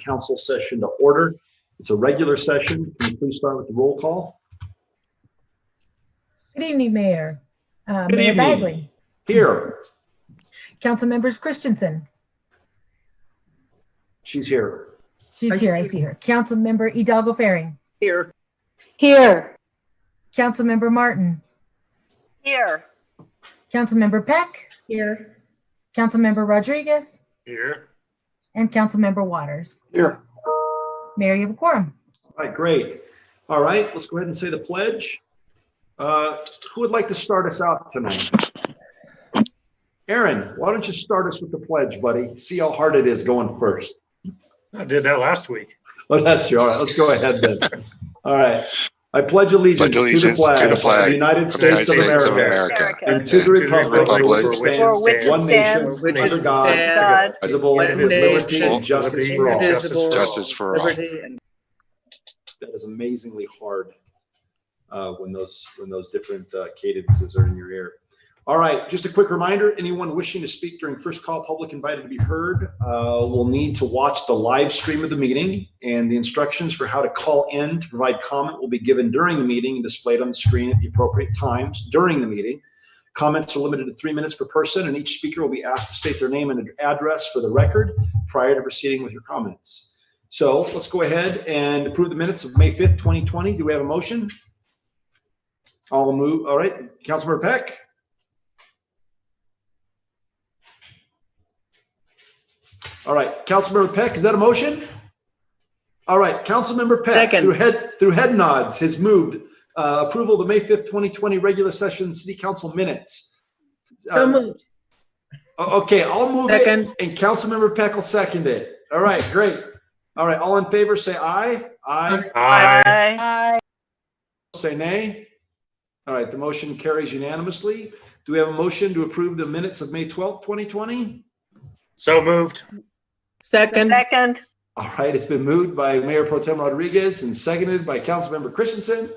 council session to order. It's a regular session. Can you please start with the roll call? Good evening, Mayor. Good Mayor evening. Bagley. Here. Council members Christensen. She's here. She's here. I see her. Council member Hidalgo Faring. Here. Here. Council member Martin. Here. Council member Peck. Here. Council member Rodriguez. Here. And Council member Waters. Here. Mayor, you have a quorum. All right, great. All right, let's go ahead and say the pledge. Who would like to start us out tonight? Aaron, why don't you start us with the pledge, buddy? See how hard it is going first. I did that last week. Oh, that's true. All right, let's go ahead then. All right. I pledge allegiance to the flag of the United States of America and to the republic for which it stands, one nation, under God, indivisible, with liberty and justice for all. Justice for all. That is amazingly hard when those different cadences are in your ear. All right, just a quick reminder, anyone wishing to speak during first call public invited to be heard will need to watch the live stream of the meeting, and the instructions for how to call in to provide comment will be given during the meeting and displayed on the screen at the appropriate times during the meeting. Comments are limited to 3 minutes per person, and each speaker will be asked to state their name and address for the record prior to proceeding with your comments. So let's go ahead and approve the minutes of May 5th, 2020. Do we have a motion? I'll move. All right, Councilmember Peck. All right, Councilmember Peck, is that a motion? All right, Councilmember Peck, through head nods, has moved approval of the May 5th, 2020 regular session City Council minutes. So moved. Okay, I'll move Second. it, and Councilmember Peck will second it. All right, great. All right, all in favor, say aye. Aye. Aye. Aye. Say nay. All right, the motion carries unanimously. Do we have a motion to approve the minutes of May 12th, 2020? So moved. Second. All right, it's been moved by Mayor Pro Tem Rodriguez and seconded by Councilmember Christensen.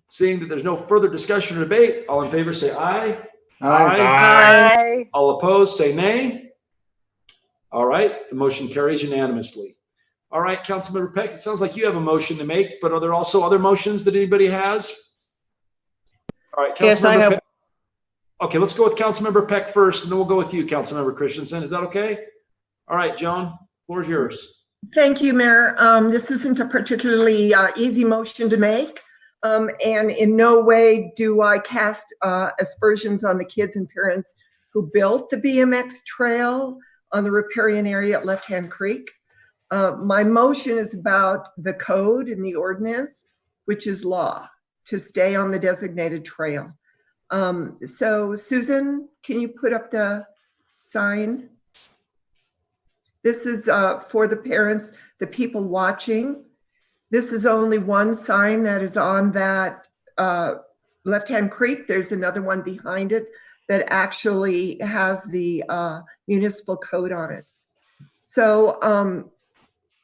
Seeing that there's no further discussion or debate, all in favor say aye. Aye. Aye. All opposed say nay. All right, the motion carries unanimously. All right, Councilmember Peck, it sounds like you have a motion to make, but are there also other motions that anybody has? All right, Yes, I have. Peck. Okay, let's go with Councilmember Peck first, and then we'll go with you, Councilmember Christensen. Is that okay? All right, Joan, floor is yours. Thank you, Mayor. This isn't a particularly easy motion to make, and in no way do I cast aspersions on the kids and parents who built the BMX trail on the riparian area at Left Hand Creek. My motion is about the code and the ordinance, which is law, to stay on the designated trail. So Susan, can you put up the sign? This is for the parents, the people watching. This is only one sign that is on that Left Hand Creek. There's another one behind it that actually has the municipal code on it. So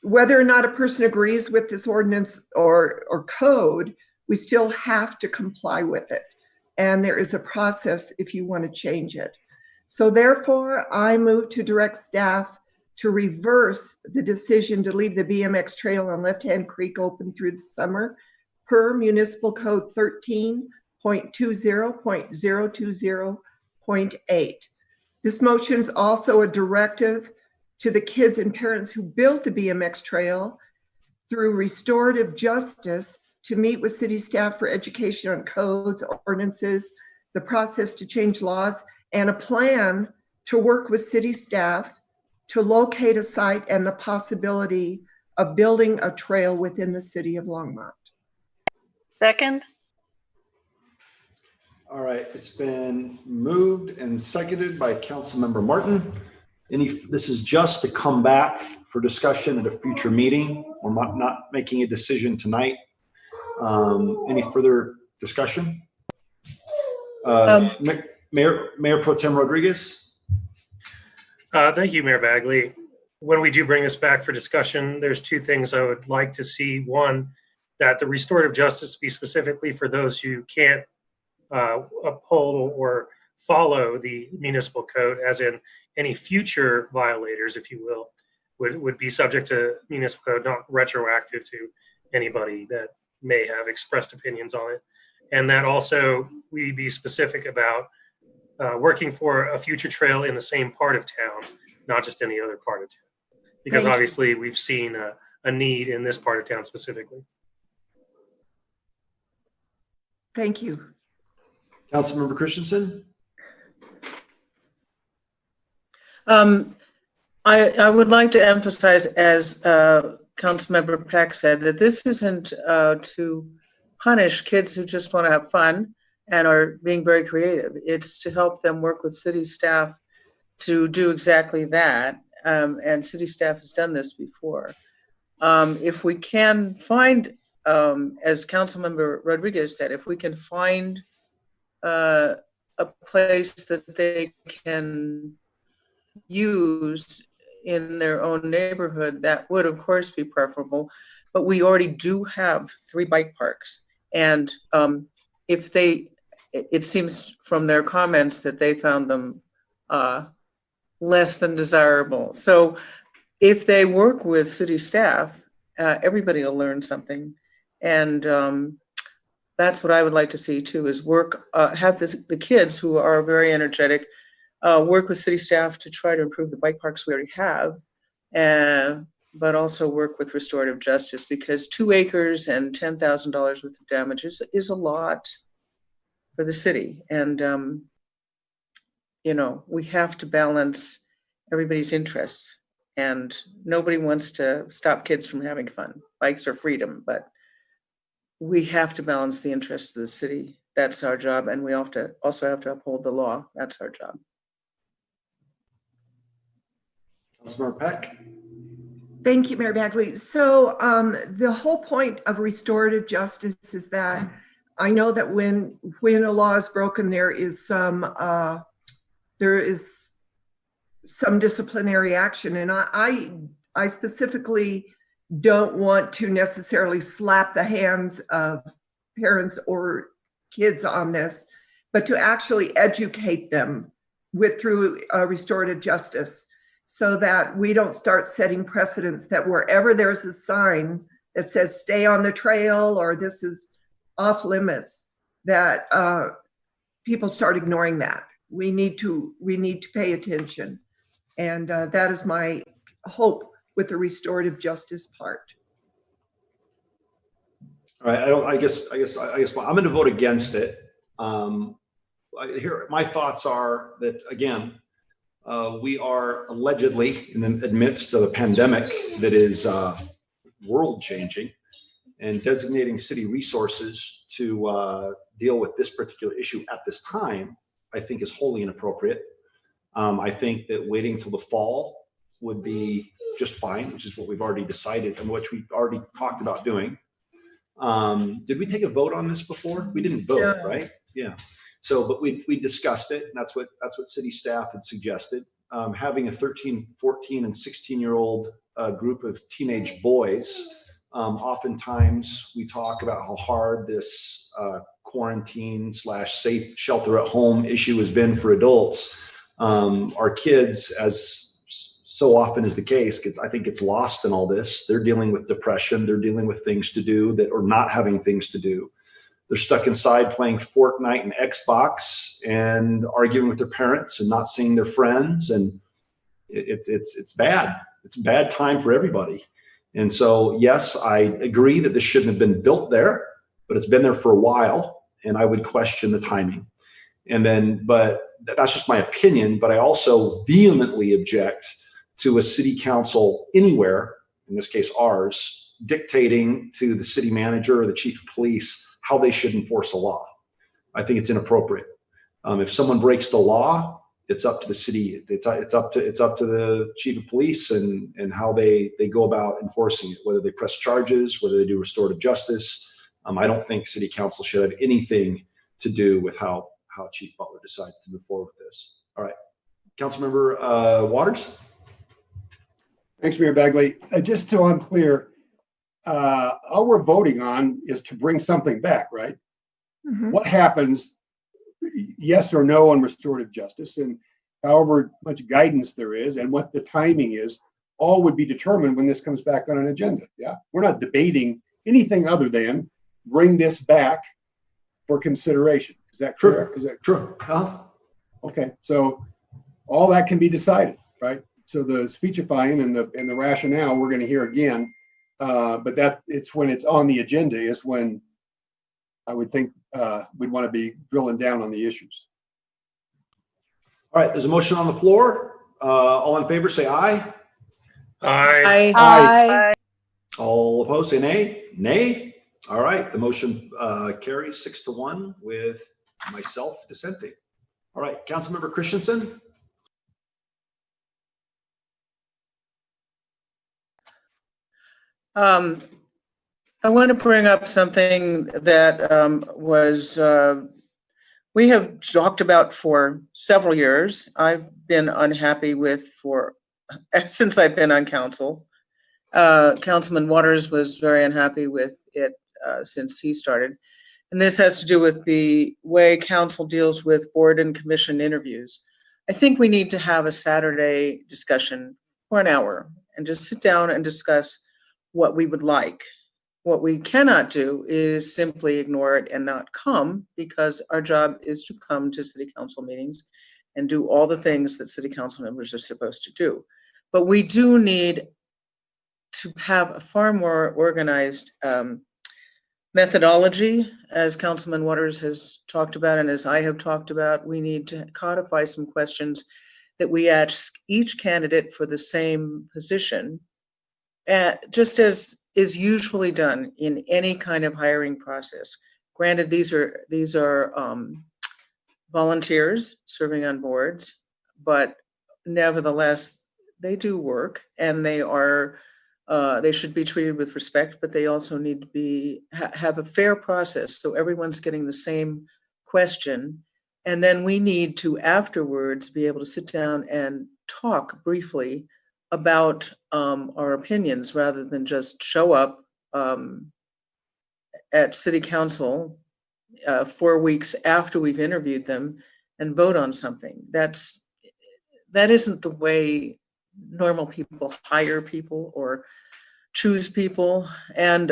whether or not a person agrees with this ordinance or code, we still have to comply with it. And there is a process if you want to change it. So therefore, I move to direct staff to reverse the decision to leave the BMX trail on Left Hand Creek open through the summer per Municipal Code 13.20.020.8. This motion is also a directive to the kids and parents who built the BMX trail through Restorative Justice to meet with city staff for education on codes, ordinances, the process to change laws, and a plan to work with city staff to locate a site and the possibility of building a trail within the city of Longmont. Second. All right, it's been moved and seconded by Councilmember Martin. This is just to come back for discussion at a future meeting. We're not making a decision tonight. Any further discussion? Mayor Pro Tem Rodriguez. Thank you, Mayor Bagley. When we do bring this back for discussion, there's two things I would like to see. One, that the restorative justice be specifically for those who can't uphold or follow the municipal code, as in any future violators, if you will. would be subject to municipal code, not retroactive to anybody that may have expressed opinions on it. And that also we be specific about working for a future trail in the same part of town, not just any other part of town. Because Thank you. obviously we've seen a need in this part of town specifically. Thank you. Councilmember Christensen? I would like to emphasize, as Councilmember Peck said, that this isn't to punish kids who just want to have fun and are being very creative. It's to help them work with city staff to do exactly that. And city staff has done this before. If we can find, as Councilmember Rodriguez said, if we can find a place that they can use in their own neighborhood, that would of course be preferable. But we already do have 3 bike parks. And if they, it seems from their comments that they found them less than desirable. So if they work with city staff, everybody will learn something. And that's what I would like to see too, is work, have the kids who are very energetic work with city staff to try to improve the bike parks we already have, but also work with restorative justice, because 2 acres and $10,000 worth of damages is a lot for the city. And, you know, we have to balance everybody's interests, and nobody wants to stop kids from having fun. Bikes are freedom, but we have to balance the interests of the city. That's our job. And we also have to uphold the law. That's our job. Councilmember Peck? Thank you, Mayor Bagley. So the whole point of restorative justice is that I know that when a law is broken, there is some disciplinary action. And I specifically don't want to necessarily slap the hands of parents or kids on this, but to actually educate them through restorative justice, so that we don't start setting precedents that wherever there's a sign that says stay on the trail or this is off limits, that people start ignoring that. We need to pay attention. And that is my hope with the restorative justice part. All right, I guess I'm going to vote against it. Here, my thoughts are that, again, we are allegedly in the midst of a pandemic that is world changing, and designating city resources to deal with this particular issue at this time, I think is wholly inappropriate. I think that waiting till the fall would be just fine, which is what we've already decided and which we've already talked about doing. Did we take a vote on this before? We didn't vote, Yeah. right? Yeah. So, but we discussed it, and that's what city staff had suggested. Having a 13, 14, and 16-year-old group of teenage boys, oftentimes we talk about how hard this quarantine / safe shelter at home issue has been for adults. Our kids, as so often is the case, I think it's lost in all this. They're dealing with depression. They're dealing with things to do that, or not having things to do. They're stuck inside playing Fortnite and Xbox and arguing with their parents and not seeing their friends. And it's bad. It's a bad time for everybody. And so, yes, I agree that this shouldn't have been built there, but it's been there for a while, and I would question the timing. And then, but that's just my opinion, but I also vehemently object to a city council anywhere, in this case ours, dictating to the city manager or the chief of police how they should enforce a law. I think it's inappropriate. If someone breaks the law, it's up to the city. It's up to the chief of police and how they go about enforcing it, whether they press charges, whether they do restorative justice. I don't think city council should have anything to do with how Chief Butler decides to move forward with this. All right, Councilmember Waters. Thanks, Mayor Bagley. Just so I'm clear, all we're voting on is to bring something back, right? Mhm. What happens, yes or no, on restorative justice, and however much guidance there is and what the timing is, all would be determined when this comes back on an agenda. Yeah, we're not debating anything other than bring this back for consideration. Is that correct? Is that True. okay? So all that can be decided, right? So the speechifying and the rationale we're going to hear again, but that it's when it's on the agenda is when I would think we'd want to be drilling down on the issues. All right, there's a motion on the floor. All in favor, say aye. Aye. Aye. All opposed, say nay. Nay. All right, the motion carries 6-1 with myself dissenting. All right, Councilmember Christensen. I want to bring up something that we have talked about for several years. I've been unhappy with since I've been on council. Councilman Waters was very unhappy with it since he started. And this has to do with the way council deals with board and commission interviews. I think we need to have a Saturday discussion for an hour and just sit down and discuss what we would like. What we cannot do is simply ignore it and not come, because our job is to come to city council meetings and do all the things that city council members are supposed to do. But we do need to have a far more organized methodology, as Councilman Waters has talked about and as I have talked about. We need to codify some questions that we ask each candidate for the same position, just as is usually done in any kind of hiring process. Granted, these are volunteers serving on boards, but nevertheless, they do work, and they should be treated with respect, but they also need to have a fair process, so everyone's getting the same question. And then we need to afterwards be able to sit down and talk briefly about our opinions, rather than just show up at city council 4 weeks after we've interviewed them and vote on something. That isn't the way normal people hire people or choose people. And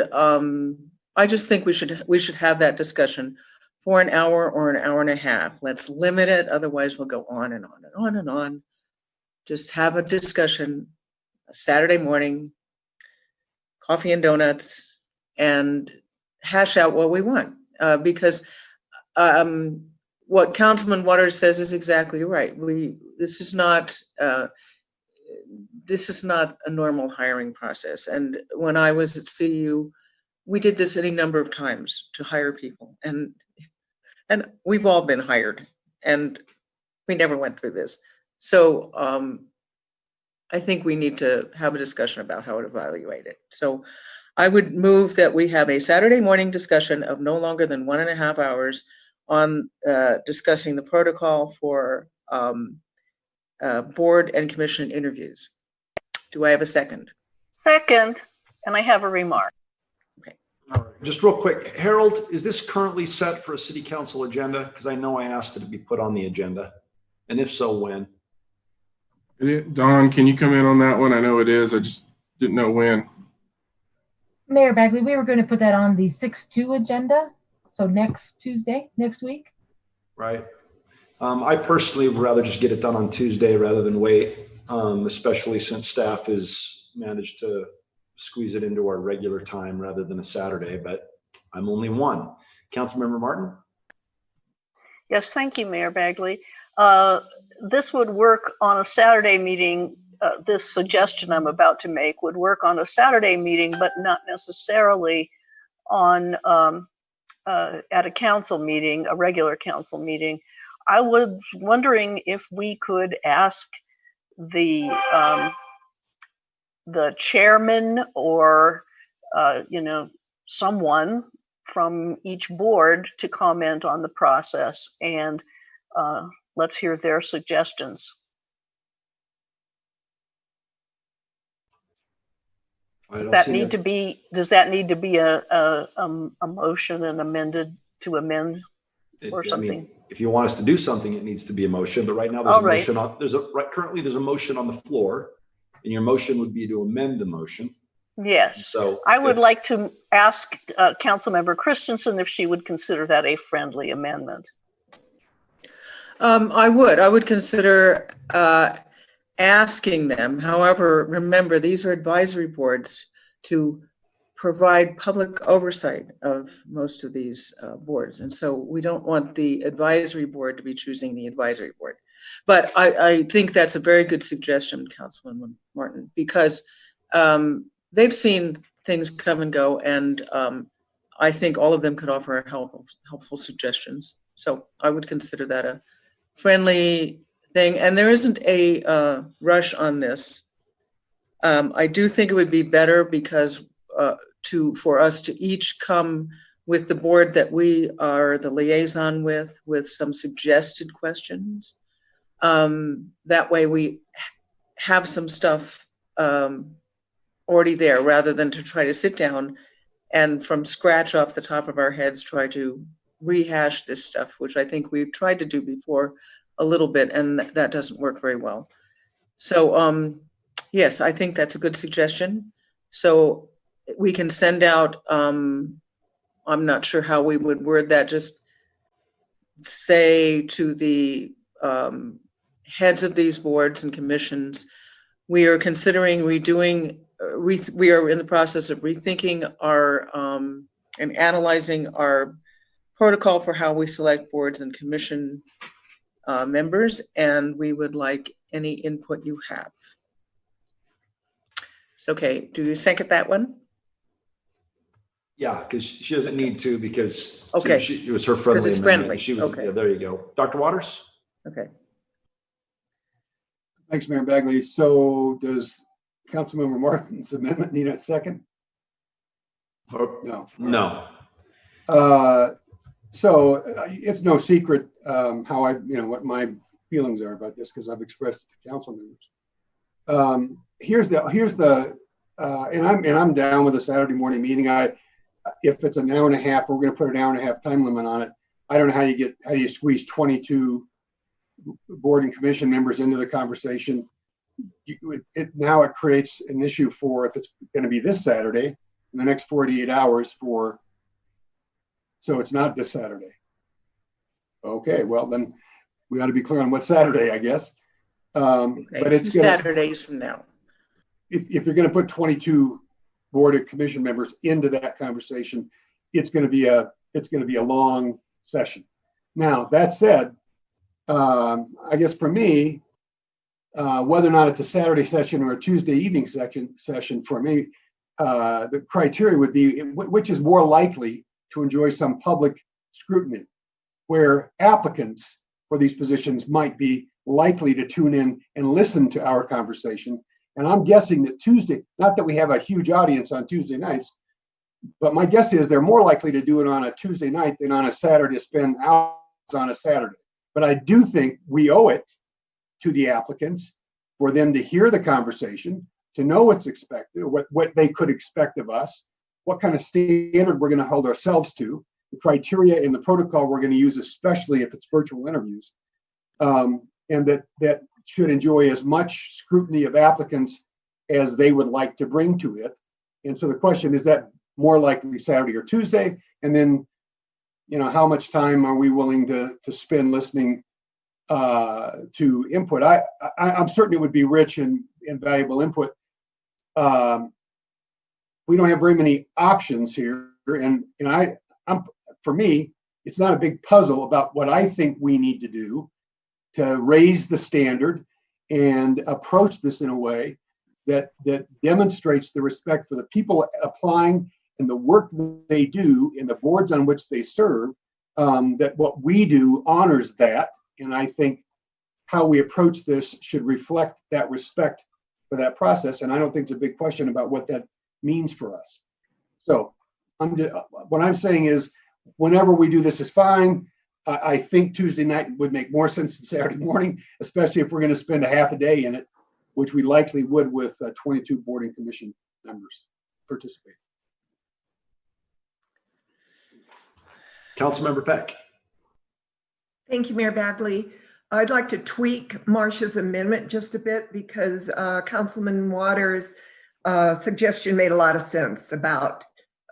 I just think we should have that discussion for an hour or an hour and a half. Let's limit it, otherwise we'll go on and on and on and on. Just have a discussion, a Saturday morning, coffee and donuts, and hash out what we want. Because what Councilman Waters says is exactly right. This is not a normal hiring process. And when I was at CU, we did this any number of times to hire people, and we've all been hired, and we never went through this. So I think we need to have a discussion about how to evaluate it. So I would move that we have a Saturday morning discussion of no longer than 1.5 hours on discussing the protocol for board and commission interviews. Do I have a second? Second, and I have a remark. Okay. All right. Just real quick, Harold, is this currently set for a city council agenda? Because I know I asked it to be put on the agenda. And if so, when? Don, can you come in on that one? I know it is. I just didn't know when. Mayor Bagley, we were going to put that on the 6-2 agenda. So next Tuesday, next week. Right. I personally would rather just get it done on Tuesday rather than wait, especially since staff has managed to squeeze it into our regular time rather than a Saturday, but I'm only one. Councilmember Martin? Yes, thank you, Mayor Bagley. This would work on a Saturday meeting. This suggestion I'm about to make would work on a Saturday meeting, but not necessarily on at a council meeting, a regular council meeting. I was wondering if we could ask the chairman or someone from each board to comment on the process, and let's hear their suggestions. Does that need to be a motion and amended to amend or something? I mean, if you want us to do something, it needs to be a motion. But right now, there's currently there's a motion on the floor, And your motion would be to amend the motion. Yes. So I would if- like to ask Councilmember Christensen if she would consider that a friendly amendment. I would consider asking them. However, remember, these are advisory boards to provide public oversight of most of these boards. And so we don't want the advisory board to be choosing the advisory board. But I think that's a very good suggestion, Councilman Martin, because they've seen things come and go, and I think all of them could offer helpful suggestions. So I would consider that a friendly thing. And there isn't a rush on this. I do think it would be better because for us to each come with the board that we are the liaison with some suggested questions. That way we have some stuff already there, rather than to try to sit down and from scratch off the top of our heads try to rehash this stuff, which I think we've tried to do before a little bit, and that doesn't work very well. So yes, I think that's a good suggestion. So we can send out, I'm not sure how we would word that, just say to the heads of these boards and commissions, we are considering redoing, we are in the process of rethinking our and analyzing our protocol for how we select boards and commission members, and we would like any input you have. So, okay, do you second that one? Yeah, because she doesn't need to, because Okay. it was her friendly it's amendment. friendly. She was, Okay. yeah, there you go. Dr. Waters? Okay. Thanks, Mayor Bagley. So does Councilmember Martin's amendment need a second? Or- No. No. So it's no secret how what my feelings are about this, because I've expressed it to council members. Here's the and I'm down with a Saturday morning meeting. If it's an hour and a half, we're going to put an hour and a half time limit on it. I don't know how you squeeze 22 board and commission members into the conversation. Now it creates an issue for if it's going to be this Saturday in the next 48 hours so it's not this Saturday. Okay, well then we ought to be clear on what Saturday, I guess. Okay, but it's 2 Saturdays from now. If you're going to put 22 board and commission members into that conversation, it's going to be a long session. Now that said, I guess for me, whether or not it's a Saturday session or a Tuesday evening session for me, the criteria would be which is more likely to enjoy some public scrutiny, where applicants for these positions might be likely to tune in and listen to our conversation. And I'm guessing that Tuesday, not that we have a huge audience on Tuesday nights, but my guess is they're more likely to do it on a Tuesday night than on a Saturday, spend hours on a Saturday. But I do think we owe it to the applicants for them to hear the conversation, to know what's expected, or what they could expect of us, what kind of standard we're going to hold ourselves to, the criteria and the protocol we're going to use, especially if it's virtual interviews, and that should enjoy as much scrutiny of applicants as they would like to bring to it. And so the question is that more likely Saturday or Tuesday, and then how much time are we willing to spend listening to input? I'm certain it would be rich and valuable input. We don't have very many options here, and I'm for me, it's not a big puzzle about what I think we need to do to raise the standard and approach this in a way that demonstrates the respect for the people applying and the work that they do in the boards on which they serve, that what we do honors that. And I think how we approach this should reflect that respect for that process. And I don't think it's a big question about what that means for us. So what I'm saying is, whenever we do this is fine. I think Tuesday night would make more sense than Saturday morning, especially if we're going to spend a half a day in it, which we likely would with 22 board and commission members participate. Councilmember Peck. Thank you, Mayor Bagley. I'd like to tweak Marcia's amendment just a bit because Councilman Waters' suggestion made a lot of sense about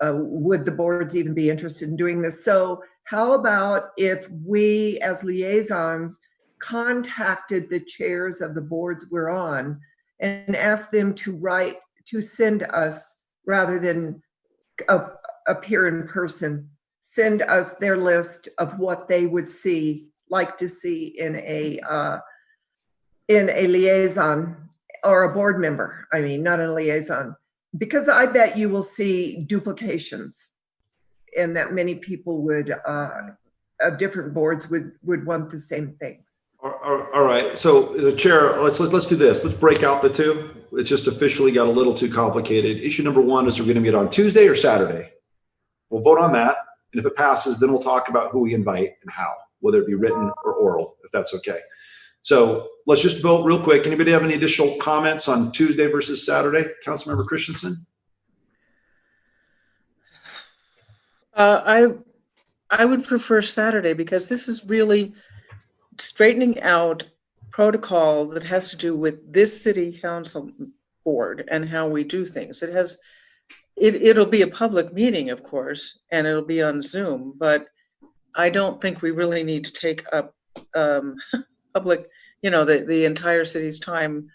would the boards even be interested in doing this. So how about if we as liaisons contacted the chairs of the boards we're on and asked them to send us, rather than appear in person, send us their list of what they would like to see in a liaison or a board member. I mean, not a liaison, because I bet you will see duplications, and that many people of different boards would want the same things. All right. So the chair, let's do this. Let's break out the two. It's just officially got a little too complicated. Issue number one is we're going to meet on Tuesday or Saturday. We'll vote on that. And if it passes, then we'll talk about who we invite and how, whether it be written or oral, if that's okay. So let's just vote real quick. Anybody have any additional comments on Tuesday versus Saturday? Councilmember Christensen? I would prefer Saturday because this is really straightening out protocol that has to do with this city council board and how we do things. It'll be a public meeting, of course, and it'll be on Zoom, but I don't think we really need to take up public, the entire city's time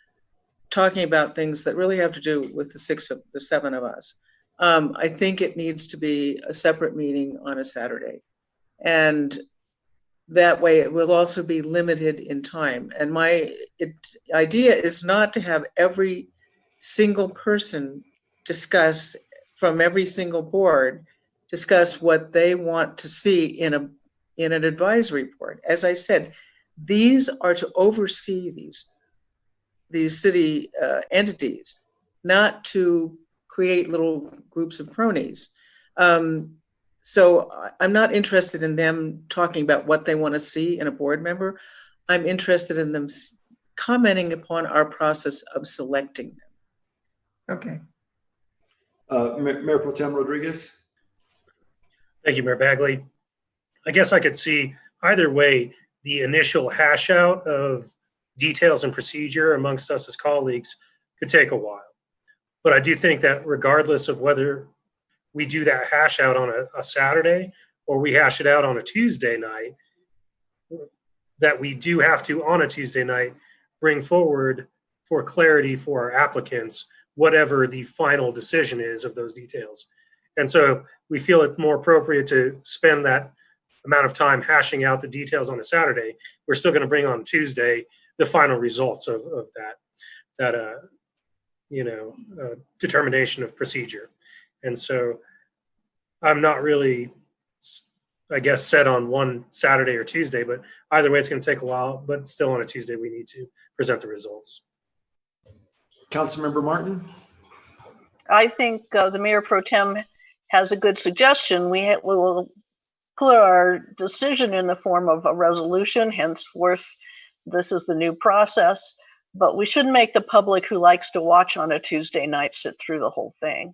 talking about things that really have to do with the seven of us. I think it needs to be a separate meeting on a Saturday. And that way it will also be limited in time. And my idea is not to have every single person from every single board discuss what they want to see in an advisory board. As I said, these are to oversee these city entities, not to create little groups of cronies. So I'm not interested in them talking about what they want to see in a board member. I'm interested in them commenting upon our process of selecting them. Okay. Mayor Pro Tem Rodriguez? Thank you, Mayor Bagley. I guess I could see either way, the initial hash out of details and procedure amongst us as colleagues could take a while. But I do think that regardless of whether we do that hash out on a Saturday or we hash it out on a Tuesday night, that we do have to, on a Tuesday night, bring forward for clarity for our applicants, whatever the final decision is of those details. And so we feel it more appropriate to spend that amount of time hashing out the details on a Saturday. We're still going to bring on Tuesday the final results of that determination of procedure. And so I'm not really, I guess, set on one Saturday or Tuesday, but either way, it's going to take a while, but still on a Tuesday, we need to present the results. Councilmember Martin? I think the Mayor Pro Tem has a good suggestion. We will put our decision in the form of a resolution, henceforth, this is the new process, but we shouldn't make the public who likes to watch on a Tuesday night sit through the whole thing.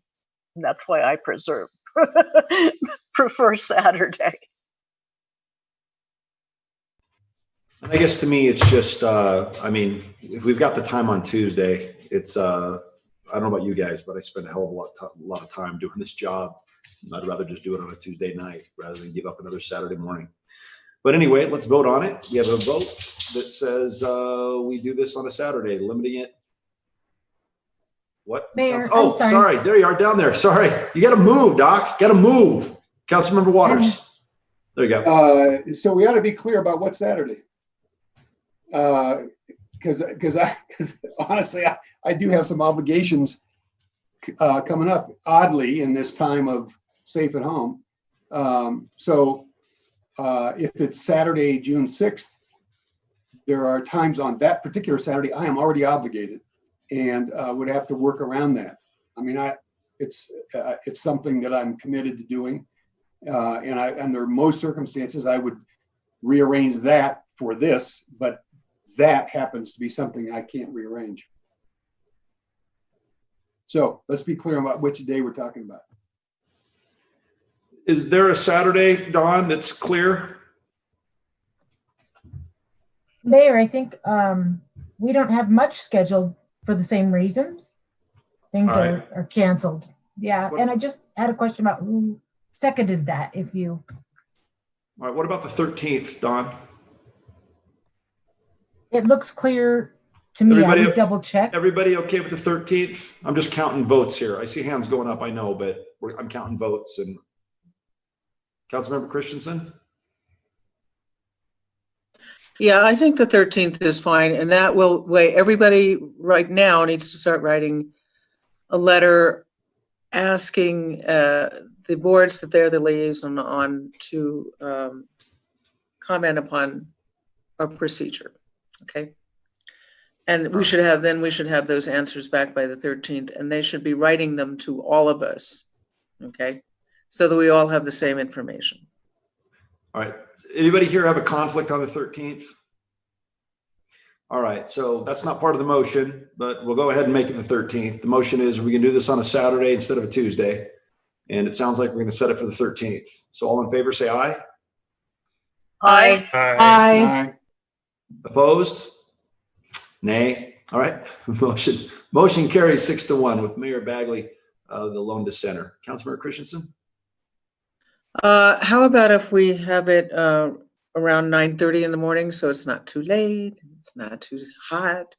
That's why I prefer Saturday. And I guess to me, it's just, if we've got the time on Tuesday, it's, I don't know about you guys, but I spend a hell of a lot of time doing this job. I'd rather just do it on a Tuesday night rather than give up another Saturday morning. But anyway, let's vote on it. We have a vote that says we do this on a Saturday, limiting it. What? Mayor, oh, sorry. There you are down there. Sorry. You got to move, Doc. Got to move. Councilmember Waters. There you go. So we ought to be clear about what Saturday. Because honestly, I do have some obligations coming up, oddly, in this time of safe at home. So if it's Saturday, June 6th, there are times on that particular Saturday I am already obligated and would have to work around that. I mean, it's something that I'm committed to doing, and under most circumstances I would rearrange that for this, but that happens to be something I can't rearrange. So let's be clear about which day we're talking about. Is there a Saturday, Dawn, that's clear? Mayor, I think we don't have much scheduled for the same reasons. Things All right. are canceled. Yeah, What- and I just had a question about who seconded that, if you. All right, what about the 13th, Don? It looks clear to me. I Everybody- would double check. Everybody okay with the 13th? I'm just counting votes here. I see hands going up, I know, but I'm counting votes. And Councilmember Christensen? Yeah, I think the 13th is fine, and that will wait. Everybody right now needs to start writing a letter asking the boards that they're the liaison on to comment upon our procedure. Okay. And we should have those answers back by the 13th, and they should be writing them to all of us. Okay. So that we all have the same information. All right. Anybody here have a conflict on the 13th? All right. So that's not part of the motion, but we'll go ahead and make it the 13th. The motion is we can do this on a Saturday instead of a Tuesday. And it sounds like we're going to set it for the 13th. So all in favor, say aye. Aye. Aye. Opposed? Nay. All right. Motion carries 6-1 with Mayor Bagley, the lone dissenter. Councilmember Christensen? How about if we have it around 9:30 in the morning, so it's not too late, it's not too hot.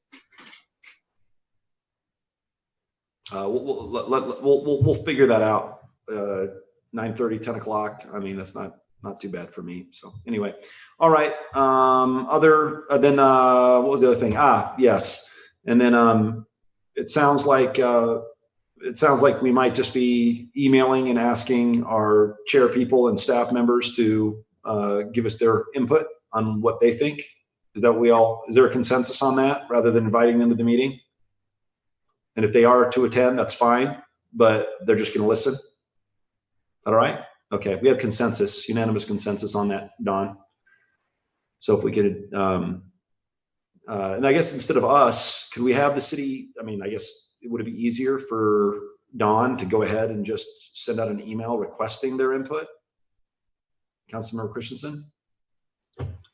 We'll figure that out. 9:30, 10 o'clock. I mean, that's not too bad for me. So anyway, all right. Then what was the other thing? Yes. And then it sounds like we might just be emailing and asking our chair people and staff members to give us their input on what they think. Is there a consensus on that rather than inviting them to the meeting? And if they are to attend, that's fine, but they're just going to listen. All right. Okay. We have unanimous consensus on that, Don. So if we could, and I guess instead of us, could we have the city? I mean, I guess would it be easier for Don to go ahead and just send out an email requesting their input? Councilmember Christensen?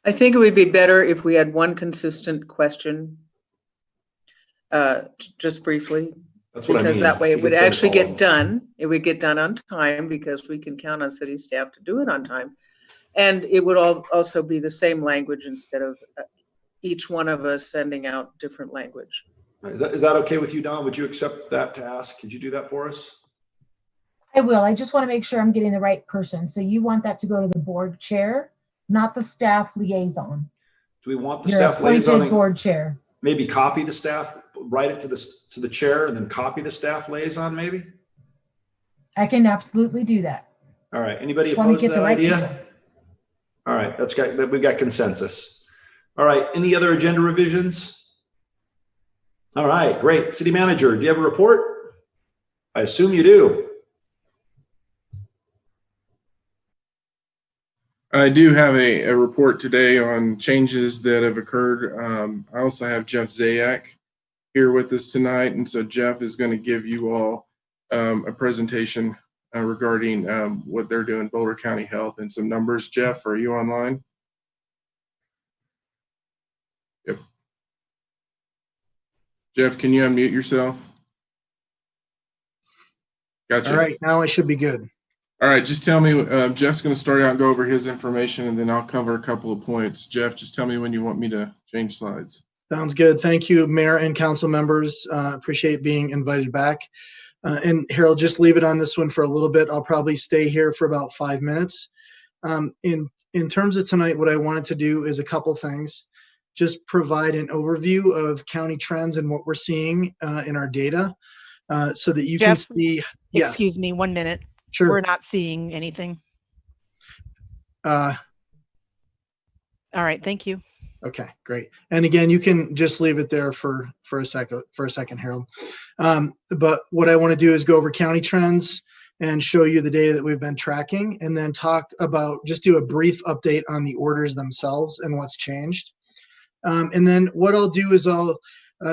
I think it would be better if we had one consistent question, just briefly. That's what I mean. Because that way it would You could send actually all of get them. done. It would get done on time because we can count on city staff to do it on time. And it would also be the same language instead of each one of us sending out different language. Is that okay with you, Don? Would you accept that task? Could you do that for us? I will. I just want to make sure I'm getting the right person. So you want that to go to the board chair, not the staff liaison. Do we want the Your staff appointed liaison? board chair. Maybe copy the staff, write it to the chair, and then copy the staff liaison, maybe? I can absolutely do that. All right. Anybody Just want to opposed to get that the right idea? people. All right. We've got consensus. All right. Any other agenda revisions? All right. Great. City manager, do you have a report? I assume you do. I do have a report today on changes that have occurred. I also have Jeff Zayak here with us tonight. And so Jeff is going to give you all a presentation regarding what they're doing, Boulder County Health, and some numbers. Jeff, are you online? Yep. Jeff, can you unmute yourself? Gotcha. All right, now I should be good. All right, just tell me, Jeff's going to start out and go over his information, and then I'll cover a couple of points. Jeff, just tell me when you want me to change slides. Sounds good. Thank you, Mayor and council members. Appreciate being invited back. And Harold, just leave it on this one for a little bit. I'll probably stay here for about 5 minutes. In terms of tonight, what I wanted to do is a couple things. Just provide an overview of county trends and what we're seeing in our data so that you can Jeff, see. Yes, Excuse me, 1 minute. sure. We're not seeing anything. All right, thank you. Okay, great. And again, you can just leave it there for a second, Harold. But what I want to do is go over county trends and show you the data that we've been tracking, and then just do a brief update on the orders themselves and what's changed. And then what I'll do is I'll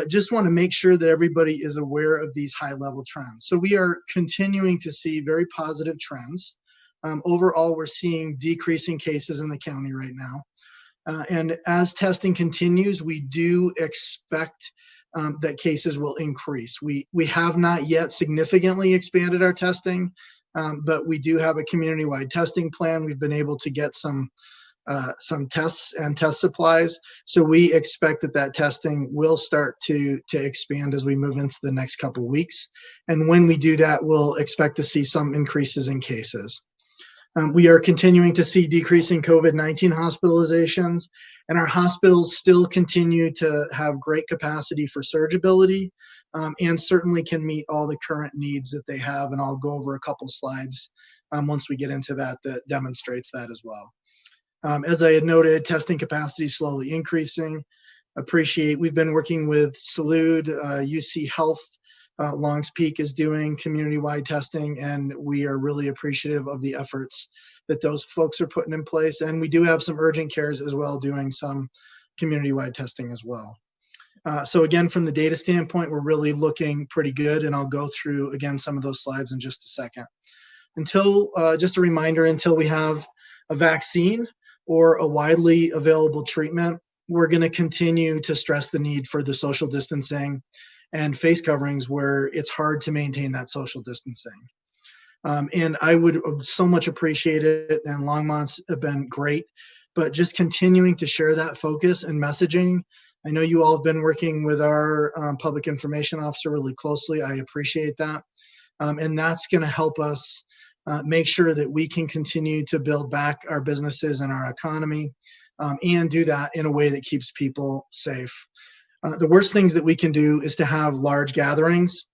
just want to make sure that everybody is aware of these high-level trends. So we are continuing to see very positive trends. Overall, we're seeing decreasing cases in the county right now. And as testing continues, we do expect that cases will increase. We have not yet significantly expanded our testing, but we do have a community-wide testing plan. We've been able to get some tests and test supplies. So we expect that testing will start to expand as we move into the next couple of weeks. And when we do that, we'll expect to see some increases in cases. We are continuing to see decreasing COVID-19 hospitalizations, and our hospitals still continue to have great capacity for surgibility, and certainly can meet all the current needs that they have. And I'll go over a couple slides once we get into that demonstrates that as well. As I had noted, testing capacity is slowly increasing. We've been working with Salud, UC Health, Longs Peak is doing community-wide testing, and we are really appreciative of the efforts that those folks are putting in place. And we do have some urgent cares as well doing some community-wide testing as well. So again, from the data standpoint, we're really looking pretty good, and I'll go through again some of those slides in just a second. Just a reminder, until we have a vaccine or a widely available treatment, we're going to continue to stress the need for the social distancing and face coverings where it's hard to maintain that social distancing. And I would so much appreciate it, and Longmont's have been great, but just continuing to share that focus and messaging. I know you all have been working with our public information officer really closely. I appreciate that. And that's going to help us make sure that we can continue to build back our businesses and our economy, and do that in a way that keeps people safe. The worst things that we can do is to have large gatherings,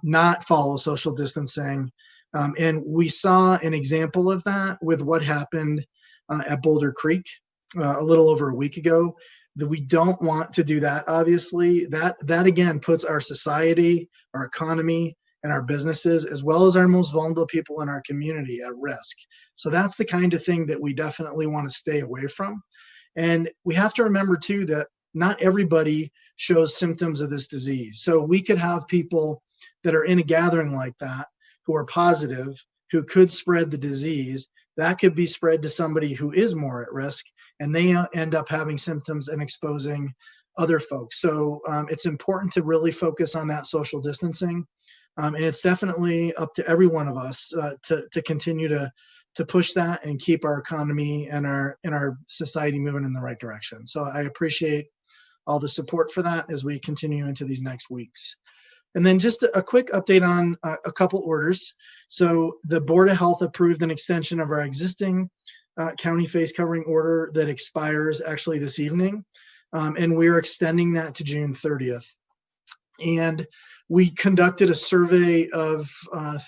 not follow social distancing. And we saw an example of that with what happened at Boulder Creek a little over a week ago. That we don't want to do that, obviously. That again puts our society, our economy, and our businesses, as well as our most vulnerable people in our community, at risk. So that's the kind of thing that we definitely want to stay away from. And we have to remember too that not everybody shows symptoms of this disease. So we could have people that are in a gathering like that who are positive, who could spread the disease. That could be spread to somebody who is more at risk, and they end up having symptoms and exposing other folks. So it's important to really focus on that social distancing. And it's definitely up to every one of us to continue to push that and keep our economy and our society moving in the right direction. So I appreciate all the support for that as we continue into these next weeks. And then just a quick update on a couple orders. So the Board of Health approved an extension of our existing county face covering order that expires actually this evening. And we're extending that to June 30th. And we conducted a survey of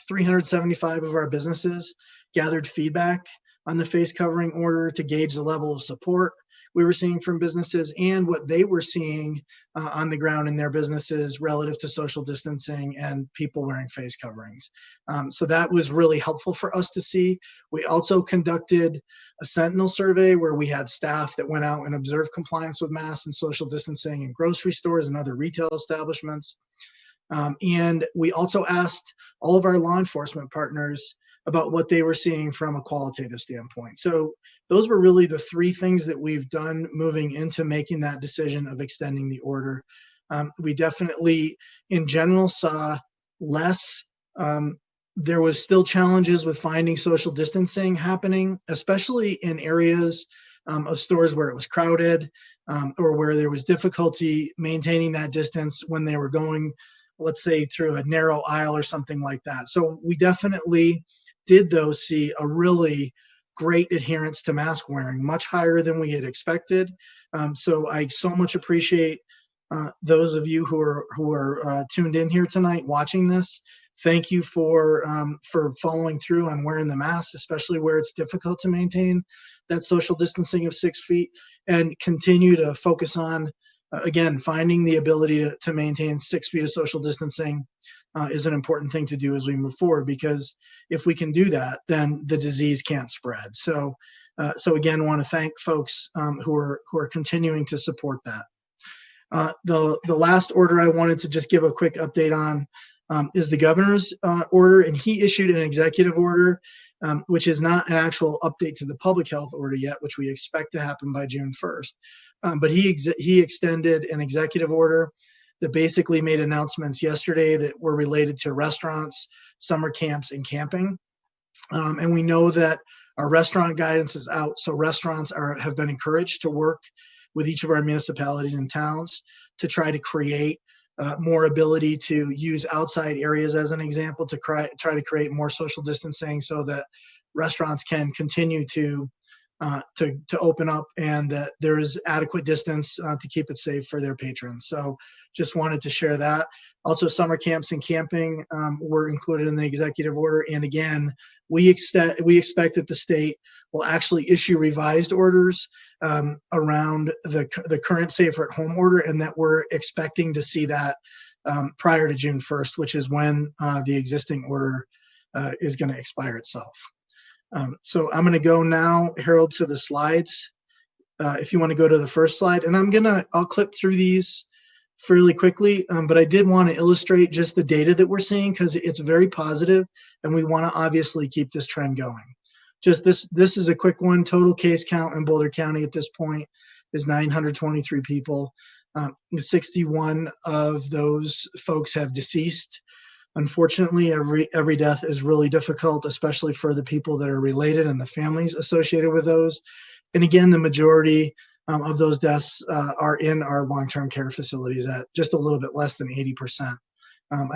375 of our businesses, gathered feedback on the face covering order to gauge the level of support we were seeing from businesses and what they were seeing on the ground in their businesses relative to social distancing and people wearing face coverings. So that was really helpful for us to see. We also conducted a sentinel survey where we had staff that went out and observed compliance with masks and social distancing in grocery stores and other retail establishments. And we also asked all of our law enforcement partners about what they were seeing from a qualitative standpoint. So those were really the three things that we've done moving into making that decision of extending the order. We definitely, in general, saw less. There was still challenges with finding social distancing happening, especially in areas of stores where it was crowded or where there was difficulty maintaining that distance when they were going, let's say, through a narrow aisle or something like that. So we definitely did, though, see a really great adherence to mask wearing, much higher than we had expected. So I so much appreciate those of you who are tuned in here tonight watching this. Thank you for following through on wearing the mask, especially where it's difficult to maintain that social distancing of 6 feet, and continue to focus on, again, finding the ability to maintain 6 feet of social distancing is an important thing to do as we move forward, because if we can do that, then the disease can't spread. So again, I want to thank folks who are continuing to support that. The last order I wanted to just give a quick update on is the governor's order, and he issued an executive order which is not an actual update to the public health order yet, which we expect to happen by June 1st. But he extended an executive order that basically made announcements yesterday that were related to restaurants, summer camps, and camping. And we know that our restaurant guidance is out, so restaurants have been encouraged to work with each of our municipalities and towns to try to create more ability to use outside areas as an example to try to create more social distancing so that restaurants can continue to open up and that there is adequate distance to keep it safe for their patrons. So just wanted to share that. Also, summer camps and camping were included in the executive order. And again, we expect that the state will actually issue revised orders around the current safer at home order, and that we're expecting to see that prior to June 1st, which is when the existing order is going to expire itself. So I'm going to go now, Harold, to the slides. If you want to go to the first slide, and I'll clip through these fairly quickly, but I did want to illustrate just the data that we're seeing because it's very positive, and we want to obviously keep this trend going. Just this is a quick one. Total case count in Boulder County at this point is 923 people. 61 of those folks have deceased. Unfortunately, every death is really difficult, especially for the people that are related and the families associated with those. And again, the majority of those deaths are in our long-term care facilities at just a little bit less than 80%.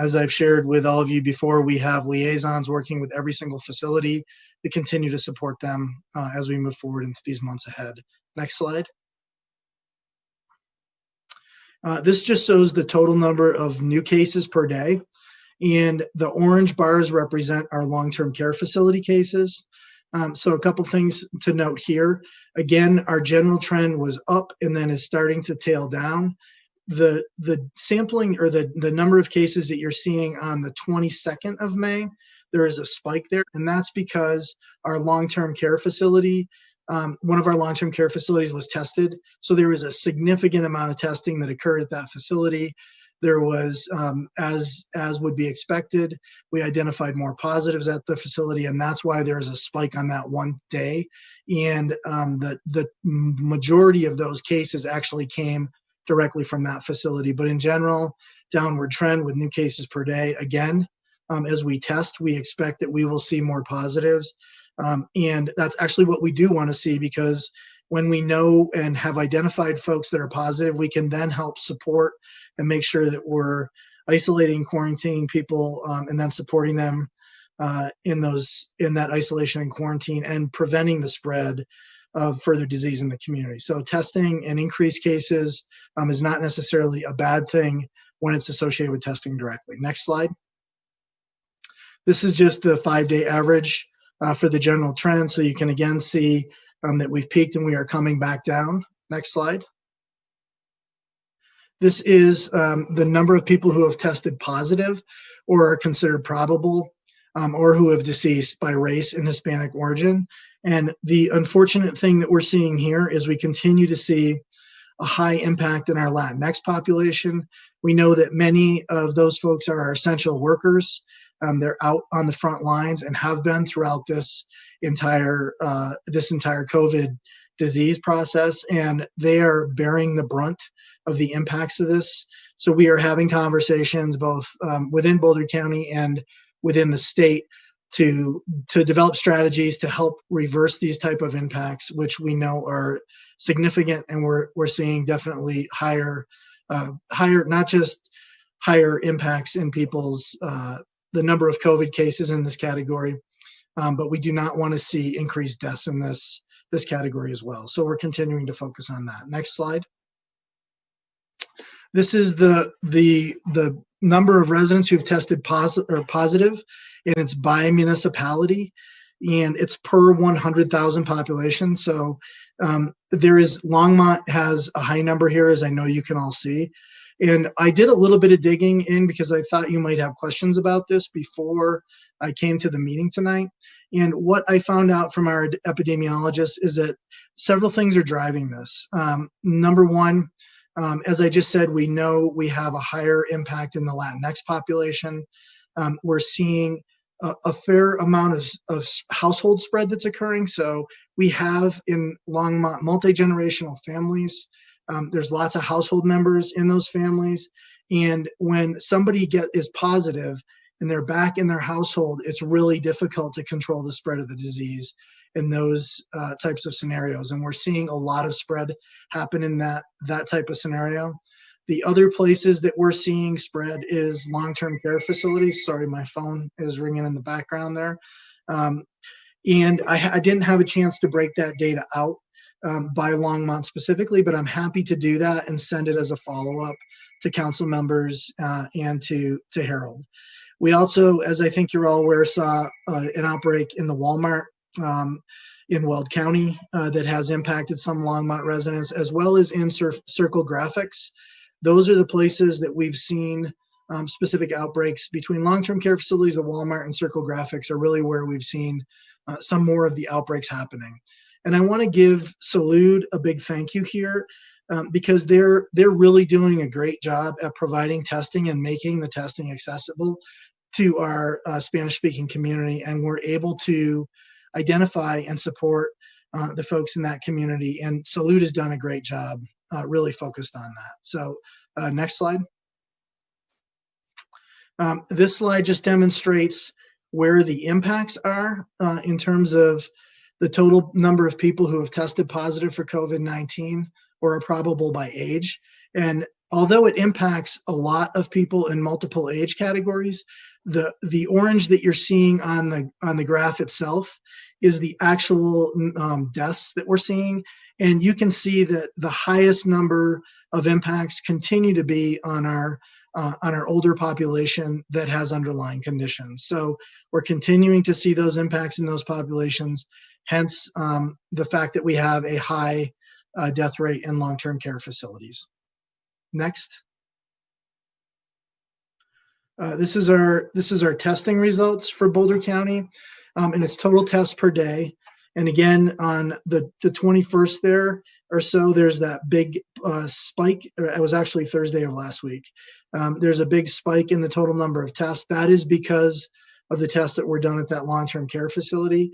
As I've shared with all of you before, we have liaisons working with every single facility to continue to support them as we move forward into these months ahead. Next slide. This just shows the total number of new cases per day. And the orange bars represent our long-term care facility cases. So a couple things to note here. Again, our general trend was up and then is starting to tail down. The sampling or the number of cases that you're seeing on the 22nd of May, there is a spike there. And that's because our long-term care facility, one of our long-term care facilities was tested. So there was a significant amount of testing that occurred at that facility. There was, as would be expected, we identified more positives at the facility, and that's why there's a spike on that one day. And the majority of those cases actually came directly from that facility. But in general, downward trend with new cases per day. Again, as we test, we expect that we will see more positives. And that's actually what we do want to see, because when we know and have identified folks that are positive, we can then help support and make sure that we're isolating, quarantining people, and then supporting them in that isolation and quarantine and preventing the spread of further disease in the community. So testing and increased cases is not necessarily a bad thing when it's associated with testing directly. Next slide. This is just the 5-day average for the general trend. So you can again see that we've peaked and we are coming back down. Next slide. This is the number of people who have tested positive or are considered probable or who have deceased by race and Hispanic origin. And the unfortunate thing that we're seeing here is we continue to see a high impact in our Latinx population. We know that many of those folks are our essential workers. They're out on the front lines and have been throughout this entire COVID disease process, and they are bearing the brunt of the impacts of this. So we are having conversations both within Boulder County and within the state to develop strategies to help reverse these type of impacts, which we know are significant, and we're seeing definitely higher, not just higher impacts in people's the number of COVID cases in this category, but we do not want to see increased deaths in this category as well. So we're continuing to focus on that. Next slide. This is the number of residents who've tested positive, and it's by municipality, and it's per 100,000 population. So Longmont has a high number here, as I know you can all see. And I did a little bit of digging in because I thought you might have questions about this before I came to the meeting tonight. And what I found out from our epidemiologists is that several things are driving this. Number one, as I just said, we know we have a higher impact in the Latinx population. We're seeing a fair amount of household spread that's occurring. So we have in Longmont multi-generational families. There's lots of household members in those families. And when somebody is positive and they're back in their household, it's really difficult to control the spread of the disease in those types of scenarios. And we're seeing a lot of spread happen in that type of scenario. The other places that we're seeing spread is long-term care facilities. Sorry, my phone is ringing in the background there. And I didn't have a chance to break that data out by Longmont specifically, but I'm happy to do that and send it as a follow-up to council members and to Harold. We also, as I think you're all aware, saw an outbreak in the Walmart in Weld County that has impacted some Longmont residents, as well as in Circle Graphics. Those are the places that we've seen specific outbreaks between long-term care facilities, the Walmart, and Circle Graphics are really where we've seen some more of the outbreaks happening. And I want to give Salud a big thank you here because they're really doing a great job at providing testing and making the testing accessible to our Spanish-speaking community, and we're able to identify and support the folks in that community. And Salud has done a great job really focused on that. So next slide. This slide just demonstrates where the impacts are in terms of the total number of people who have tested positive for COVID-19 or are probable by age. And although it impacts a lot of people in multiple age categories, the orange that you're seeing on the graph itself is the actual deaths that we're seeing. And you can see that the highest number of impacts continue to be on our older population that has underlying conditions. So we're continuing to see those impacts in those populations, hence the fact that we have a high death rate in long-term care facilities. Next. This is our testing results for Boulder County, and it's total tests per day. And again, on the 21st there or so, there's that big spike. It was actually Thursday of last week. There's a big spike in the total number of tests. That is because of the tests that were done at that long-term care facility.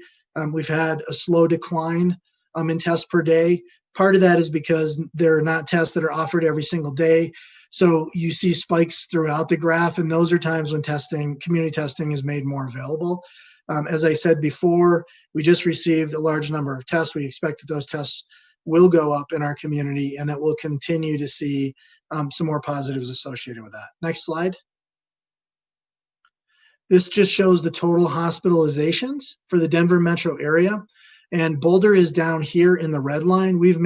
We've had a slow decline in tests per day. Part of that is because they're not tests that are offered every single day. So you see spikes throughout the graph, and those are times when community testing is made more available. As I said before, we just received a large number of tests. We expect that those tests will go up in our community and that we'll continue to see some more positives associated with that. Next slide. This just shows the total hospitalizations for the Denver metro area. And Boulder is down here in the red line. We've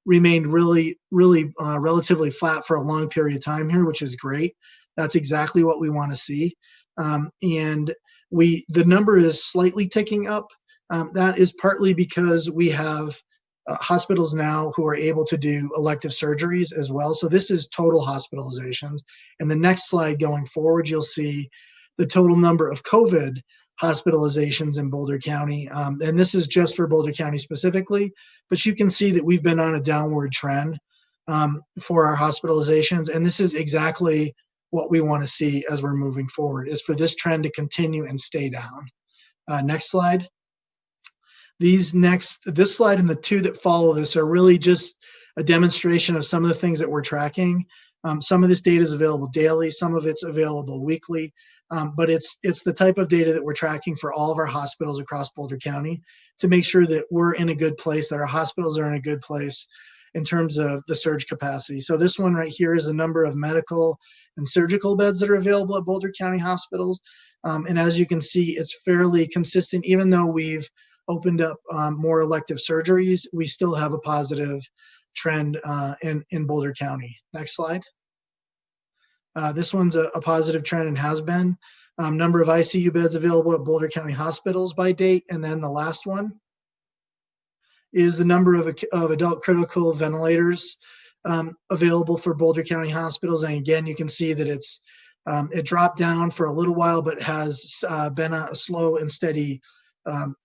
remained really relatively flat for a long period of time here, which is great. That's exactly what we want to see. And the number is slightly ticking up. That is partly because we have hospitals now who are able to do elective surgeries as well. So this is total hospitalizations. And the next slide going forward, you'll see the total number of COVID hospitalizations in Boulder County. And this is just for Boulder County specifically, but you can see that we've been on a downward trend for our hospitalizations. And this is exactly what we want to see as we're moving forward, is for this trend to continue and stay down. Next slide. This slide and the two that follow this are really just a demonstration of some of the things that we're tracking. Some of this data is available daily, some of it's available weekly, but it's the type of data that we're tracking for all of our hospitals across Boulder County to make sure that we're in a good place, that our hospitals are in a good place in terms of the surge capacity. So this one right here is the number of medical and surgical beds that are available at Boulder County hospitals. And as you can see, it's fairly consistent. Even though we've opened up more elective surgeries, we still have a positive trend in Boulder County. Next slide. This one's a positive trend and has been. Number of ICU beds available at Boulder County hospitals by date. And then the last one is the number of adult critical ventilators available for Boulder County hospitals. And again, you can see that it dropped down for a little while, but has been a slow and steady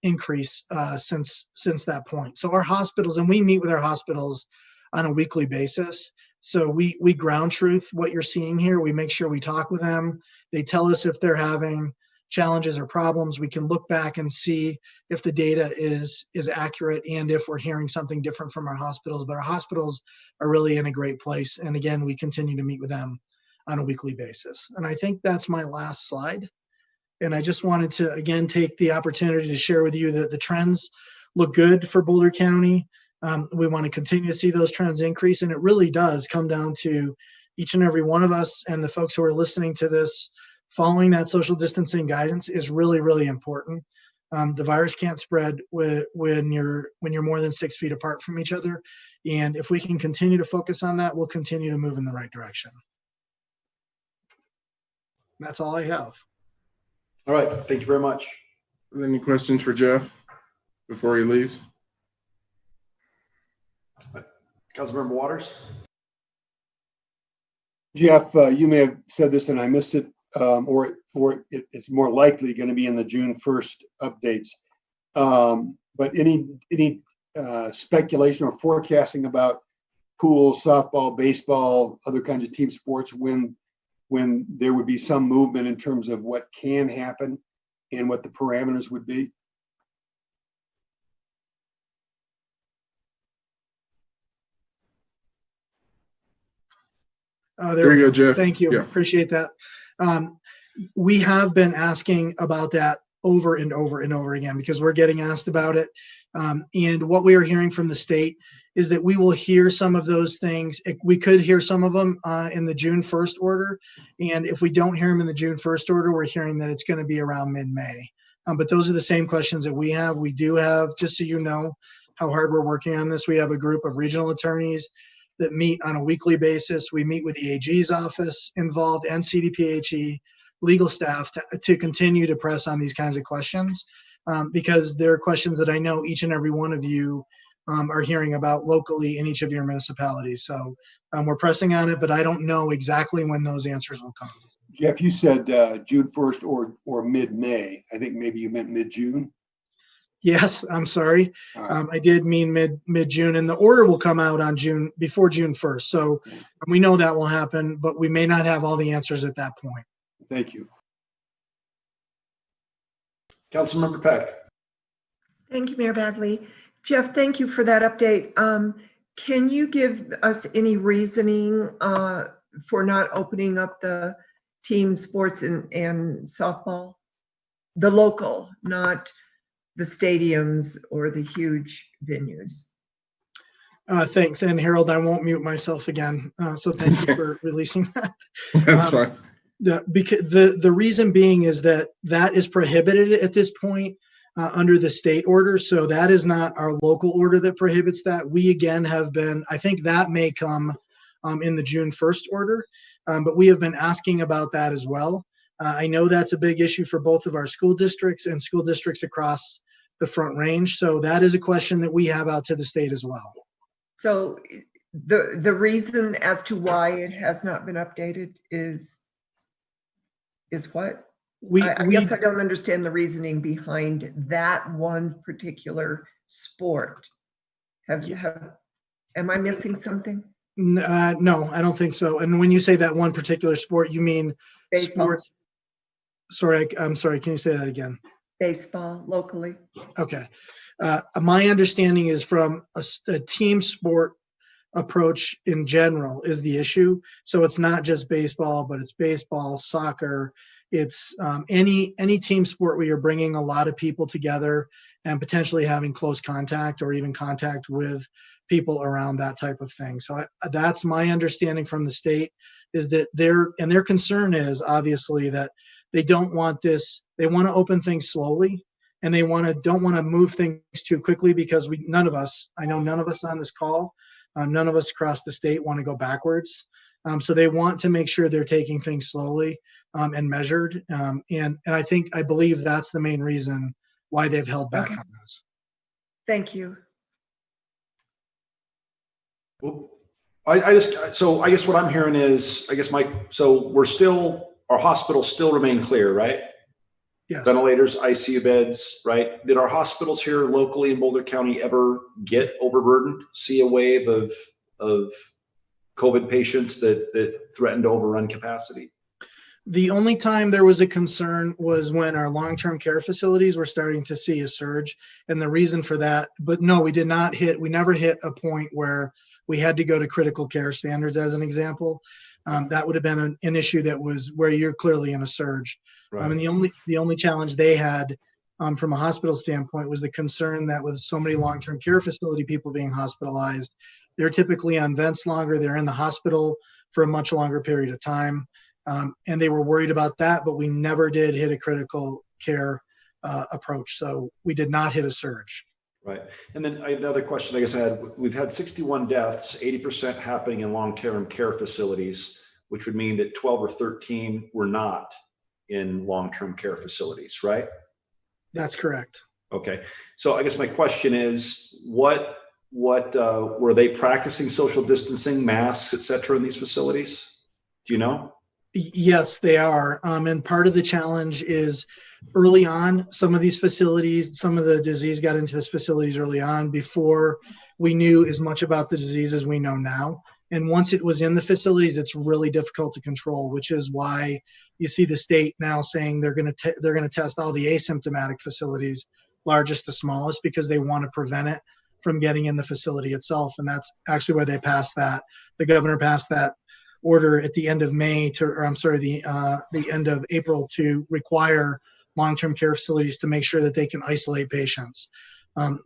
increase since that point. So our hospitals, and we meet with our hospitals on a weekly basis. So we ground truth what you're seeing here. We make sure we talk with them. They tell us if they're having challenges or problems, we can look back and see if the data is accurate and if we're hearing something different from our hospitals. But our hospitals are really in a great place. And again, we continue to meet with them on a weekly basis. And I think that's my last slide. And I just wanted to, again, take the opportunity to share with you that the trends look good for Boulder County. We want to continue to see those trends increase. And it really does come down to each and every one of us and the folks who are listening to this. Following that social distancing guidance is really, really important. The virus can't spread when you're more than 6 feet apart from each other. And if we can continue to focus on that, we'll continue to move in the right direction. That's all I have. All right, thank you very much. Any questions for Jeff before he leaves? Councilmember Waters? Jeff, you may have said this and I missed it, or it's more likely going to be in the June 1st updates. But any speculation or forecasting about pool, softball, baseball, other kinds of team sports when there would be some movement in terms of what can happen and what the parameters would be? There you go, Jeff. Thank you. Yeah. Appreciate that. We have been asking about that over and over and over again because we're getting asked about it. And what we are hearing from the state is that we will hear some of those things. We could hear some of them in the June 1st order. And if we don't hear them in the June 1st order, we're hearing that it's going to be around mid-May. But those are the same questions that we have. We do have, just so you know how hard we're working on this, we have a group of regional attorneys that meet on a weekly basis. We meet with the AG's office involved and Cdbg legal staff to continue to press on these kinds of questions because they're questions that I know each and every one of you are hearing about locally in each of your municipalities. So we're pressing on it, but I don't know exactly when those answers will come. Jeff, you said June 1st or mid-May. I think maybe you meant mid-June. Yes, I'm sorry. I did mean mid-June, and the order will come out on before June 1st. So we know that will happen, but we may not have all the answers at that point. Thank you. Councilmember Peck. Thank you, Mayor Bagley. Jeff, thank you for that update. Can you give us any reasoning for not opening up the team sports and softball? The local, not the stadiums or the huge venues. Thanks. And Harold, I won't mute myself again. So thank you for releasing that. That's fine. Because the reason being is that is prohibited at this point under the state order. So that is not our local order that prohibits that. We again have been, I think that may come in the June 1st order, but we have been asking about that as well. I know that's a big issue for both of our school districts and school districts across the Front Range. So that is a question that we have out to the state as well. So the reason as to why it has not been updated is what? I guess I don't understand the reasoning behind that one particular sport. Am I missing something? No, I don't think so. And when you say that one particular sport, you mean Baseball. sports? Sorry, I'm sorry. Can you say that again? Baseball locally. Okay. My understanding is from a team sport approach in general is the issue. So it's not just baseball, but it's baseball, soccer. It's any team sport where you're bringing a lot of people together and potentially having close contact or even contact with people around that type of thing. So that's my understanding from the state is that their concern is obviously that they don't want this. They want to open things slowly and they don't want to move things too quickly because none of us on this call, none of us across the state want to go backwards. So they want to make sure they're taking things slowly and measured. And I believe that's the main reason why they've held back on this. Thank you. Well, I guess what I'm hearing is, our hospitals still remain clear, right? Yes. Ventilators, ICU beds, right? Did our hospitals here locally in Boulder County ever get overburdened, see a wave of COVID patients that threatened to overrun capacity? The only time there was a concern was when our long-term care facilities were starting to see a surge, and the reason for that, but no, we never hit a point where we had to go to critical care standards as an example. That would have been an issue that was where you're clearly in a surge. Right. I mean, the only challenge they had from a hospital standpoint was the concern that with so many long-term care facility people being hospitalized, they're typically on vents longer, they're in the hospital for a much longer period of time. And they were worried about that, but we never did hit a critical care approach. So we did not hit a surge. Right. And then another question I guess I had, we've had 61 deaths, 80% happening in long-term care facilities, which would mean that 12 or 13 were not in long-term care facilities, right? That's correct. Okay. So I guess my question is, what were they practicing social distancing, masks, et cetera, in these facilities? Do you know? Yes, they are. And part of the challenge is early on, some of these facilities, some of the disease got into these facilities early on before we knew as much about the disease as we know now. And once it was in the facilities, it's really difficult to control, which is why you see the state now saying they're going to test all the asymptomatic facilities, largest to smallest, because they want to prevent it from getting in the facility itself. And that's actually why they passed that. The governor passed that order at the end of May the end of April to require long-term care facilities to make sure that they can isolate patients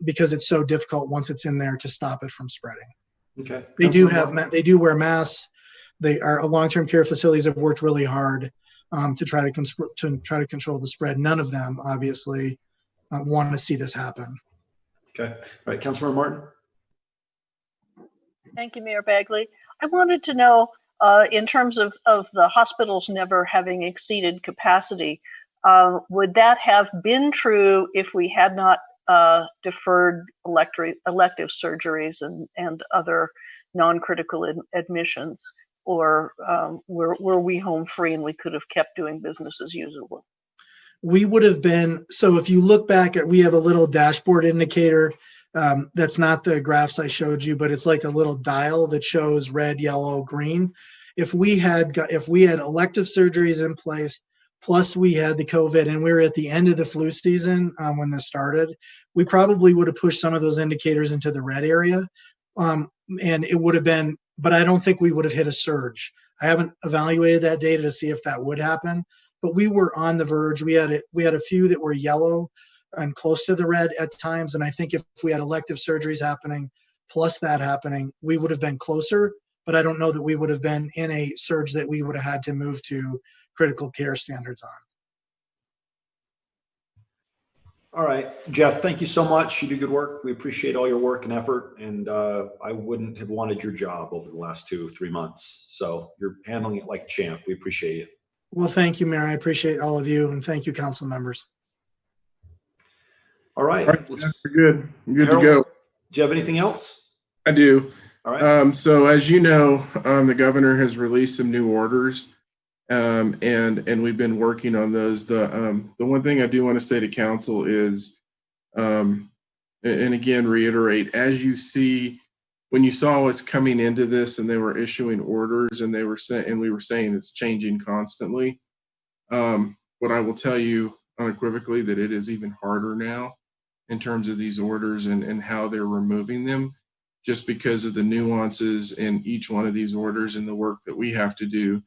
because it's so difficult once it's in there to stop it from spreading. Okay. They do wear masks. Our long-term care facilities have worked really hard to try to control the spread. None of them obviously want to see this happen. Okay. All right. Councilmember Martin. Thank you, Mayor Bagley. I wanted to know, in terms of the hospitals never having exceeded capacity, would that have been true if we had not deferred elective surgeries and other non-critical admissions, or were we home free and we could have kept doing business as usual? We would have been, so if you look back at, we have a little dashboard indicator. That's not the graphs I showed you, but it's like a little dial that shows red, yellow, green. If we had elective surgeries in place, plus we had the COVID and we were at the end of the flu season when this started, we probably would have pushed some of those indicators into the red area. And it would have been, but I don't think we would have hit a surge. I haven't evaluated that data to see if that would happen, but we were on the verge. We had a few that were yellow and close to the red at times. And I think if we had elective surgeries happening, plus that happening, we would have been closer, but I don't know that we would have been in a surge that we would have had to move to critical care standards on. All right, Jeff, thank you so much. You do good work. We appreciate all your work and effort. And I wouldn't have wanted your job over the last 2 or 3 months. So you're handling it like a champ. We appreciate it. Well, thank you, Mayor. I appreciate all of you, and thank you, council members. All right. We're good. Good Harold, to go. do you have anything else? I do. All right. So as you know, the governor has released some new orders, and we've been working on those. The one thing I do want to say to council is, and again reiterate, as you see, when you saw us coming into this and they were issuing orders and we were saying it's changing constantly. What I will tell you unequivocally that it is even harder now in terms of these orders and how they're removing them, just because of the nuances in each one of these orders and the work that we have to do to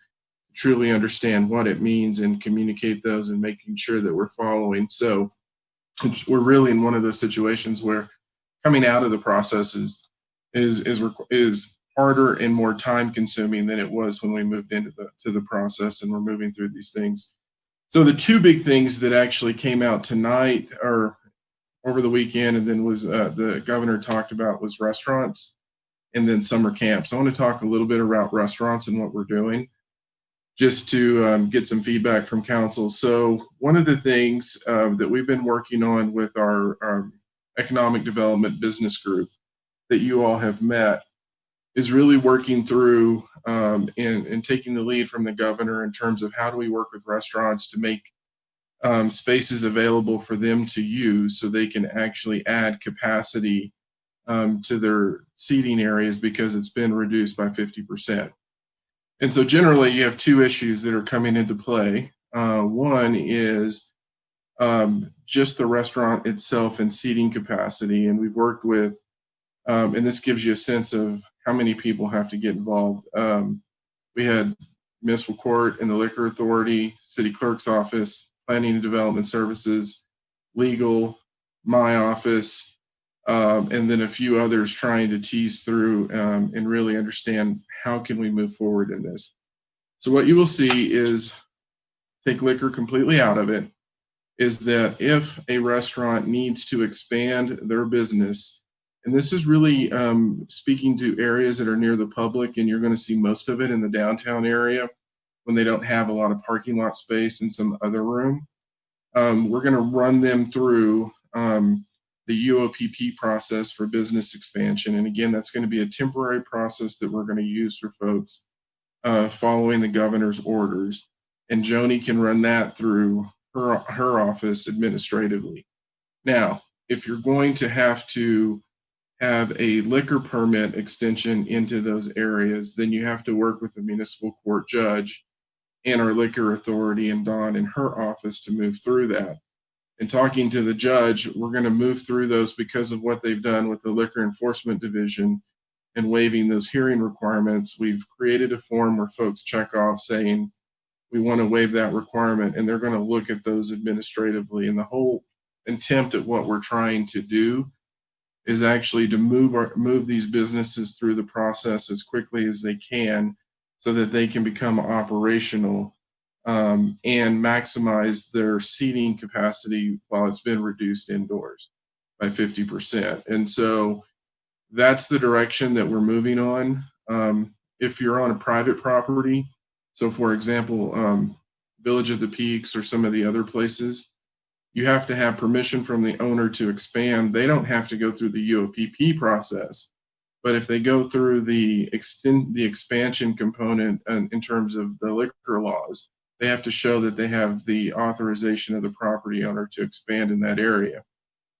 truly understand what it means and communicate those and making sure that we're following. So we're really in one of those situations where coming out of the process is harder and more time consuming than it was when we moved into the process and we're moving through these things. So the two big things that actually came out tonight or over the weekend and then was the governor talked about was restaurants and then summer camps. I want to talk a little bit about restaurants and what we're doing just to get some feedback from council. So one of the things that we've been working on with our economic development business group that you all have met is really working through and taking the lead from the governor in terms of how do we work with restaurants to make spaces available for them to use so they can actually add capacity to their seating areas because it's been reduced by 50%. And so generally you have two issues that are coming into play. One is just the restaurant itself and seating capacity. And we've worked with, and this gives you a sense of how many people have to get involved. We had municipal court and the liquor authority, city clerk's office, planning and development services, legal, my office, and then a few others trying to tease through and really understand how can we move forward in this. So what you will see is, take liquor completely out of it, is that if a restaurant needs to expand their business, and this is really speaking to areas that are near the public, and you're going to see most of it in the downtown area when they don't have a lot of parking lot space and some other room. We're going to run them through the UOPP process for business expansion. And again, that's going to be a temporary process that we're going to use for folks following the governor's orders. And Joni can run that through her office administratively. Now, if you're going to have a liquor permit extension into those areas, then you have to work with the municipal court judge and our liquor authority and Dawn in her office to move through that. And talking to the judge, we're going to move through those because of what they've done with the Liquor Enforcement Division and waiving those hearing requirements. We've created a form where folks check off saying, we want to waive that requirement, and they're going to look at those administratively. And the whole intent of what we're trying to do is actually to move these businesses through the process as quickly as they can so that they can become operational and maximize their seating capacity while it's been reduced indoors by 50%. And so that's the direction that we're moving on. If you're on a private property, so for example, Village of the Peaks or some of the other places, you have to have permission from the owner to expand. They don't have to go through the UOPP process. But if they go through the expansion component in terms of the liquor laws, they have to show that they have the authorization of the property owner to expand in that area.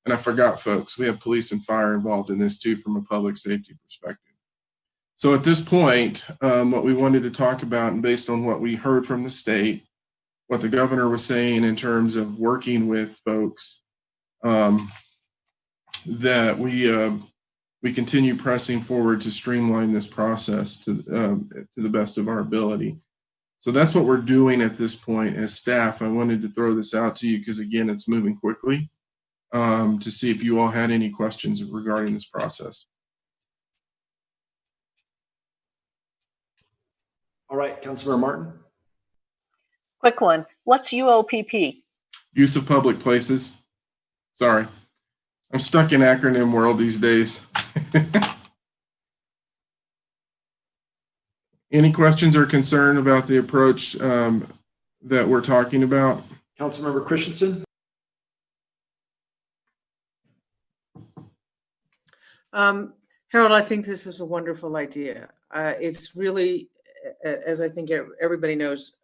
And I forgot, folks, we have police and fire involved in this too from a public safety perspective. So at this point, what we wanted to talk about, and based on what we heard from the state, what the governor was saying in terms of working with folks, that we continue pressing forward to streamline this process to the best of our ability. So that's what we're doing at this point as staff. I wanted to throw this out to you because, again, it's moving quickly, to see if you all had any questions regarding this process. All right, Councilmember Martin. Quick one. What's UOPP? Use of public places. Sorry. I'm stuck in acronym world these days. Any questions or concern about the approach that we're talking about? Councilmember Christensen. Harold, I think this is a wonderful idea. It's really, as I think everybody knows,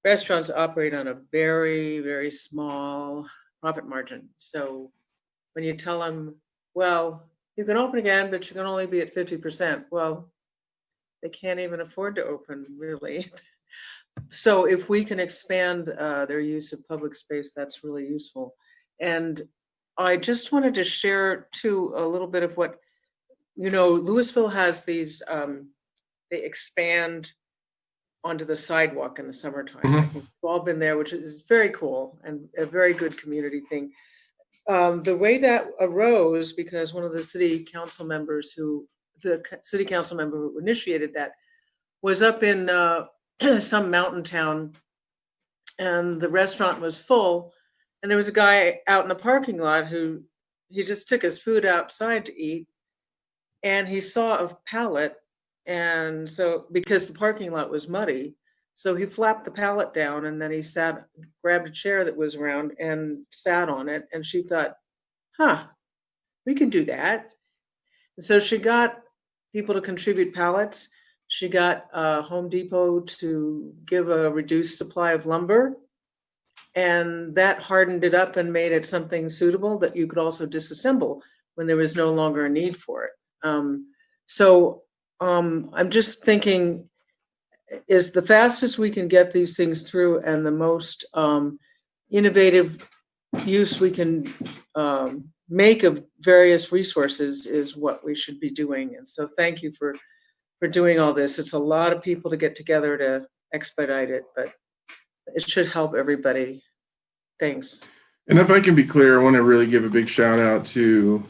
restaurants operate on a very, very small profit margin. So when you tell them, well, you can open again, but you can only be at 50%. Well, they can't even afford to open, really. So if we can expand their use of public space, that's really useful. And I just wanted to share too a little bit of what, Louisville has these, they expand onto the sidewalk in the summertime. Mm-hmm. We've all been there, which is very cool and a very good community thing. The way that arose, because one of the city council members who initiated that was up in some mountain town, and the restaurant was full, and there was a guy out in the parking lot who he just took his food outside to eat, and he saw a pallet, and so because the parking lot was muddy, so he flapped the pallet down, and then he grabbed a chair that was around and sat on it, and she thought, we can do that. And so she got people to contribute pallets. She got Home Depot to give a reduced supply of lumber, and that hardened it up and made it something suitable that you could also disassemble when there was no longer a need for it. I'm just thinking, is the fastest we can get these things through and the most innovative use we can make of various resources is what we should be doing. And so thank you for doing all this. It's a lot of people to get together to expedite it, but it should help everybody. Thanks. And if I can be clear, I want to really give a big shout out to,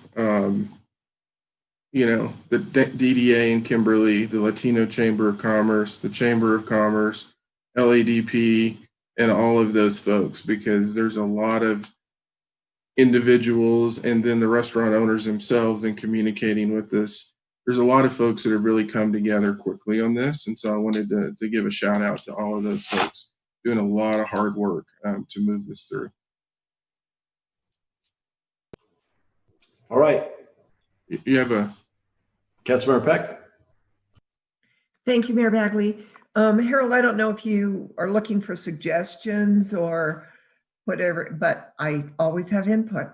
the DDA in Kimberly, the Latino Chamber of Commerce, the Chamber of Commerce, LADP, and all of those folks, because there's a lot of individuals and then the restaurant owners themselves in communicating with this. There's a lot of folks that have really come together quickly on this. And so I wanted to give a shout out to all of those folks doing a lot of hard work to move this through. All right. You have a Councilmember Peck. Thank you, Mayor Bagley. Harold, I don't know if you are looking for suggestions or whatever, but I always have input.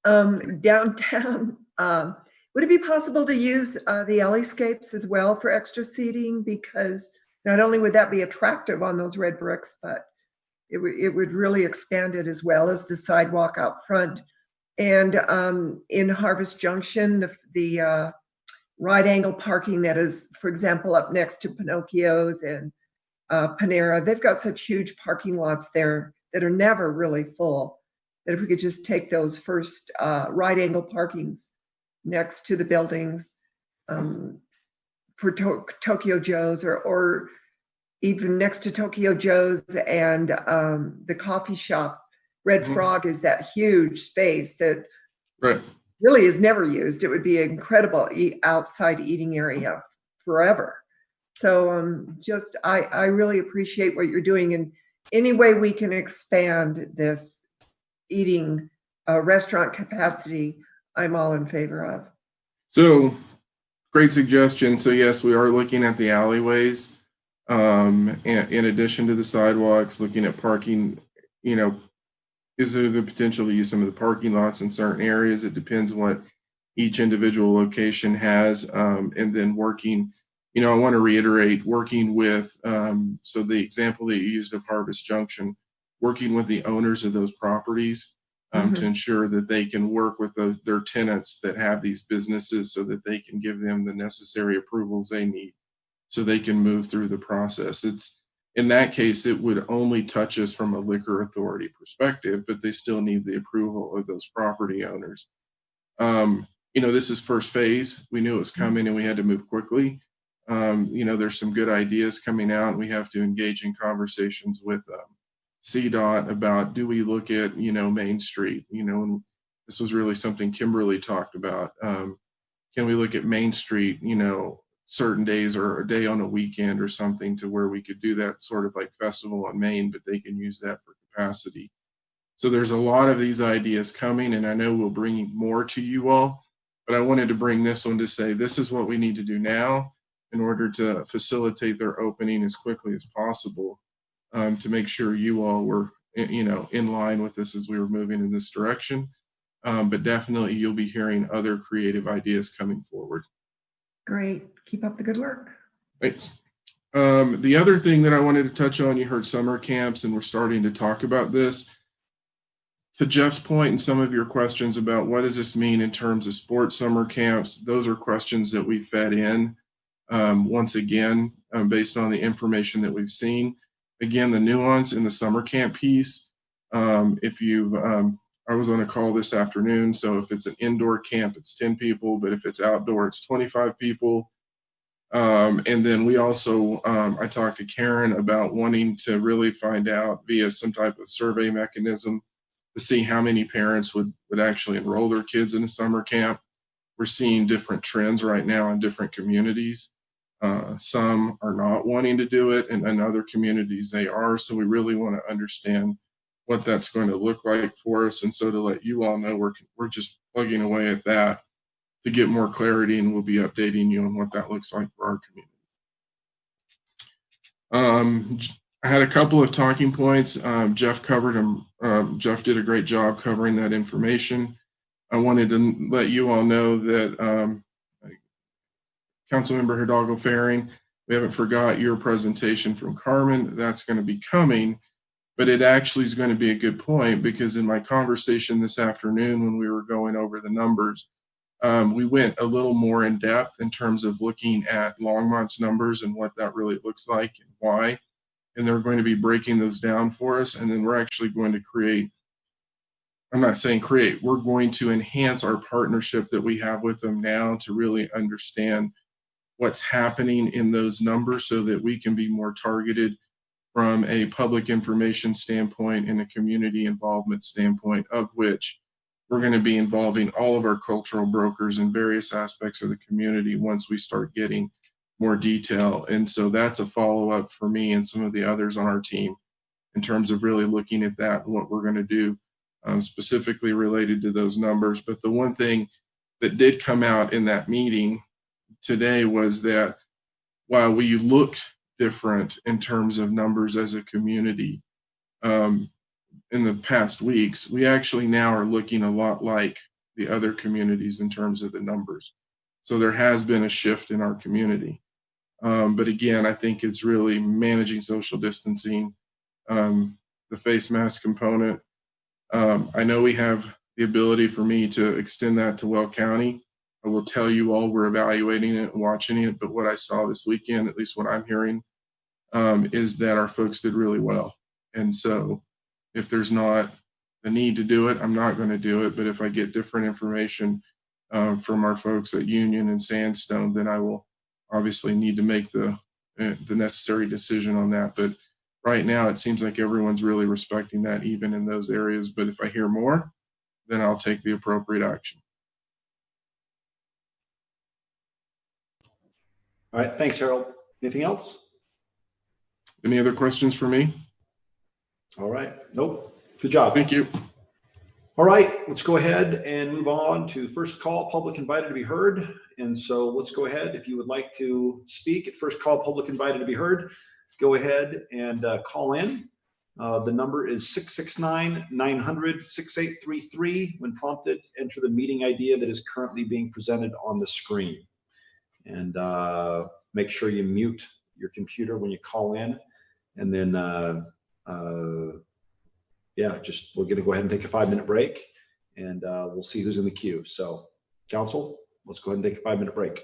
Downtown, would it be possible to use the alleyscapes as well for extra seating? Because not only would that be attractive on those red bricks, but it would really expand it as well as the sidewalk out front. And in Harvest Junction, the right angle parking that is, for example, up next to Pinocchio's and Panera, they've got such huge parking lots there that are never really full, that if we could just take those first right angle parkings next to the buildings for Tokyo Joe's or even next to Tokyo Joe's and the coffee shop. Red Frog is that huge space that really is never used. It would be an incredible outside eating area forever. So I really appreciate what you're doing, and any way we can expand this eating restaurant capacity, I'm all in favor of. So great suggestion. So yes, we are looking at the alleyways. In addition to the sidewalks, looking at parking, is there the potential to use some of the parking lots in certain areas? It depends on what each individual location has. And then working, I want to reiterate, working with, so the example that you used of Harvest Junction, working with the owners of those properties to ensure that they can work with their tenants that have these businesses so that they can give them the necessary approvals they need so they can move through the process. In that case, it would only touch us from a liquor authority perspective, but they still need the approval of those property owners. This is first phase. We knew it was coming and we had to move quickly. There's some good ideas coming out. We have to engage in conversations with CDOT about, do we look at, Main Street, and this was really something Kimberly talked about. Can we look at Main Street, certain days or a day on a weekend or something to where we could do that sort of like festival on Main, but they can use that for capacity. So there's a lot of these ideas coming, and I know we'll bring more to you all, but I wanted to bring this one to say, this is what we need to do now in order to facilitate their opening as quickly as possible, to make sure you all were, in line with this as we were moving in this direction. But definitely you'll be hearing other creative ideas coming forward. Great. Keep up the good work. Thanks. The other thing that I wanted to touch on, you heard summer camps, and we're starting to talk about this. To Jeff's point and some of your questions about what does this mean in terms of sports summer camps, those are questions that we fed in, once again, based on the information that we've seen. Again, the nuance in the summer camp piece, I was on a call this afternoon, so if it's an indoor camp, it's 10 people, but if it's outdoor, it's 25 people. And then we also, I talked to Karen about wanting to really find out via some type of survey mechanism to see how many parents would actually enroll their kids in a summer camp. We're seeing different trends right now in different communities. Some are not wanting to do it, and in other communities they are. So we really want to understand what that's going to look like for us. And so to let you all know, we're just plugging away at that to get more clarity, and we'll be updating you on what that looks like for our community. I had a couple of talking points. Jeff covered them. Jeff did a great job covering that information. I wanted to let you all know that Councilmember Hidalgo Faring, We haven't forgot your presentation from Carmen. That's going to be coming, but it actually is going to be a good point, because in my conversation this afternoon when we were going over the numbers, we went a little more in depth in terms of looking at Longmont's numbers and what that really looks like and why. And they're going to be breaking those down for us. And then we're actually going to create, I'm not saying create, we're going to enhance our partnership that we have with them now to really understand what's happening in those numbers so that we can be more targeted from a public information standpoint and a community involvement standpoint, of which we're going to be involving all of our cultural brokers in various aspects of the community once we start getting more detail. And so that's a follow-up for me and some of the others on our team in terms of really looking at that and what we're going to do specifically related to those numbers. But the one thing that did come out in that meeting today was that while we looked different in terms of numbers as a community in the past weeks, we actually now are looking a lot like the other communities in terms of the numbers. So there has been a shift in our community. But again, I think it's really managing social distancing, the face mask component. I know we have the ability for me to extend that to Weld County. I will tell you all we're evaluating it and watching it, but what I saw this weekend, at least what I'm hearing, is that our folks did really well. And so if there's not a need to do it, I'm not going to do it. But if I get different information from our folks at Union and Sandstone, then I will obviously need to make the necessary decision on that. But right now, it seems like everyone's really respecting that, even in those areas. But if I hear more, then I'll take the appropriate action. All right, thanks, Harold. Anything else? Any other questions for me? All right, nope. Good job. Thank you. All right, let's go ahead and move on to first call, public invited to be heard. And so let's go ahead. If you would like to speak at first call, public invited to be heard, go ahead and call in. The number is 669-900-6833. When prompted, enter the meeting idea that is currently being presented on the screen. And make sure you mute your computer when you call in. And then, yeah, just we're going to go ahead and take a 5-minute break, and we'll see who's in the queue. So, council, let's go ahead and take a 5-minute break.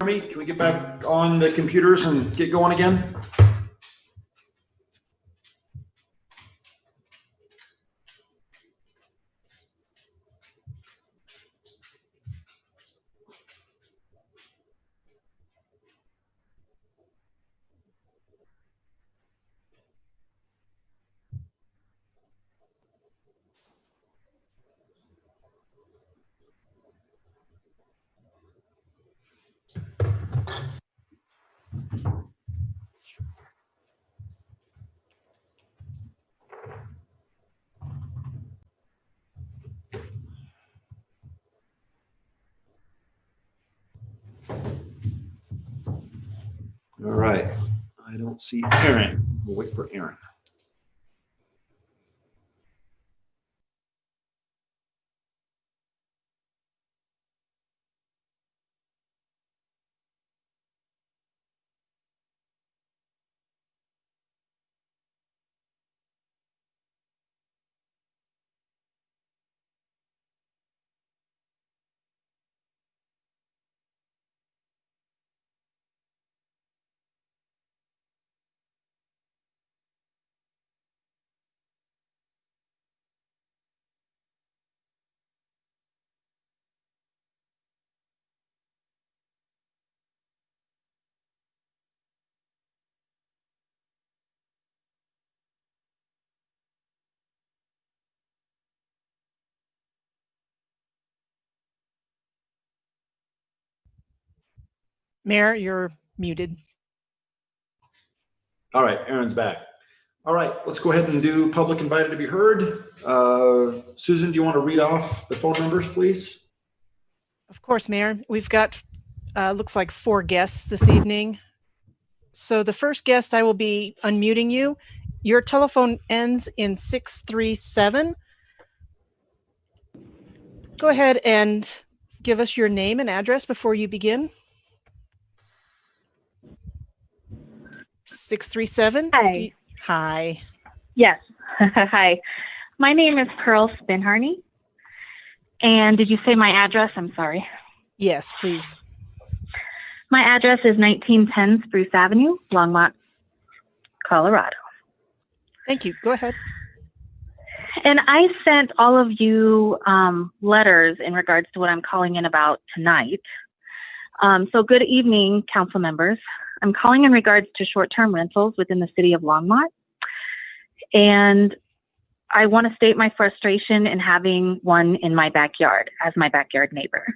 me? Can we get back on the computers and get going again? All right. I don't see Aaron. We'll wait for Aaron. Mayor, you're muted. All right, Aaron's back. All right, let's go ahead and do public invited to be heard. Susan, do you want to read off the phone numbers, please? Of course, Mayor. We've got, looks like 4 guests this evening. So the first guest, I will be unmuting you. Your telephone ends in 637. Go ahead and give us your name and address before you begin. 637. Hi. Hi. Yes. Hi. My name is Pearl Spinharney. And did you say my address? I'm sorry. Yes, please. My address is 1910 Spruce Avenue, Longmont, Colorado. Thank you. Go ahead. And I sent all of you letters in regards to what I'm calling in about tonight. So good evening, council members. I'm calling in regards to short-term rentals within the city of Longmont. And I want to state my frustration in having one in my backyard as my backyard neighbor.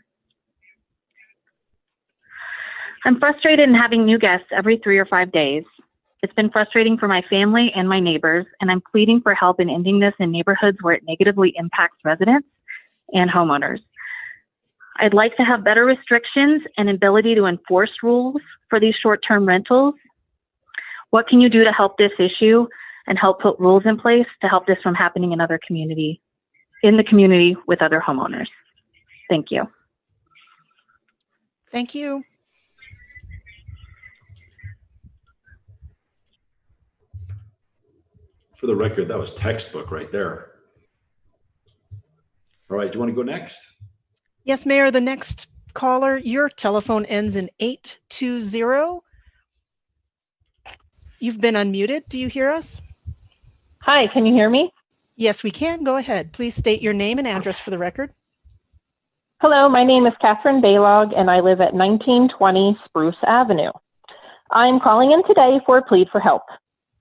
I'm frustrated in having new guests every 3 or 5 days. It's been frustrating for my family and my neighbors, and I'm pleading for help in ending this in neighborhoods where it negatively impacts residents and homeowners. I'd like to have better restrictions and ability to enforce rules for these short-term rentals. What can you do to help this issue and help put rules in place to help this from happening in the community with other homeowners? Thank you. Thank you. For the record, that was textbook right there. All right, do you want to go next? Yes, Mayor, the next caller, your telephone ends in 820. You've been unmuted. Do you hear us? Hi, can you hear me? Yes, we can. Go ahead. Please state your name and address for the record. Hello, my name is Catherine Baylog, and I live at 1920 Spruce Avenue. I'm calling in today for a plea for help.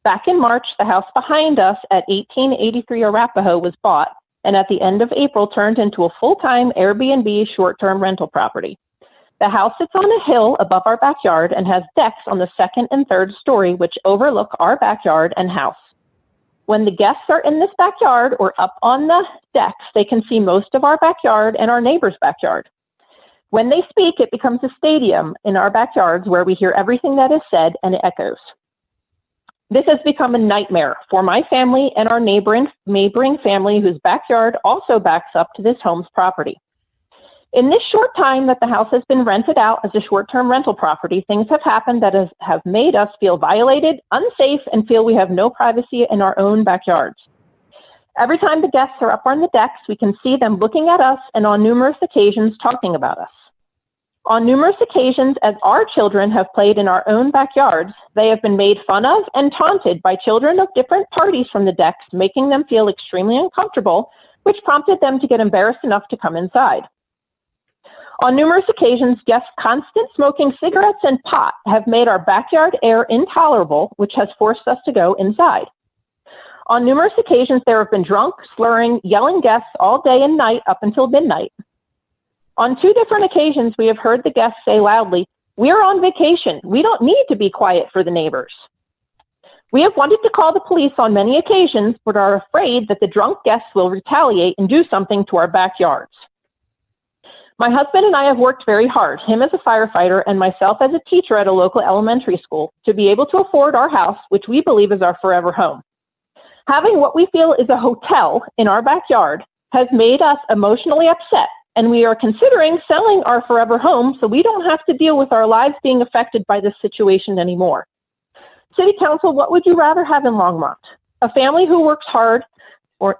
Back in March, the house behind us at 1883 Arapahoe was bought, and at the end of April turned into a full-time Airbnb short-term rental property. The house sits on a hill above our backyard and has decks on the 2nd and 3rd story which overlook our backyard and house. When the guests are in this backyard or up on the decks, they can see most of our backyard and our neighbor's backyard. When they speak, it becomes a stadium in our backyards where we hear everything that is said and it echoes. This has become a nightmare for my family and our neighboring family whose backyard also backs up to this home's property. In this short time that the house has been rented out as a short-term rental property, things have happened that have made us feel violated, unsafe, and feel we have no privacy in our own backyards. Every time the guests are up on the decks, we can see them looking at us and on numerous occasions talking about us. On numerous occasions, as our children have played in our own backyards, they have been made fun of and taunted by children of different parties from the decks, making them feel extremely uncomfortable, which prompted them to get embarrassed enough to come inside. On numerous occasions, guests' constant smoking cigarettes and pot have made our backyard air intolerable, which has forced us to go inside. On numerous occasions, there have been drunk, slurring, yelling guests all day and night up until midnight. On 2 different occasions, we have heard the guests say loudly, "We're on vacation. We don't need to be quiet for the neighbors." We have wanted to call the police on many occasions, but are afraid that the drunk guests will retaliate and do something to our backyards. My husband and I have worked very hard, him as a firefighter and myself as a teacher at a local elementary school, to be able to afford our house, which we believe is our forever home. Having what we feel is a hotel in our backyard has made us emotionally upset, and we are considering selling our forever home so we don't have to deal with our lives being affected by this situation anymore. City Council, what would you rather have in Longmont? A family who works hard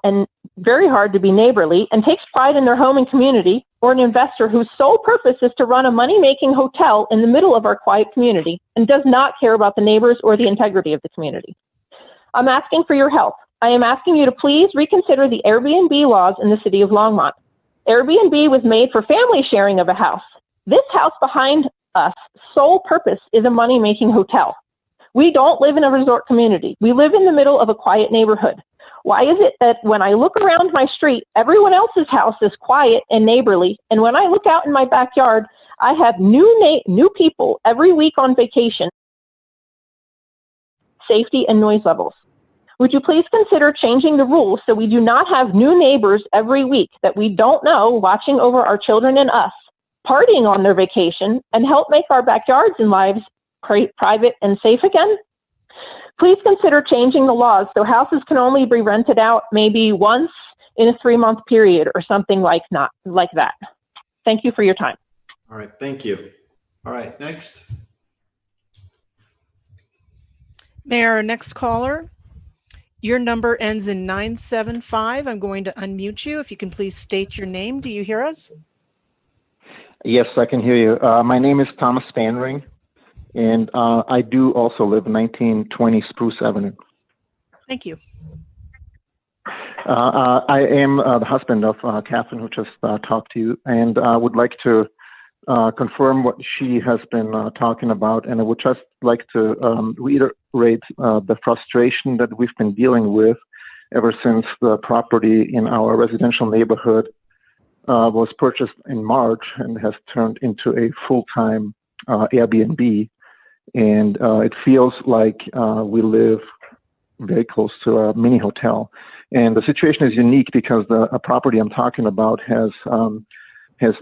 and very hard to be neighborly and takes pride in their home and community, or an investor whose sole purpose is to run a money-making hotel in the middle of our quiet community and does not care about the neighbors or the integrity of the community? I'm asking for your help. I am asking you to please reconsider the Airbnb laws in the city of Longmont. Airbnb was made for family sharing of a house. This house behind us' sole purpose is a money-making hotel. We don't live in a resort community. We live in the middle of a quiet neighborhood. Why is it that when I look around my street, everyone else's house is quiet and neighborly, and when I look out in my backyard, I have new people every week on vacation? Safety and noise levels. Would you please consider changing the rules so we do not have new neighbors every week that we don't know watching over our children and us, partying on their vacation, and help make our backyards and lives private and safe again? Please consider changing the laws so houses can only be rented out maybe once in a 3-month period or something like that. Thank you for your time. All right, thank you. All right, next. Mayor, our next caller, your number ends in 975. I'm going to unmute you. If you can please state your name. Do you hear us? Yes, I can hear you. My name is Thomas Fanring, and I do also live 1920 Spruce Avenue. Thank you. I am the husband of Catherine, who just talked to you, and I would like to confirm what she has been talking about, and I would just like to reiterate the frustration that we've been dealing with ever since the property in our residential neighborhood was purchased in March and has turned into a full-time Airbnb. And it feels like we live very close to a mini hotel. And the situation is unique because the property I'm talking about has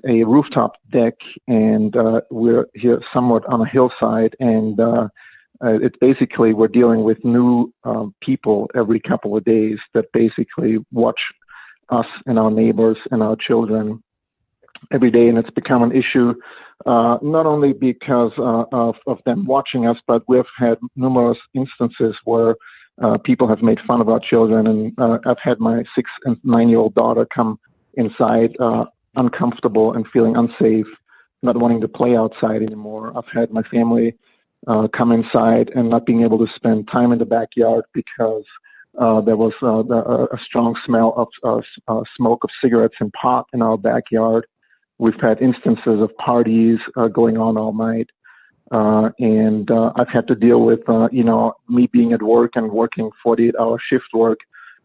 a rooftop deck, and we're here somewhat on a hillside, and it's basically we're dealing with new people every couple of days that basically watch us and our neighbors and our children every day, and it's become an issue not only because of them watching us, but we've had numerous instances where people have made fun of our children, and I've had my 6 and 9-year-old daughter come inside uncomfortable and feeling unsafe, not wanting to play outside anymore. I've had my family come inside and not being able to spend time in the backyard because there was a strong smell of smoke of cigarettes and pot in our backyard. We've had instances of parties going on all night. And I've had to deal with, me being at work and working 48-hour shift work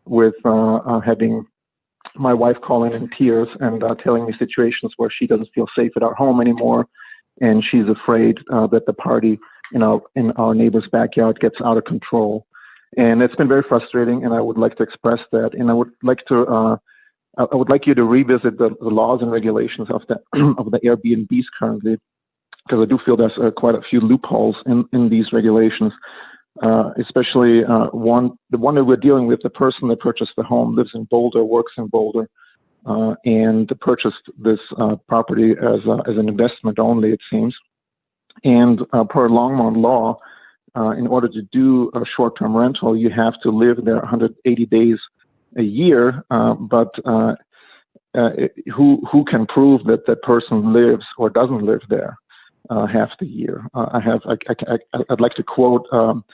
with having my wife calling in tears and telling me situations where she doesn't feel safe at our home anymore. And she's afraid that the party in our neighbor's backyard gets out of control. And it's been very frustrating, and I would like to express that. And I would like you to revisit the laws and regulations of the Airbnbs currently, because I do feel there's quite a few loopholes in these regulations, especially the one that we're dealing with. The person that purchased the home lives in Boulder, works in Boulder, and purchased this property as an investment only, it seems. And per Longmont law, in order to do a short-term rental, you have to live there 180 days a year, but who can prove that that person lives or doesn't live there half the year? I'd like to quote Don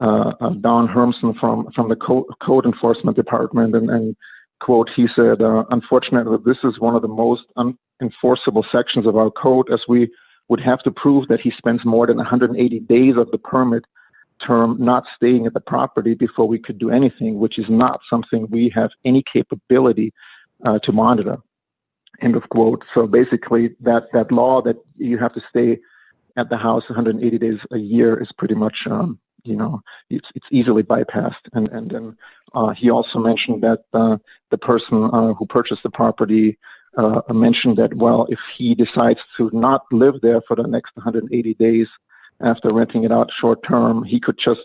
Hermson from the Code Enforcement Department, and quote, he said, unfortunately, this is one of the most unenforceable sections of our code, as we would have to prove that he spends more than 180 days of the permit term not staying at the property before we could do anything, which is not something we have any capability to monitor. End of quote. So basically, that law that you have to stay at the house 180 days a year is pretty much, it's easily bypassed. And then he also mentioned that the person who purchased the property mentioned that, well, if he decides to not live there for the next 180 days after renting it out short term, he could just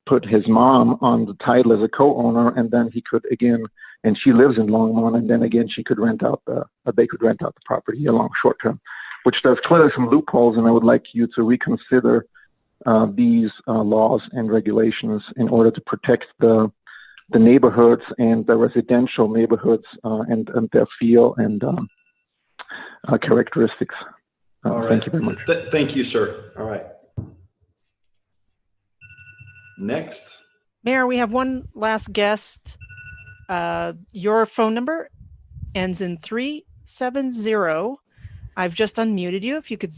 put his mom on the title as a co-owner, and then he could again, and she lives in Longmont, and then again she could they could rent out the property along short term, which does clearly some loopholes. And I would like you to reconsider these laws and regulations in order to protect the neighborhoods and the residential neighborhoods and their feel and characteristics. All right. Thank you very much. Thank you, sir. All right. Next. Mayor, we have one last guest. Your phone number ends in 370. I've just unmuted you. If you could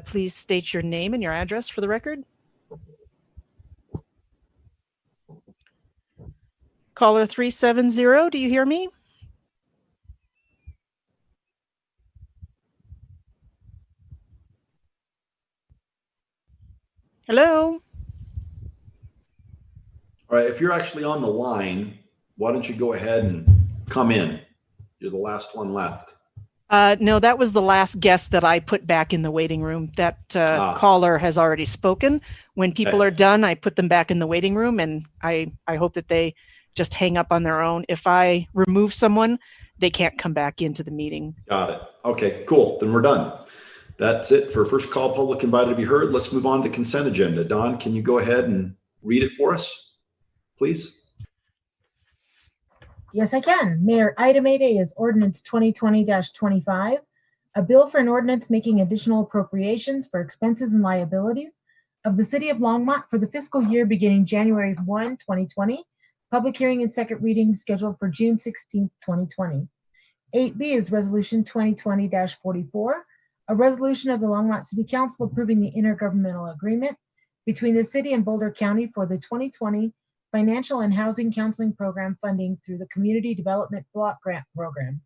please state your name and your address for the record. Caller 370, do you hear me? Hello? All right. If you're actually on the line, why don't you go ahead and come in? You're the last one left. No, that was the last guest that I put back in the waiting room. That caller has already spoken. When people are done, I put them back in the waiting room, and I hope that they just hang up on their own. If I remove someone, they can't come back into the meeting. Got it. Okay, cool. Then we're done. That's it for first call, public invited to be heard. Let's move on to consent agenda. Don, can you go ahead and read it for us, please? Yes, I can. Mayor, item 8A is Ordinance 2020-25, a bill for an ordinance making additional appropriations for expenses and liabilities of the City of Longmont for the fiscal year beginning January 1, 2020. Public hearing and second reading scheduled for June 16, 2020. 8B is Resolution 2020-44, a resolution of the Longmont City Council approving the intergovernmental agreement between the city and Boulder County for the 2020 Financial and Housing Counseling Program funding through the Community Development Block Grant Program.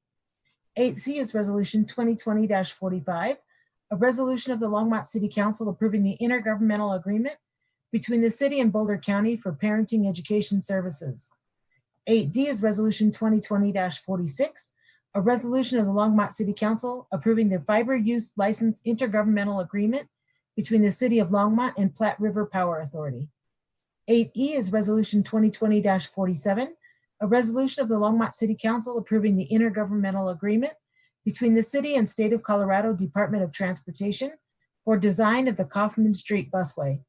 8C is Resolution 2020-45, a resolution of the Longmont City Council approving the intergovernmental agreement between the city and Boulder County for parenting education services. 8D is Resolution 2020-46, a resolution of the Longmont City Council approving the fiber use license intergovernmental agreement between the City of Longmont and Platte River Power Authority. 8E is Resolution 2020-47, a resolution of the Longmont City Council approving the intergovernmental agreement between the City and State of Colorado Department of Transportation for design of the Kaufman Street Busway.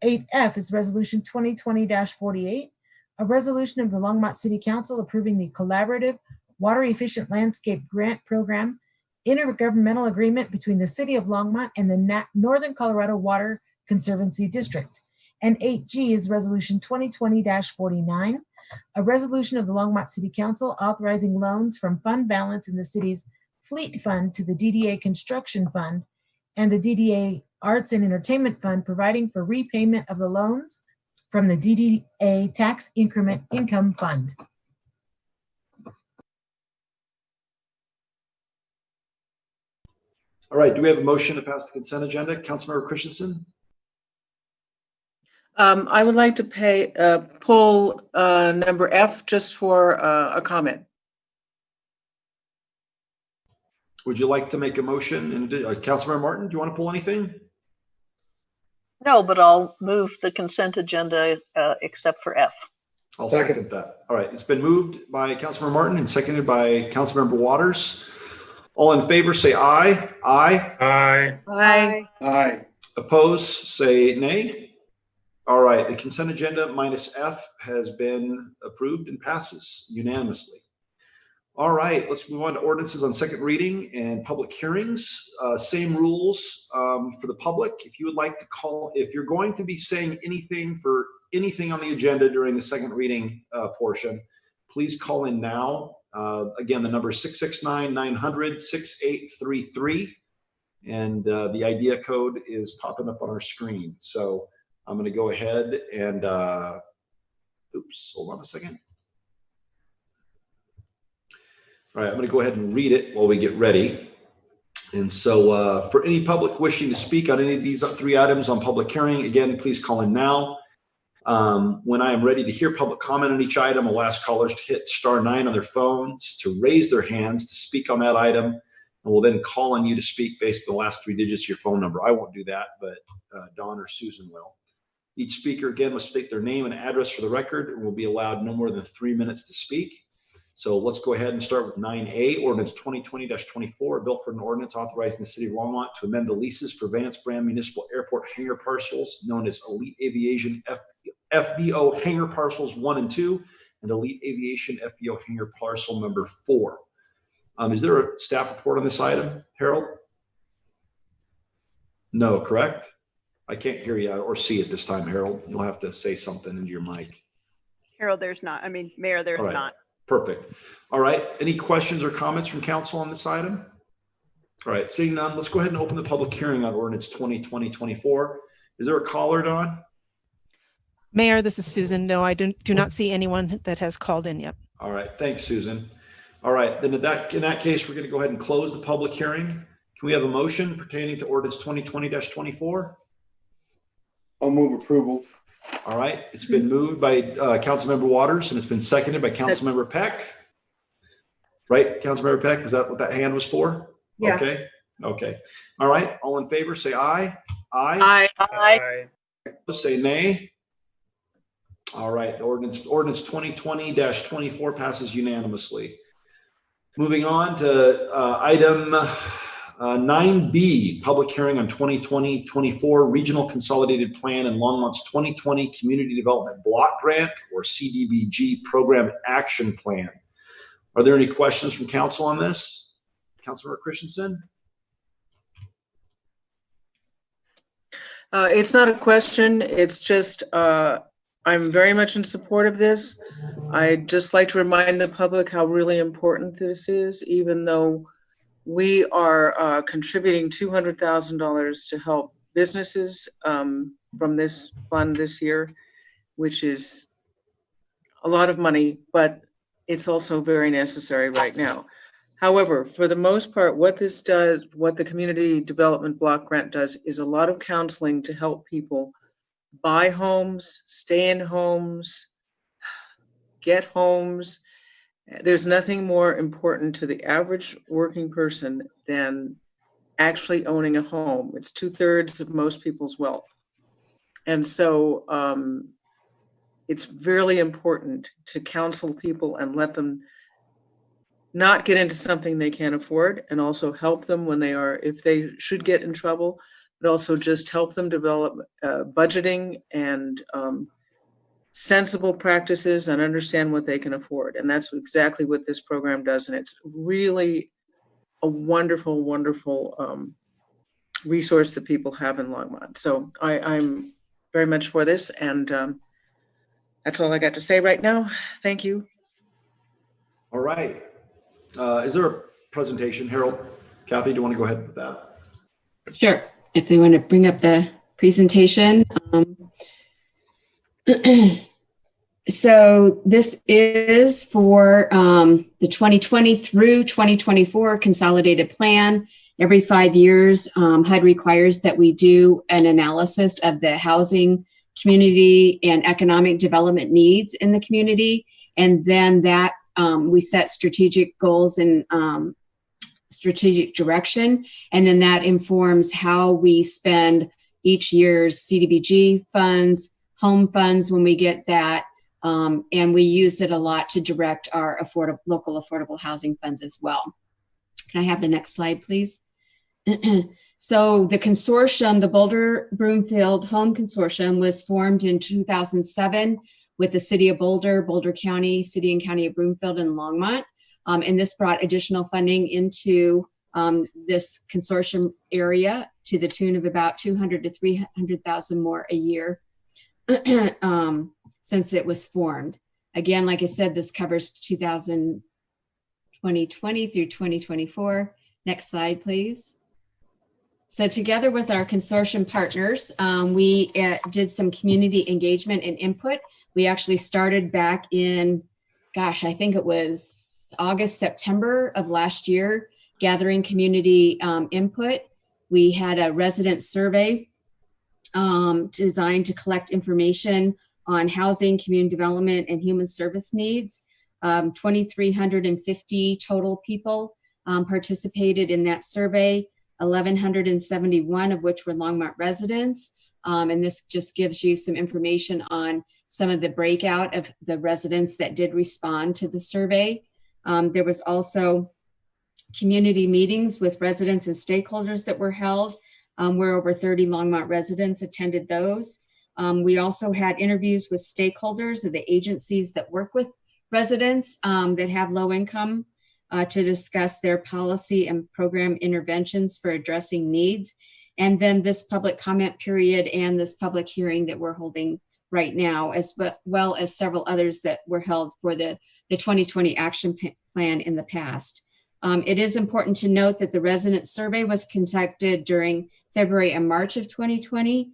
8F is Resolution 2020-48, a resolution of the Longmont City Council approving the Collaborative Water Efficient Landscape Grant Program intergovernmental agreement between the City of Longmont and the Northern Colorado Water Conservancy District. And 8G is Resolution 2020-49, a resolution of the Longmont City Council authorizing loans from fund balance in the city's Fleet Fund to the DDA Construction Fund and the DDA Arts and Entertainment Fund, providing for repayment of the loans from the DDA Tax Increment Income Fund. All right, do we have a motion to pass the consent agenda? Councilmember Christensen? I would like to pull number F just for a comment. Would you like to make a motion? And Councilmember Martin, do you want to pull anything? No, but I'll move the consent agenda except for F. I'll second that. All right, it's been moved by Councilmember Martin and seconded by Councilmember Waters. All in favor, say aye. Aye. Aye. Aye. Aye. Opposed, say nay. All right, the consent agenda minus F has been approved and passes unanimously. All right, let's move on to ordinances on second reading and public hearings. Same rules for the public. If you would like to call, if you're going to be saying anything for anything on the agenda during the second reading portion, please call in now. Again, the number is 669-900-6833. And the idea code is popping up on our screen. So I'm going to go ahead and, oops, hold on a second. All right, I'm going to go ahead and read it while we get ready. And so for any public wishing to speak on any of these three items on public hearing, again, please call in now. When I am ready to hear public comment on each item, I'll ask callers to hit *9 on their phones to raise their hands to speak on that item. And we'll then call on you to speak based on the last three digits of your phone number. I won't do that, but Dawn or Susan will. Each speaker, again, must state their name and address for the record and will be allowed no more than 3 minutes to speak. So let's go ahead and start with 9A, Ordinance 2020-24, a bill for an ordinance authorizing the City of Longmont to amend the leases for Vance Brand Municipal Airport hangar parcels known as Elite Aviation FBO hangar parcels 1 and 2 and Elite Aviation FBO hangar parcel number 4. Is there a staff report on this item, Harold? No, correct? I can't hear you or see it this time, Harold. You'll have to say something into your mic. Harold, there's not. I mean, Mayor, there's not. Perfect. All right. Any questions or comments from council on this item? All right. Seeing none, let's go ahead and open the public hearing on ordinance 2020-24. Is there a caller, Dawn? Mayor, this is Susan. No, I do not see anyone that has called in yet. All right. Thanks, Susan. All right. Then in that case, we're going to go ahead and close the public hearing. Can we have a motion pertaining to ordinance 2020-24? I'll move approval. All right. It's been moved by Councilmember Waters and it's been seconded by Councilmember Peck. Right, Councilmember Peck? Is that what that hand was for? Yes. Okay. Okay. All right. All in favor, say aye. Aye. Aye. Say nay. All right. Ordinance 2020-24 passes unanimously. Moving on to item 9B, public hearing on 2020-24 Regional Consolidated Plan and Longmont's 2020 Community Development Block Grant or CDBG Program Action Plan. Are there any questions from council on this? Councilmember Christensen? It's not a question. It's just I'm very much in support of this. I'd just like to remind the public how really important this is, even though we are contributing $200,000 to help businesses from this fund this year, which is a lot of money, but it's also very necessary right now. However, for the most part, what this does, what the Community Development Block Grant does, is a lot of counseling to help people buy homes, stay in homes, get homes. There's nothing more important to the average working person than actually owning a home. It's 2/3 of most people's wealth. And so it's really important to counsel people and let them not get into something they can't afford, and also help them when they are, if they should get in trouble, but also just help them develop budgeting and sensible practices and understand what they can afford. And that's exactly what this program does. And it's really a wonderful, wonderful resource that people have in Longmont. So I'm very much for this. And that's all I got to say right now. Thank you. All right. Is there a presentation, Harold? Kathy, do you want to go ahead with that? Sure. If they want to bring up the presentation. So this is for the 2020 through 2024 consolidated plan. Every 5 years, HUD requires that we do an analysis of the housing, community, and economic development needs in the community. And then that we set strategic goals and strategic direction. And then that informs how we spend each year's CDBG funds, home funds when we get that. And we use it a lot to direct our local affordable housing funds as well. Can I have the next slide, please? So the consortium, the Boulder Broomfield Home Consortium, was formed in 2007 with the City of Boulder, Boulder County, City and County of Broomfield, and Longmont. And this brought additional funding into this consortium area to the tune of about 200 to 300,000 more a year since it was formed. Again, like I said, this covers 2020 through 2024. Next slide, please. So together with our consortium partners, we did some community engagement and input. We actually started back in, gosh, I think it was August, September of last year, gathering community input. We had a resident survey designed to collect information on housing, community development, and human service needs. 2,350 total people participated in that survey, 1,171 of which were Longmont residents. And this just gives you some information on some of the breakout of the residents that did respond to the survey. There was also community meetings with residents and stakeholders that were held, where over 30 Longmont residents attended those. We also had interviews with stakeholders of the agencies that work with residents that have low income to discuss their policy and program interventions for addressing needs. And then this public comment period and this public hearing that we're holding right now, as well as several others that were held for the 2020 action plan in the past. It is important to note that the resident survey was conducted during February and March of 2020,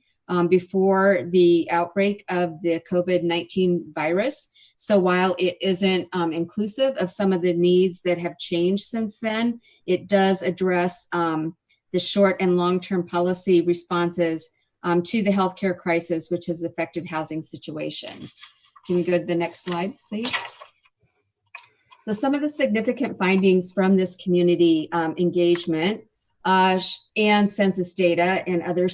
before the outbreak of the COVID-19 virus. So while it isn't inclusive of some of the needs that have changed since then, it does address the short and long-term policy responses to the healthcare crisis, which has affected housing situations. Can we go to the next slide, please? So some of the significant findings from this community engagement and census data and other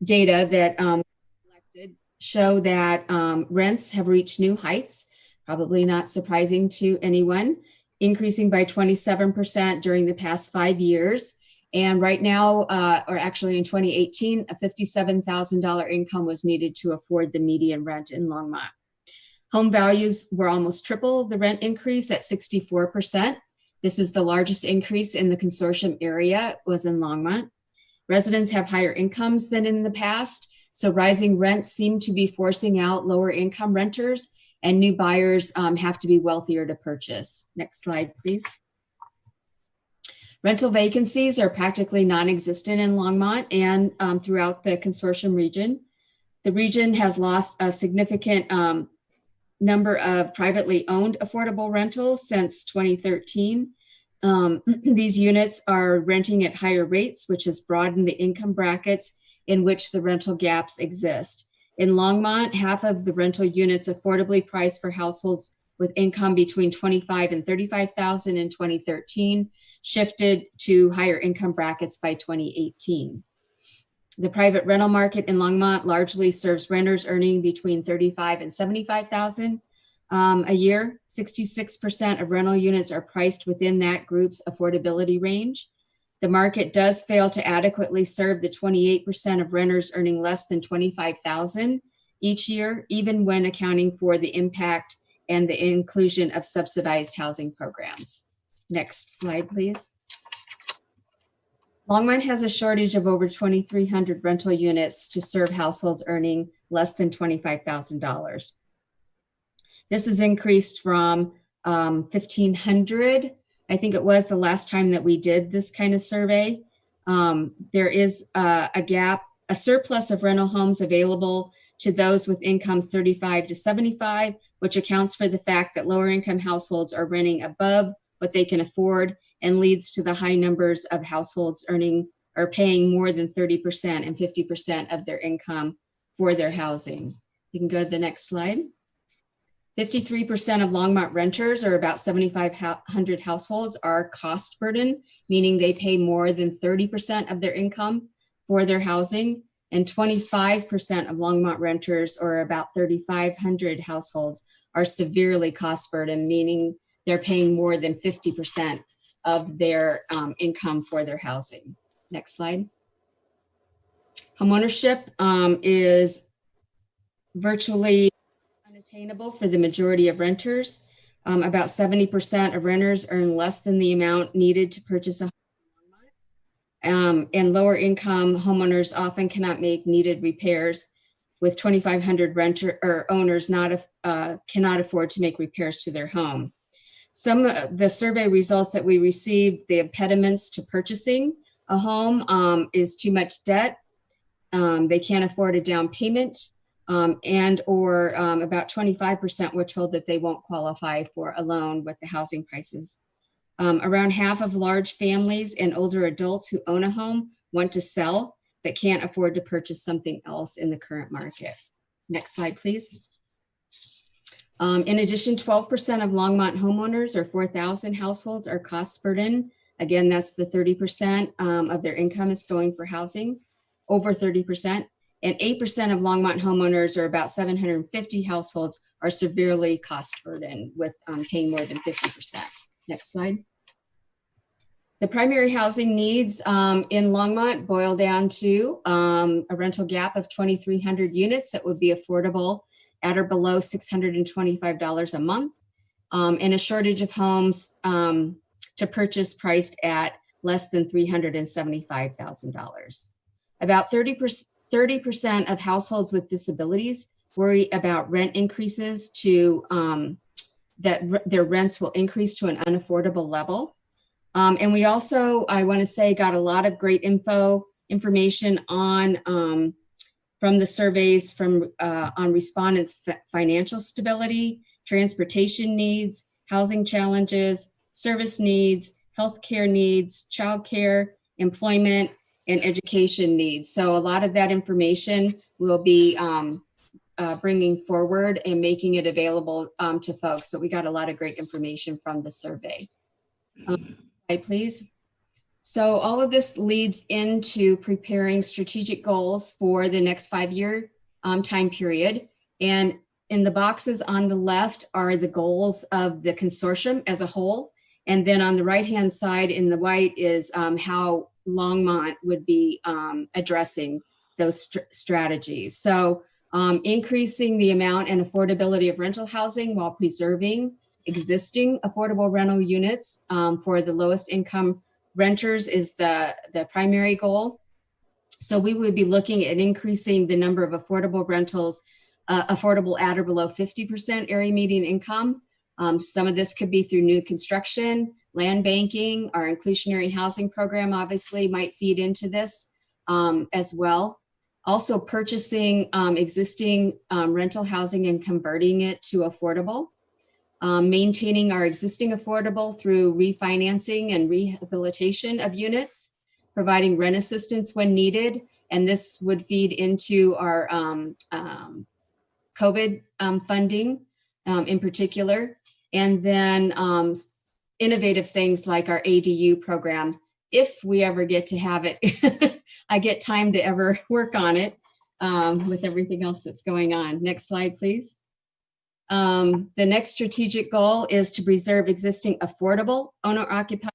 data that collected show that rents have reached new heights, probably not surprising to anyone, increasing by 27% during the past 5 years. And right now, or actually in 2018, a $57,000 income was needed to afford the median rent in Longmont. Home values were almost triple the rent increase at 64%. This is the largest increase in the consortium area, was in Longmont. Residents have higher incomes than in the past, so rising rents seem to be forcing out lower income renters, and new buyers have to be wealthier to purchase. Next slide, please. Rental vacancies are practically non-existent in Longmont and throughout the consortium region. The region has lost a significant number of privately owned affordable rentals since 2013. These units are renting at higher rates, which has broadened the income brackets in which the rental gaps exist. In Longmont, half of the rental units affordably priced for households with income between $25,000 and $35,000 in 2013 shifted to higher income brackets by 2018. The private rental market in Longmont largely serves renters earning between $35,000 and $75,000 a year. 66% of rental units are priced within that group's affordability range. The market does fail to adequately serve the 28% of renters earning less than $25,000 each year, even when accounting for the impact and the inclusion of subsidized housing programs. Next slide, please. Longmont has a shortage of over 2,300 rental units to serve households earning less than $25,000. This has increased from 1,500, I think it was the last time that we did this kind of survey. There is a gap, a surplus of rental homes available to those with incomes 35 to 75, which accounts for the fact that lower income households are renting above what they can afford and leads to the high numbers of households earning or paying more than 30% and 50% of their income for their housing. You can go to the next slide. 53% of Longmont renters, or about 7,500 households, are cost burden, meaning they pay more than 30% of their income for their housing. And 25% of Longmont renters, or about 3,500 households, are severely cost burden, meaning they're paying more than 50% of their income for their housing. Next slide. Homeownership is virtually unattainable for the majority of renters. About 70% of renters earn less than the amount needed to purchase a home. And lower income homeowners often cannot make needed repairs, with 2,500 renter or owners cannot afford to make repairs to their home. Some of the survey results that we received, the impediments to purchasing a home is too much debt. They can't afford a down payment, and or about 25% were told that they won't qualify for a loan with the housing prices. Around half of large families and older adults who own a home want to sell, but can't afford to purchase something else in the current market. Next slide, please. In addition, 12% of Longmont homeowners, or 4,000 households, are cost burdened. Again, that's the 30% of their income is going for housing, over 30%. And 8% of Longmont homeowners, or about 750 households, are severely cost burdened with paying more than 50%. Next slide. The primary housing needs in Longmont boil down to a rental gap of 2,300 units that would be affordable at or below $625 a month, and a shortage of homes to purchase priced at less than $375,000. About 30% of households with disabilities worry about rent increases to that their rents will increase to an unaffordable level. And we also, I want to say, got a lot of great information on from the surveys on respondents' financial stability, transportation needs, housing challenges, service needs, healthcare needs, childcare, employment, and education needs. So a lot of that information will be bringing forward and making it available to folks, but we got a lot of great information from the survey. Please. So all of this leads into preparing strategic goals for the next 5-year time period. And in the boxes on the left are the goals of the consortium as a whole. And then on the right-hand side in the white is how Longmont would be addressing those strategies. So increasing the amount and affordability of rental housing while preserving existing affordable rental units for the lowest income renters is the primary goal. So we would be looking at increasing the number of affordable rentals, affordable at or below 50% area median income. Some of this could be through new construction, land banking. Our inclusionary housing program obviously might feed into this as well. Also purchasing existing rental housing and converting it to affordable. Maintaining our existing affordable through refinancing and rehabilitation of units, providing rent assistance when needed, and this would feed into our COVID funding in particular, and then innovative things like our ADU program, if we ever get to have it. I get time to ever work on it with everything else that's going on. Next slide, please. The next strategic goal is to preserve existing affordable owner-occupied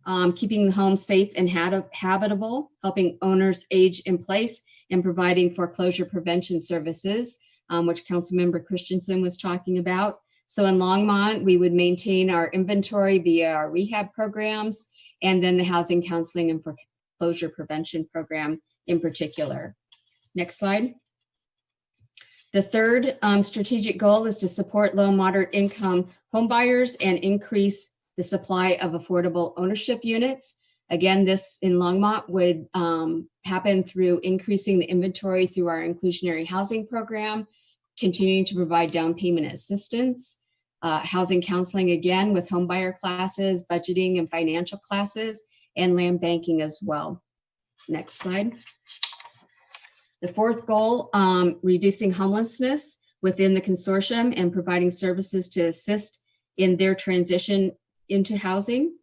housing, keeping the home safe and habitable, helping owners age in place, and providing foreclosure prevention services, which Councilmember Christensen was talking about. So in Longmont, we would maintain our inventory via our rehab programs, and then the housing counseling and foreclosure prevention program in particular. Next slide. The third strategic goal is to support low moderate income homebuyers and increase the supply of affordable ownership units. Again, this in Longmont would happen through increasing the inventory through our inclusionary housing program, continuing to provide down payment assistance, housing counseling again with homebuyer classes, budgeting and financial classes, and land banking as well. Next slide. The fourth goal, reducing homelessness within the consortium and providing services to assist in their transition into housing.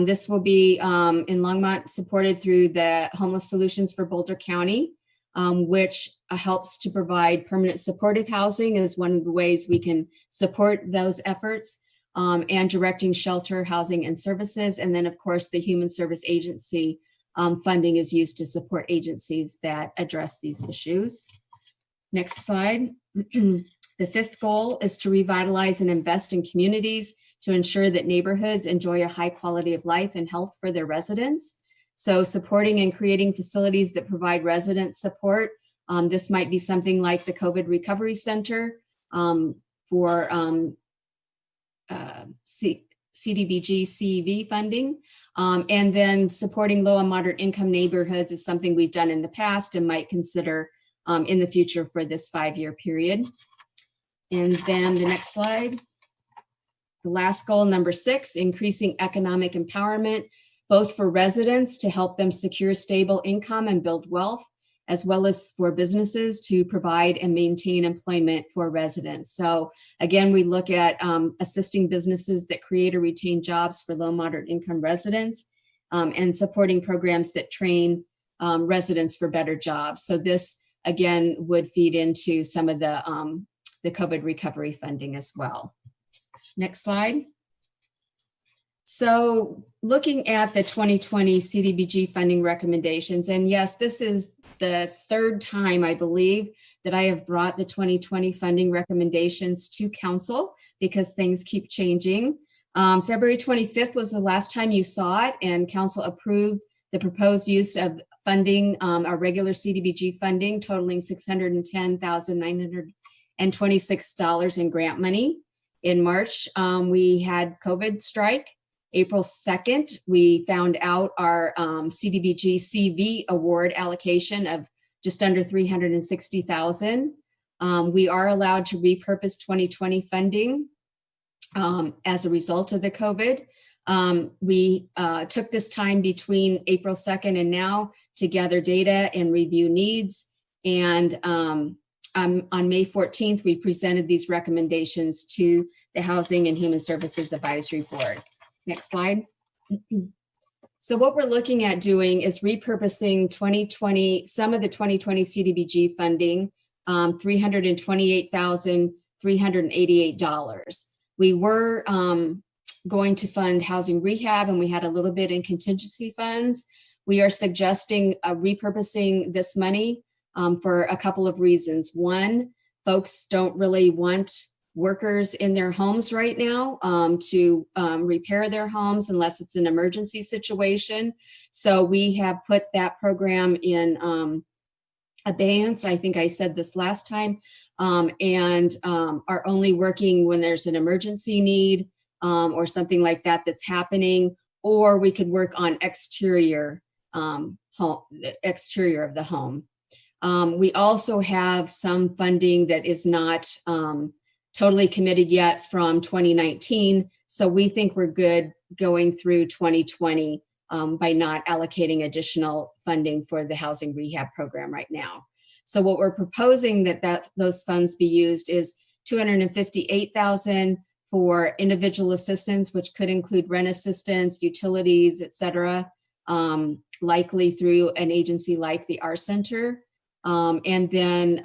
This will be in Longmont supported through the Homeless Solutions for Boulder County, which helps to provide permanent supportive housing as one of the ways we can support those efforts, and directing shelter, housing, and services. And then of course the Human Service Agency funding is used to support agencies that address these issues. Next slide. The fifth goal is to revitalize and invest in communities to ensure that neighborhoods enjoy a high quality of life and health for their residents. So supporting and creating facilities that provide resident support. This might be something like the COVID Recovery Center for Cdbg CEV funding. And then supporting low and moderate income neighborhoods is something we've done in the past and might consider in the future for this 5-year period. And then the next slide. The last goal, number 6, increasing economic empowerment, both for residents to help them secure stable income and build wealth, as well as for businesses to provide and maintain employment for residents. So again, we look at assisting businesses that create or retain jobs for low moderate income residents and supporting programs that train residents for better jobs. So this again would feed into some of the COVID recovery funding as well. Next slide. So looking at the 2020 CDBG funding recommendations, and yes, this is the 3rd time, I believe, that I have brought the 2020 funding recommendations to council because things keep changing. February 25th was the last time you saw it, and council approved the proposed use of funding, our regular CDBG funding, totaling $610,926 in grant money. In March, we had COVID strike. April 2nd, we found out our CDBG CV award allocation of just under $360,000. We are allowed to repurpose 2020 funding as a result of the COVID. We took this time between April 2nd and now to gather data and review needs. And on May 14th, we presented these recommendations to the Housing and Human Services Advisory Board. Next slide. So what we're looking at doing is repurposing some of the 2020 CDBG funding, $328,388. We were going to fund housing rehab, and we had a little bit in contingency funds. We are suggesting repurposing this money for a couple of reasons. One, folks don't really want workers in their homes right now to repair their homes unless it's an emergency situation. So we have put that program in abeyance. I think I said this last time, and are only working when there's an emergency need or something like that that's happening, or we could work on exterior of the home. We also have some funding that is not totally committed yet from 2019. So we think we're good going through 2020 by not allocating additional funding for the housing rehab program right now. So what we're proposing that those funds be used is $258,000 for individual assistance, which could include rent assistance, utilities, et cetera, likely through an agency like the R Center. And then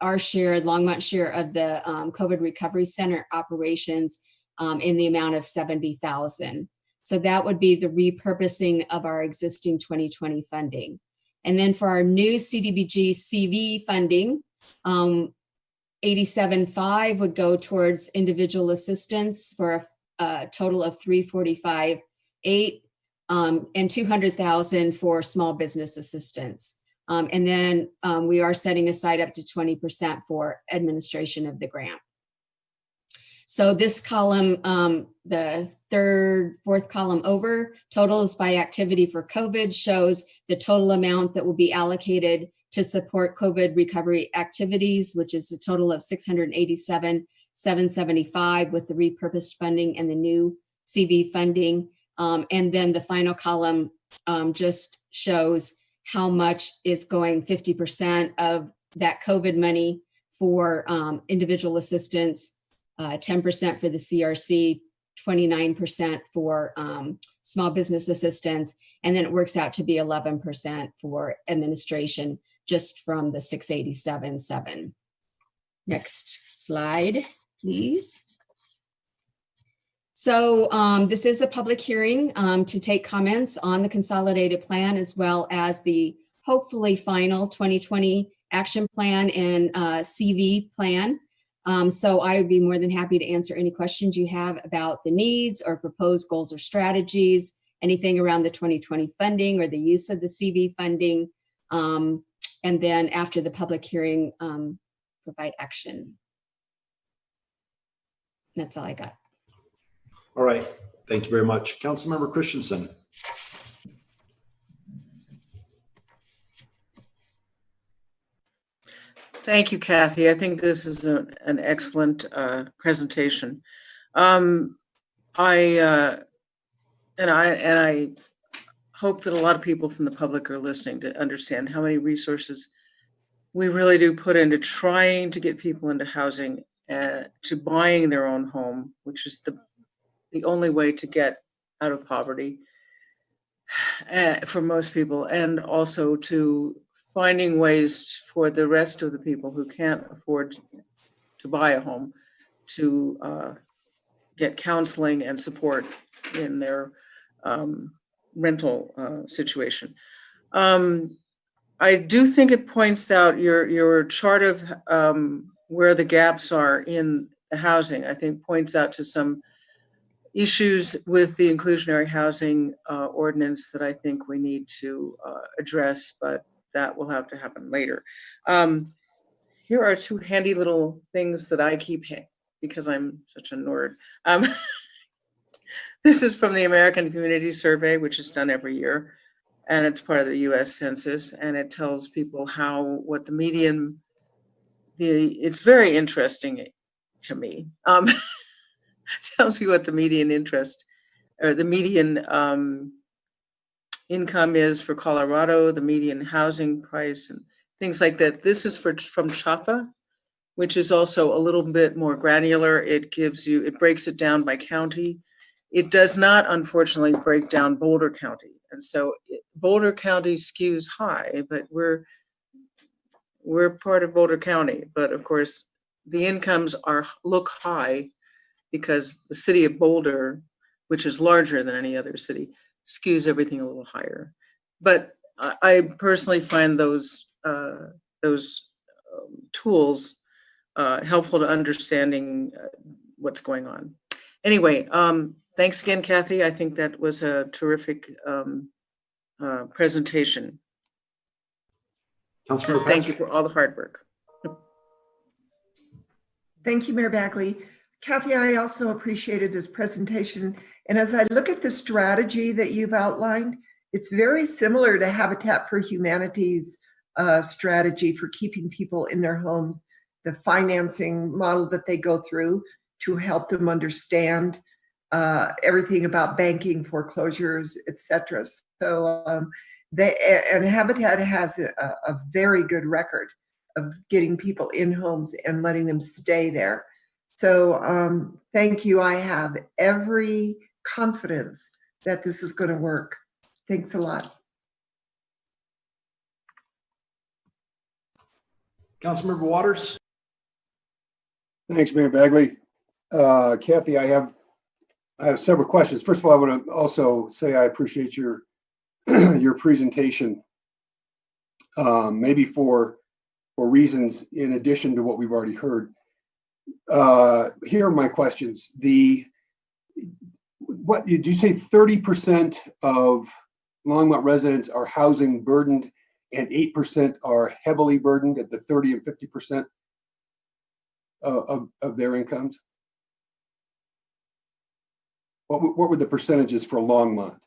our share, Longmont share of the COVID Recovery Center operations in the amount of $70,000. So that would be the repurposing of our existing 2020 funding. And then for our new CDBG CV funding, 87.5 would go towards individual assistance for a total of $345,800 and $200,000 for small business assistance. And then we are setting aside up to 20% for administration of the grant. So this column, the 4th column over, totals by activity for COVID, shows the total amount that will be allocated to support COVID recovery activities, which is a total of $687,775 with the repurposed funding and the new CV funding. And then the final column just shows how much is going 50% of that COVID money for individual assistance, 10% for the CRC, 29% for small business assistance, and then it works out to be 11% for administration just from the 687.7. Next slide, please. So this is a public hearing to take comments on the consolidated plan as well as the hopefully final 2020 action plan and CV plan. So I would be more than happy to answer any questions you have about the needs or proposed goals or strategies, anything around the 2020 funding or the use of the CV funding. And then after the public hearing, provide action. That's all I got. All right. Thank you very much. Councilmember Christensen. Thank you, Kathy. I think this is an excellent presentation. I hope that a lot of people from the public are listening to understand how many resources we really do put into trying to get people into housing, to buying their own home, which is the only way to get out of poverty for most people, and also to finding ways for the rest of the people who can't afford to buy a home to get counseling and support in their rental situation. I do think it points out your chart of where the gaps are in the housing, I think points out to some issues with the inclusionary housing ordinance that I think we need to address, but that will have to happen later. Here are two handy little things that I keep because I'm such a nerd. This is from the American Community Survey, which is done every year, and it's part of the US Census, and it tells people what the median, it's very interesting to me. Tells you what the median interest or the median income is for Colorado, the median housing price, and things like that. This is from CHAFA, which is also a little bit more granular. It breaks it down by county. It does not, unfortunately, break down Boulder County. And so Boulder County skews high, but we're part of Boulder County. But of course, the incomes look high because the city of Boulder, which is larger than any other city, skews everything a little higher. But I personally find those tools helpful to understanding what's going on. Anyway, thanks again, Kathy. I think that was a terrific presentation. Councilmember Thank you for all the hard work. Thank you, Mayor Bagley. Kathy, I also appreciated this presentation. And as I look at the strategy that you've outlined, it's very similar to Habitat for Humanity's strategy for keeping people in their homes, the financing model that they go through to help them understand everything about banking, foreclosures, etc. So and Habitat has a very good record of getting people in homes and letting them stay there. So thank you. I have every confidence that this is going to work. Thanks a lot. Councilmember Waters. Thanks, Mayor Bagley. Kathy, I have several questions. First of all, I want to also say I appreciate your your presentation. Maybe for reasons in addition to what we've already heard. Here are my questions. What did you say? 30% of Longmont residents are housing burdened, and 8% are heavily burdened at the 30 and 50% of their incomes. What were the percentages for Longmont?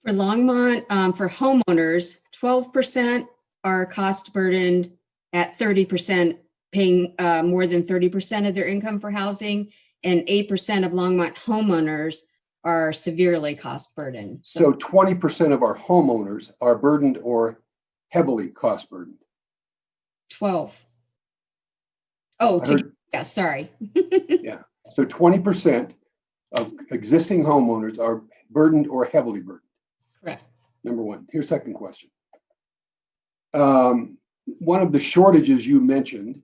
For Longmont, for homeowners, 12% are cost burdened at 30%, paying more than 30% of their income for housing, and 8% of Longmont homeowners are severely cost burdened. So 20% of our homeowners are burdened or heavily cost burdened. 12. Oh, yeah, sorry. Yeah, so 20% of existing homeowners are burdened or heavily burdened. Correct. Number one. Here's second question. One of the shortages you mentioned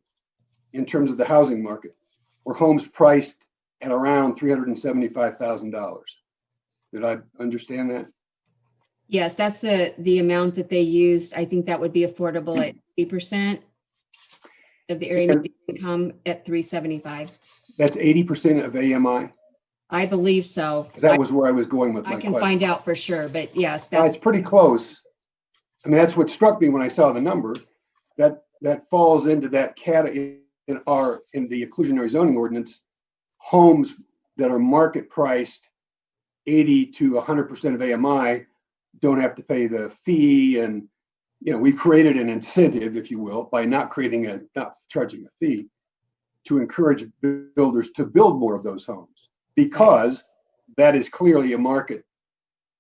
in terms of the housing market were homes priced at around $375,000. Did I understand that? Yes, that's the amount that they used. I think that would be affordable at 8%. of the area median income at 375. That's 80% of AMI. I believe so. That was where I was going with my I can question. find out for sure, but yes, It's that's pretty close. I mean, that's what struck me when I saw the number. That falls into that category in the inclusionary zoning ordinance. Homes that are market priced 80 to 100% of AMI don't have to pay the fee, and we've created an incentive, if you will, by not charging a fee, to encourage builders to build more of those homes, because that is clearly a market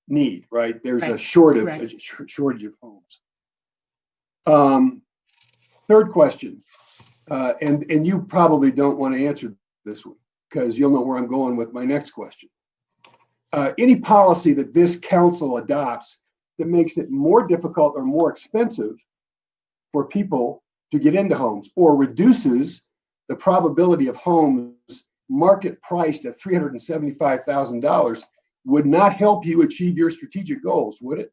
need, right? There's a shortage of homes. Third question, and you probably don't want to answer this one because you'll know where I'm going with my next question. Any policy that this council adopts that makes it more difficult or more expensive for people to get into homes, or reduces the probability of homes market priced at $375,000, would not help you achieve your strategic goals, would it?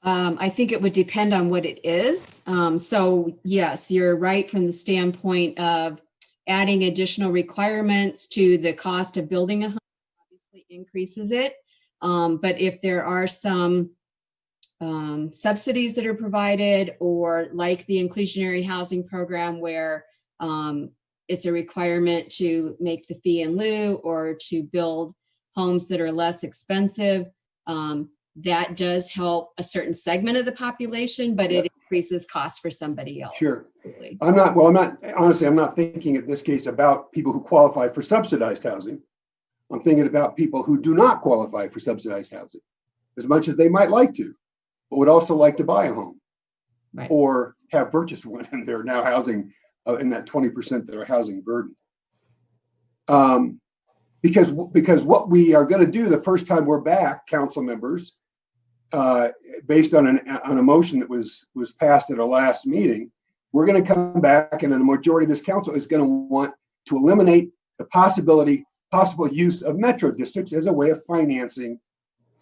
I think it would depend on what it is. So yes, you're right from the standpoint of adding additional requirements to the cost of building a home obviously increases it. But if there are some subsidies that are provided, or like the inclusionary housing program where it's a requirement to make the fee in lieu or to build homes that are less expensive, that does help a certain segment of the population, but it increases costs for somebody else. Sure. I'm not thinking in this case about people who qualify for subsidized housing. I'm thinking about people who do not qualify for subsidized housing, as much as they might like to, but would also like to buy a home, or have purchased one, and they're now housing in that 20% that are housing burden. Because what we are going to do the first time we're back, council members, based on a motion that was passed at our last meeting, we're going to come back, and the majority of this council is going to want to eliminate the possible use of metro districts as a way of financing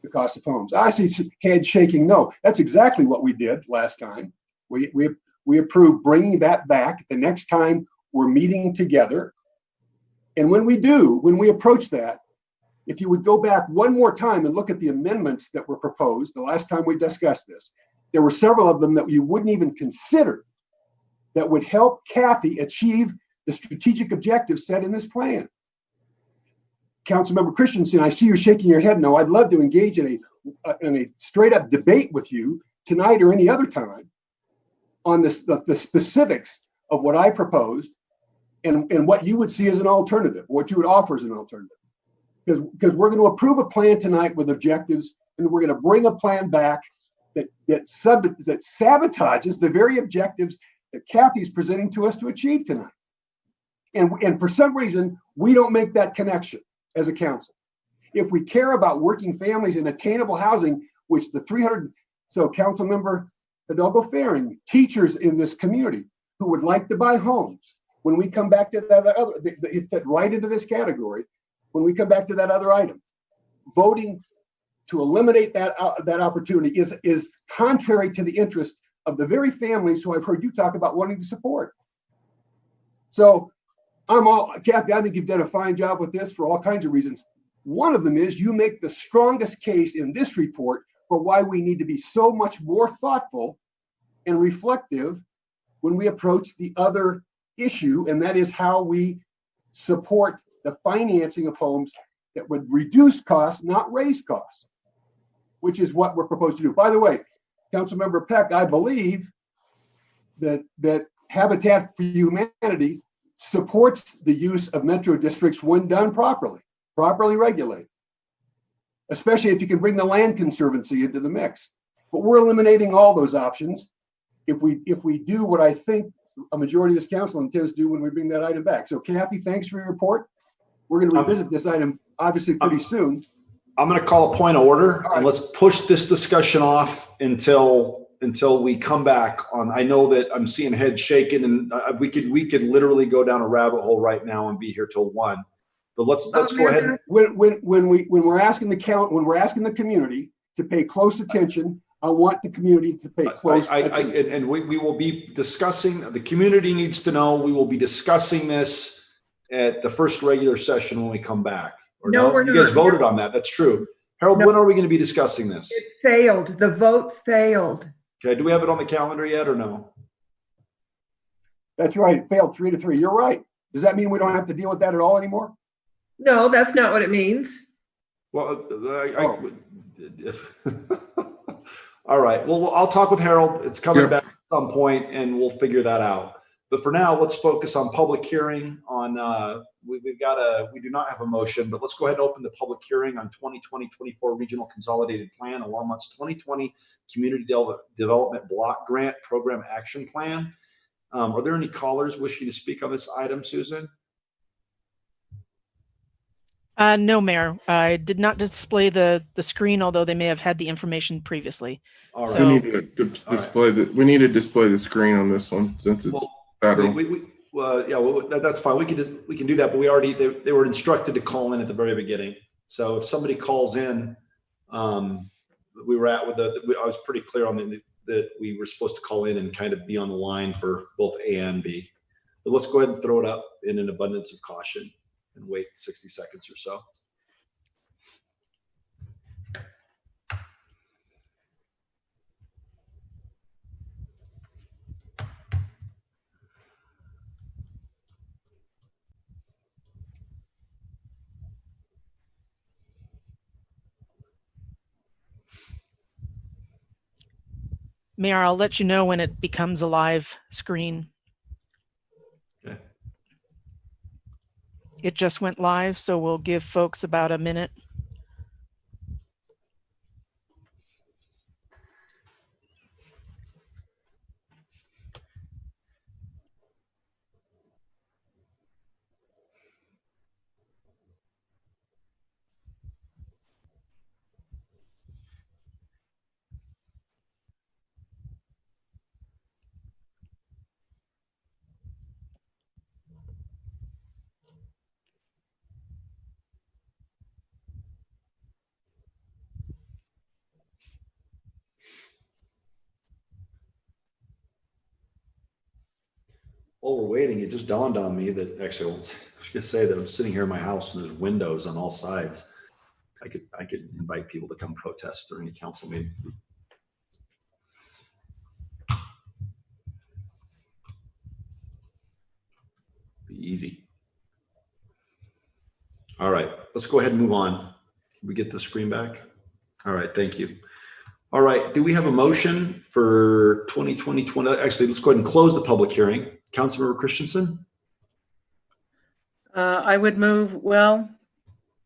the cost of homes. I see head shaking. No, that's exactly what we did last time. We approved bringing that back the next time we're meeting together. And when we approach that, if you would go back one more time and look at the amendments that were proposed the last time we discussed this, there were several of them that you wouldn't even consider that would help Kathy achieve the strategic objectives set in this plan. Councilmember Christensen, I see you shaking your head no. I'd love to engage in a straight up debate with you tonight or any other time on the specifics of what I proposed and what you would see as an alternative, what you would offer as an alternative. Because we're going to approve a plan tonight with objectives, and we're going to bring a plan back that sabotages the very objectives that Kathy's presenting to us to achieve tonight. And for some reason, we don't make that connection as a council. If we care about working families and attainable housing, which the 300, so Councilmember Hidalgo Faring, teachers in this community who would like to buy homes, when we come back to that other, it fit right into this category. When we come back to that other item, voting to eliminate that opportunity is contrary to the interest of the very families who I've heard you talk about wanting to support. So Kathy, I think you've done a fine job with this for all kinds of reasons. One of them is you make the strongest case in this report for why we need to be so much more thoughtful and reflective when we approach the other issue, and that is how we support the financing of homes that would reduce costs, not raise costs, which is what we're proposed to do. By the way, Councilmember Peck, I believe that Habitat for Humanity supports the use of metro districts when done properly regulated, especially if you can bring the Land Conservancy into the mix. But we're eliminating all those options if we do what I think a majority of this council intends to do when we bring that item back. So Kathy, thanks for your report. We're going to revisit this item obviously pretty soon. I'm going to call a point of order, and let's push this discussion off until we come back on. I know that I'm seeing heads shaking, and we could literally go down a rabbit hole right now and be here till 1. But let's go ahead. When we're asking the community to pay close attention, I want the community to pay close attention. And we will be discussing, the community needs to know, we will be discussing this at the first regular session when we come back. Or No, we're you guys not. voted on that. That's true. Harold, No. when are we going to be discussing this? It failed. The vote failed. Okay, do we have it on the calendar yet or no? That's right. It failed 3-3. You're right. Does that mean we don't have to deal with that at all anymore? No, that's not what it means. Well, all right. Well, I'll talk with Harold. It's coming back at some point and we'll figure that out. But for now, let's focus on public hearing on, we do not have a motion, but let's go ahead and open the public hearing on 2020-24 Regional Consolidated Plan, Longmont's 2020 Community Development Block Grant Program Action Plan. Are there any callers wishing to speak on this item, Susan? No, Mayor. I did not display the screen, although they may have had the information previously. All right. So, we need to display we need to display the screen on this one since it's federal. That's fine. We can do that, but they were instructed to call in at the very beginning. So if somebody calls in, I was pretty clear on that we were supposed to call in and kind of be on the line for both A and B. But let's go ahead and throw it up in an abundance of caution and wait 60 seconds or so. Mayor, I'll let you know when it becomes a live screen. Okay. It just went live, so we'll give folks about a minute. While we're waiting, it just dawned on me that actually, I was going to say that I'm sitting here in my house and there's windows on all sides. I could invite people to come protest during a council meeting. Be easy. All right, let's go ahead and move on. Can we get the screen back? All right, thank you. All right, do we have a motion for 2020? Actually, let's go ahead and close the public hearing. Councilmember Christensen? I would move, well,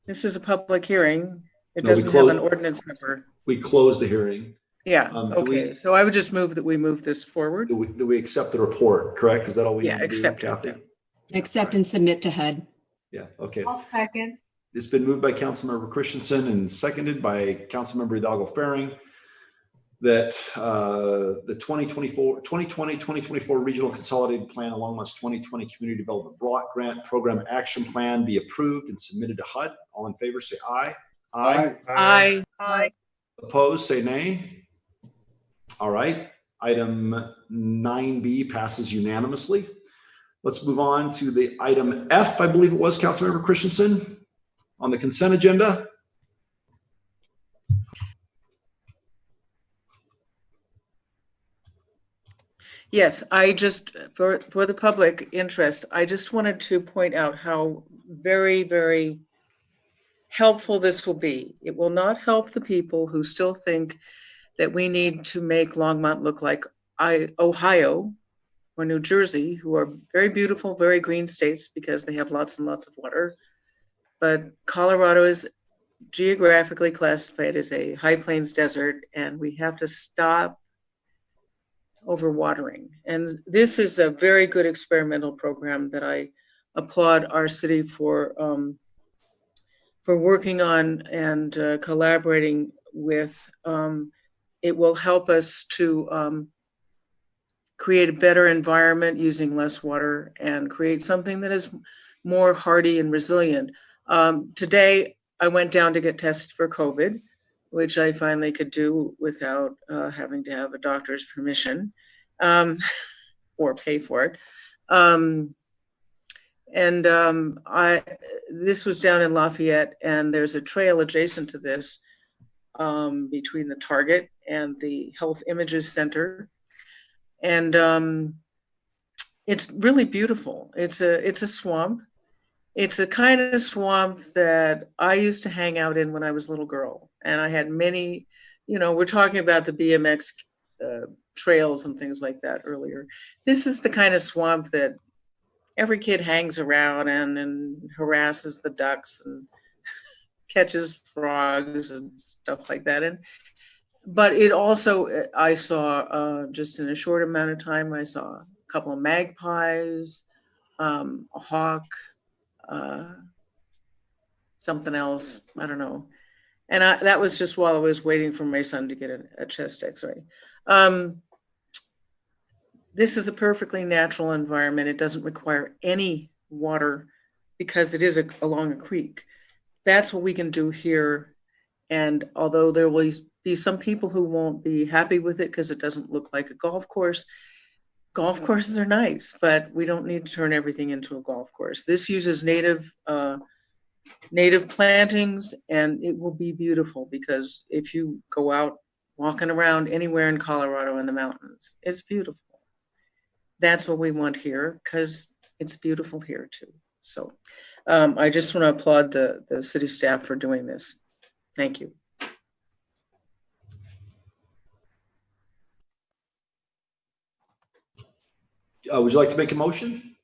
this is a public hearing. It No, we doesn't have an closed- ordinance number. We closed the hearing. Yeah, Do okay. So I would just move that we move this forward. Do we accept the report, correct? Is that all we Yeah, need to accept do, it, Kathy? yeah. Accept and submit to HUD. Yeah, okay. I'll second. It's been moved by Councilmember Christensen and seconded by Councilmember Hidalgo Faring that the 2020-2024 Regional Consolidated Plan along with 2020 Community Development Block Grant Program Action Plan be approved and submitted to HUD. All in favor, say aye. Aye. Aye. Aye. Opposed, say nay. All right. Item 9B passes unanimously. Let's move on to the item F, I believe it was, Councilmember Christensen, on the consent agenda. Yes, I just, for the public interest, I just wanted to point out how very, very helpful this will be. It will not help the people who still think that we need to make Longmont look like Ohio or New Jersey, who are very beautiful, very green states because they have lots and lots of water. But Colorado is geographically classified as a high plains desert, and we have to stop overwatering. And this is a very good experimental program that I applaud our city for working on and collaborating with. It will help us to create a better environment using less water and create something that is more hardy and resilient. Today, I went down to get tested for COVID. which I finally could do without having to have a doctor's permission or pay for it. This was down in Lafayette, and there's a trail adjacent to this between the Target and the Health Images Center. And it's really beautiful. It's a swamp. It's a kind of swamp that I used to hang out in when I was a little girl. And I had many, we're talking about the BMX trails and things like that earlier. This is the kind of swamp that every kid hangs around and harasses the ducks and catches frogs and stuff like that. But it also, I saw just in a short amount of time, I saw a couple of magpies, a hawk, something else, I don't know. And that was just while I was waiting for my son to get a chest x-ray. This is a perfectly natural environment. It doesn't require any water because it is along a creek. That's what we can do here. And although there will be some people who won't be happy with it because it doesn't look like a golf courses are nice, but we don't need to turn everything into a golf course. This uses native plantings, and it will be beautiful because if you go out walking around anywhere in Colorado in the mountains, it's beautiful. That's what we want here because it's beautiful here too. So I just want to applaud the city staff for doing this. Thank you. Would you like to make a motion?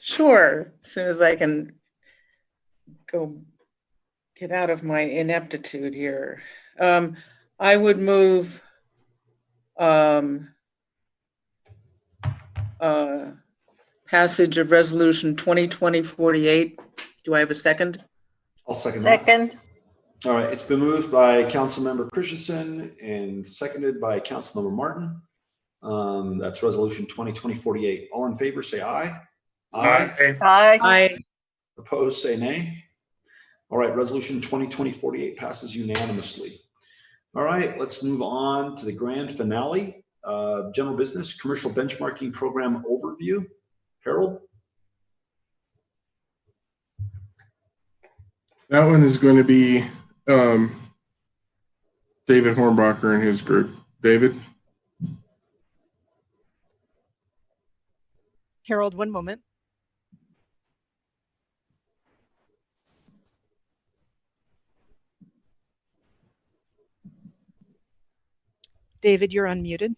Sure, as soon as I can go get out of my ineptitude here. I would move passage of resolution 2020-48. Do I have a second? I'll second that. Second. All right, it's been moved by Councilmember Christensen and seconded by Councilmember Martin. That's resolution 2020-48. All in favor, say aye. Aye. Aye. Opposed, say nay. All right, resolution 2020-48 passes unanimously. All right, let's move on to the grand finale. General business, commercial benchmarking program overview. Harold? That one is going to be David Hornbacher and his group. David? Harold, one moment. David, you're unmuted.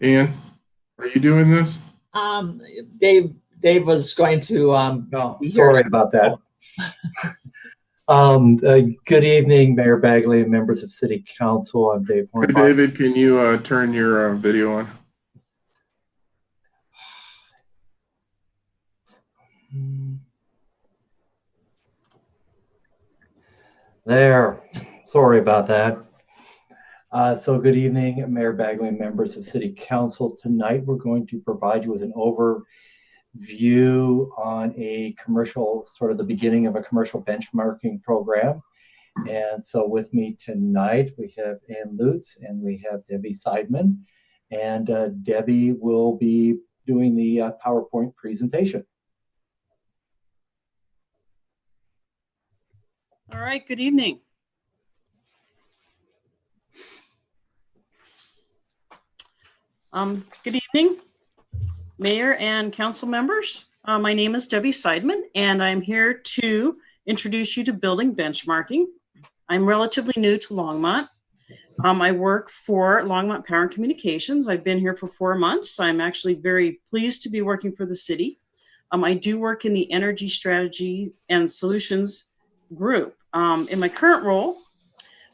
Ian, are you doing this? Dave was going to no, sorry about that. Good evening, Mayor Bagley and members of City Council. I'm Dave Hey, Hornbacher. David, can you turn your video on? There. Sorry about that. So good evening, Mayor Bagley and members of City Council. Tonight, we're going to provide you with an overview on a commercial, sort of the beginning of a commercial benchmarking program. And so with me tonight, we have Ann Lutz and we have Debbie Seidman. And Debbie will be doing the PowerPoint presentation. All right, good evening. Good evening, Mayor and council members. My name is Debbie Seidman, and I'm here to introduce you to building benchmarking. I'm relatively new to Longmont. I work for Longmont Power and Communications. I've been here for 4 months. I'm actually very pleased to be working for the city. I do work in the Energy Strategy and Solutions group. In my current role,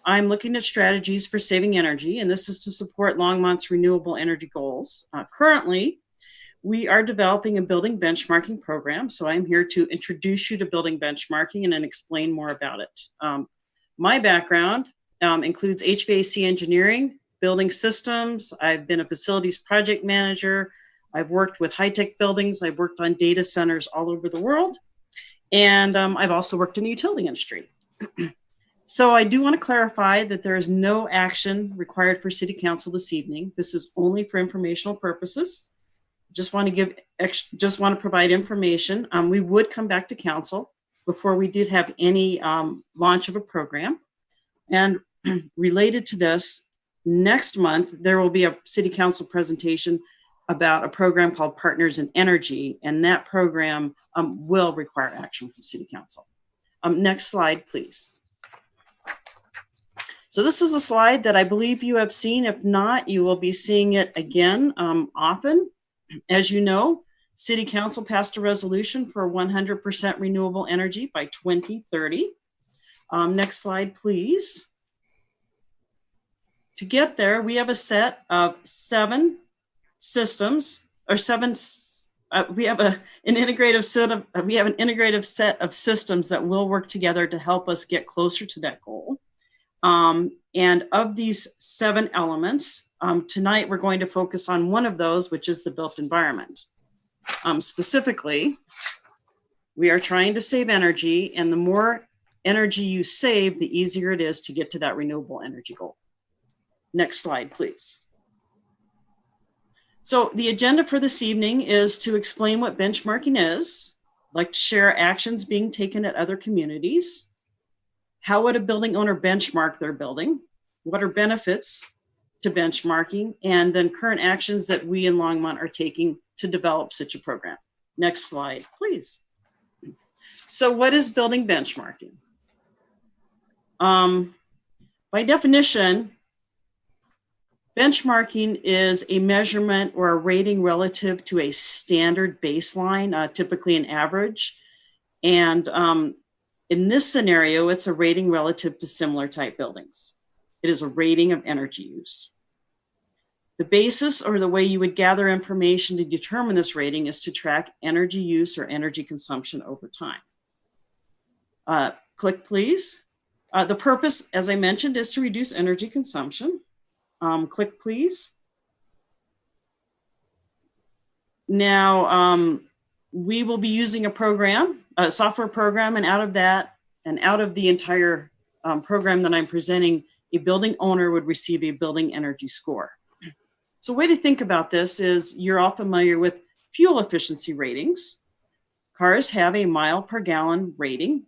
I'm looking at strategies for saving energy, and this is to support Longmont's renewable energy goals. Currently, we are developing a building benchmarking program. So I'm here to introduce you to building benchmarking and then explain more about it. My background includes HVAC engineering, building systems. I've been a facilities project manager. I've worked with high-tech buildings. I've worked on data centers all over the world. And I've also worked in the utility industry. So I do want to clarify that there is no action required for City Council this evening. This is only for informational purposes. Just want to provide information. We would come back to Council before we did have any launch of a program. And related to this, next month, there will be a City Council presentation about a program called Partners in Energy, and that program will require action from City Council. Next slide, please. So this is a slide that I believe you have seen. If not, you will be seeing it again often. As you know, City Council passed a resolution for 100% renewable energy by 2030. Next slide, please. To get there, we have a set of 7 systems, or we have an integrative set of systems that will work together to help us get closer to that goal. And of these 7 elements, tonight we're going to focus on one of those, which is the built environment. Specifically, we are trying to save energy, and the more energy you save, the easier it is to get to that renewable energy goal. Next slide, please. So the agenda for this evening is to explain what benchmarking is, like to share actions being taken at other communities, how would a building owner benchmark their building, what are benefits to benchmarking, and then current actions that we in Longmont are taking to develop such a program. Next slide, please. So what is building benchmarking? By definition, benchmarking is a measurement or a rating relative to a standard baseline, typically an average. And in this scenario, it's a rating relative to similar type buildings. It is a rating of energy use. The basis or the way you would gather information to determine this rating is to track energy use or energy consumption over time. Click, please. The purpose, as I mentioned, is to reduce energy consumption. Click, please. Now, we will be using a software program, and out of that, and out of the entire program that I'm presenting, a building owner would receive a building energy score. So a way to think about this is you're all familiar with fuel efficiency ratings. Cars have a mile per gallon rating.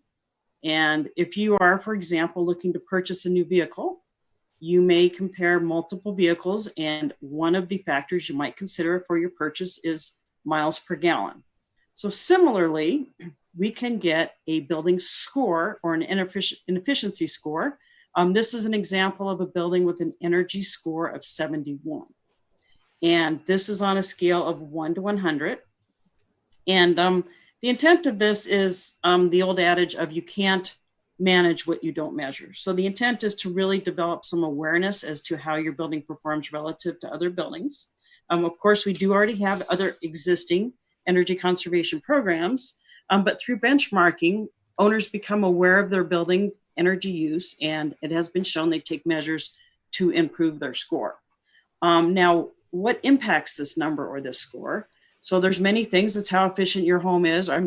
And if you are, for example, looking to purchase a new vehicle, you may compare multiple vehicles, and one of the factors you might consider for your purchase is miles per gallon. So similarly, we can get a building score or an efficiency score. This is an example of a building with an energy score of 71. And this is on a scale of 1 to 100. And the intent of this is the old adage of you can't manage what you don't measure. So the intent is to really develop some awareness as to how your building performs relative to other buildings. Of course, we do already have other existing energy conservation programs, but through benchmarking, owners become aware of their building energy use, and it has been shown they take measures to improve their score. Now, what impacts this number or this score? So there's many things. It's how efficient your home is. How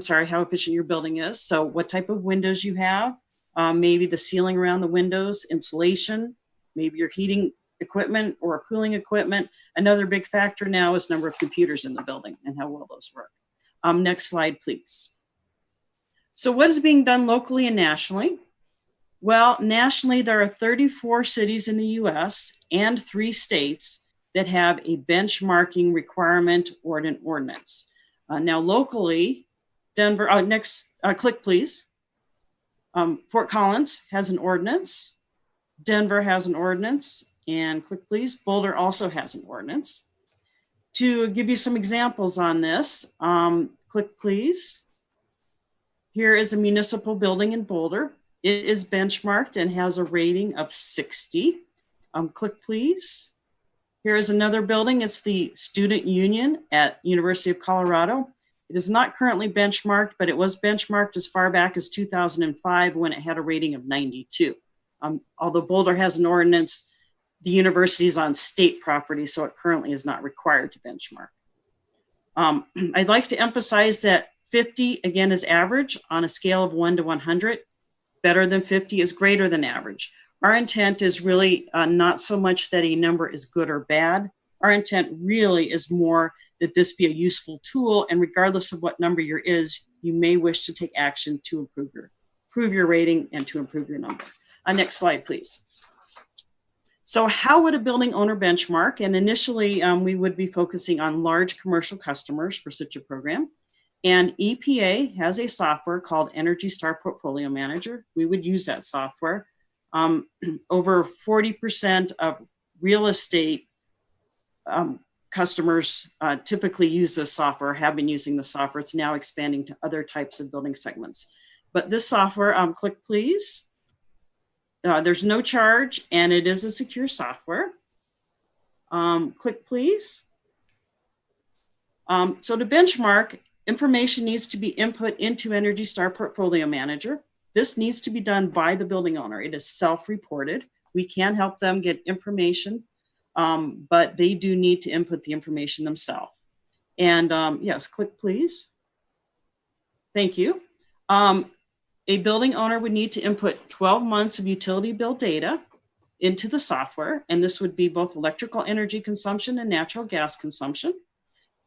efficient your building is. So what type of windows you have, maybe the ceiling around the windows, insulation, maybe your heating equipment or cooling equipment. Another big factor now is number of computers in the building and how well those work. Next slide, please. So what is being done locally and nationally? Well, nationally, there are 34 cities in the US and 3 states that have a benchmarking requirement or an ordinance. Now, locally, Denver, click please. Fort Collins has an ordinance. Denver has an ordinance, and click please. Boulder also has an ordinance. To give you some examples on this, click please. Here is a municipal building in Boulder. It is benchmarked and has a rating of 60. Click please. Here is another building. It's the Student Union at University of Colorado. It is not currently benchmarked, but it was benchmarked as far back as 2005 when it had a rating of 92. Although Boulder has an ordinance, the university is on state property, so it currently is not required to benchmark. I'd like to emphasize that 50, again, is average on a scale of 1 to 100. Better than 50 is greater than average. Our intent is really not so much that a number is good or bad. Our intent really is more that this be a useful tool, and regardless of what number your is, you may wish to take action to improve your rating and to improve your number. Next slide, please. So how would a building owner benchmark? And initially, we would be focusing on large commercial customers for such a program. And EPA has a software called Energy Star Portfolio Manager. We would use that software. Over 40% of real estate customers typically use this software, have been using the software. It's now expanding to other types of building segments. But this software, click please. There's no charge, and it is a secure software. Click please. So to benchmark, information needs to be input into Energy Star Portfolio Manager. This needs to be done by the building owner. It is self-reported. We can help them get information, but they do need to input the information themselves. And yes, click please. Thank you. A building owner would need to input 12 months of utility bill data into the software, and this would be both electrical energy consumption and natural gas consumption.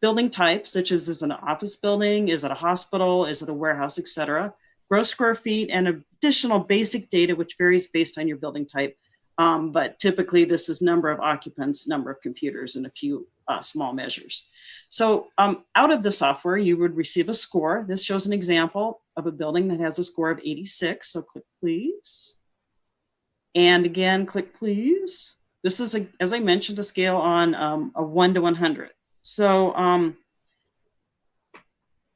Building types, such as is it an office building, is it a hospital, is it a warehouse, etc. Gross square feet and additional basic data, which varies based on your building type. But typically this is number of occupants, number of computers, and a few small measures. So out of the software, you would receive a score. This shows an example of a building that has a score of 86. So click please. And again, click please. This is, as I mentioned, a scale on a 1 to 100. So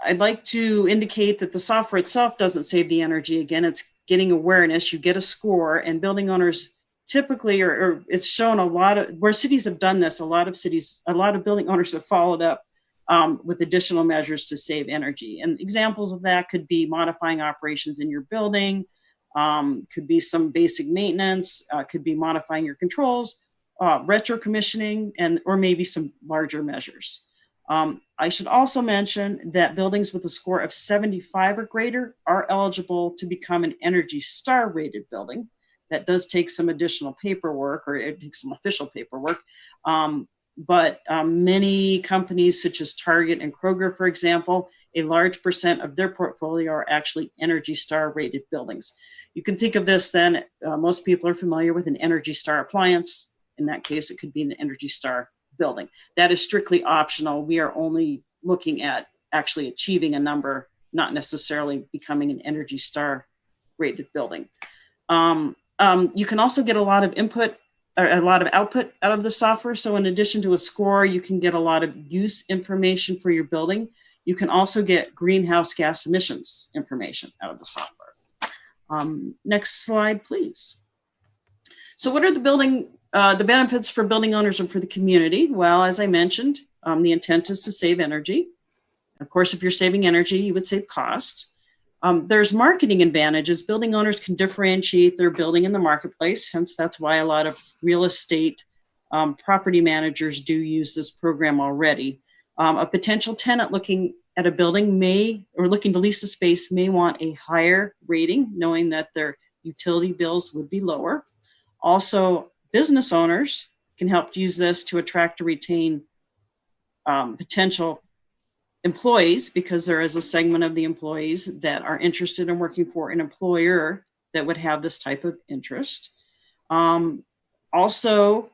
I'd like to indicate that the software itself doesn't save the energy. Again, it's getting awareness. You get a score, and building owners typically, or it's shown a lot of, where cities have done this, a lot of building owners have followed up with additional measures to save energy. And examples of that could be modifying operations in your building, could be some basic maintenance, could be modifying your controls, retro commissioning, or maybe some larger measures. I should also mention that buildings with a score of 75 or greater are eligible to become an Energy Star rated building. That does take some additional paperwork, or it takes some official paperwork. But many companies such as Target and Kroger, for example, a large percent of their portfolio are actually Energy Star rated buildings. You can think of this then, most people are familiar with an Energy Star appliance. In that case, it could be an Energy Star building. That is strictly optional. We are only looking at actually achieving a number, not necessarily becoming an Energy Star rated building. You can also get a lot of input or a lot of output out of the software. So in addition to a score, you can get a lot of use information for your building. You can also get greenhouse gas emissions information out of the software. Next slide, please. So what are the benefits for building owners and for the community? Well, as I mentioned, the intent is to save energy. Of course, if you're saving energy, you would save cost. There's marketing advantages. Building owners can differentiate their building in the marketplace. Hence, that's why a lot of real estate property managers do use this program already. A potential tenant looking at a building looking to lease the space may want a higher rating, knowing that their utility bills would be lower. Also, business owners can help use this to attract or retain potential employees, because there is a segment of the employees that are interested in working for an employer that would have this type of interest. Also,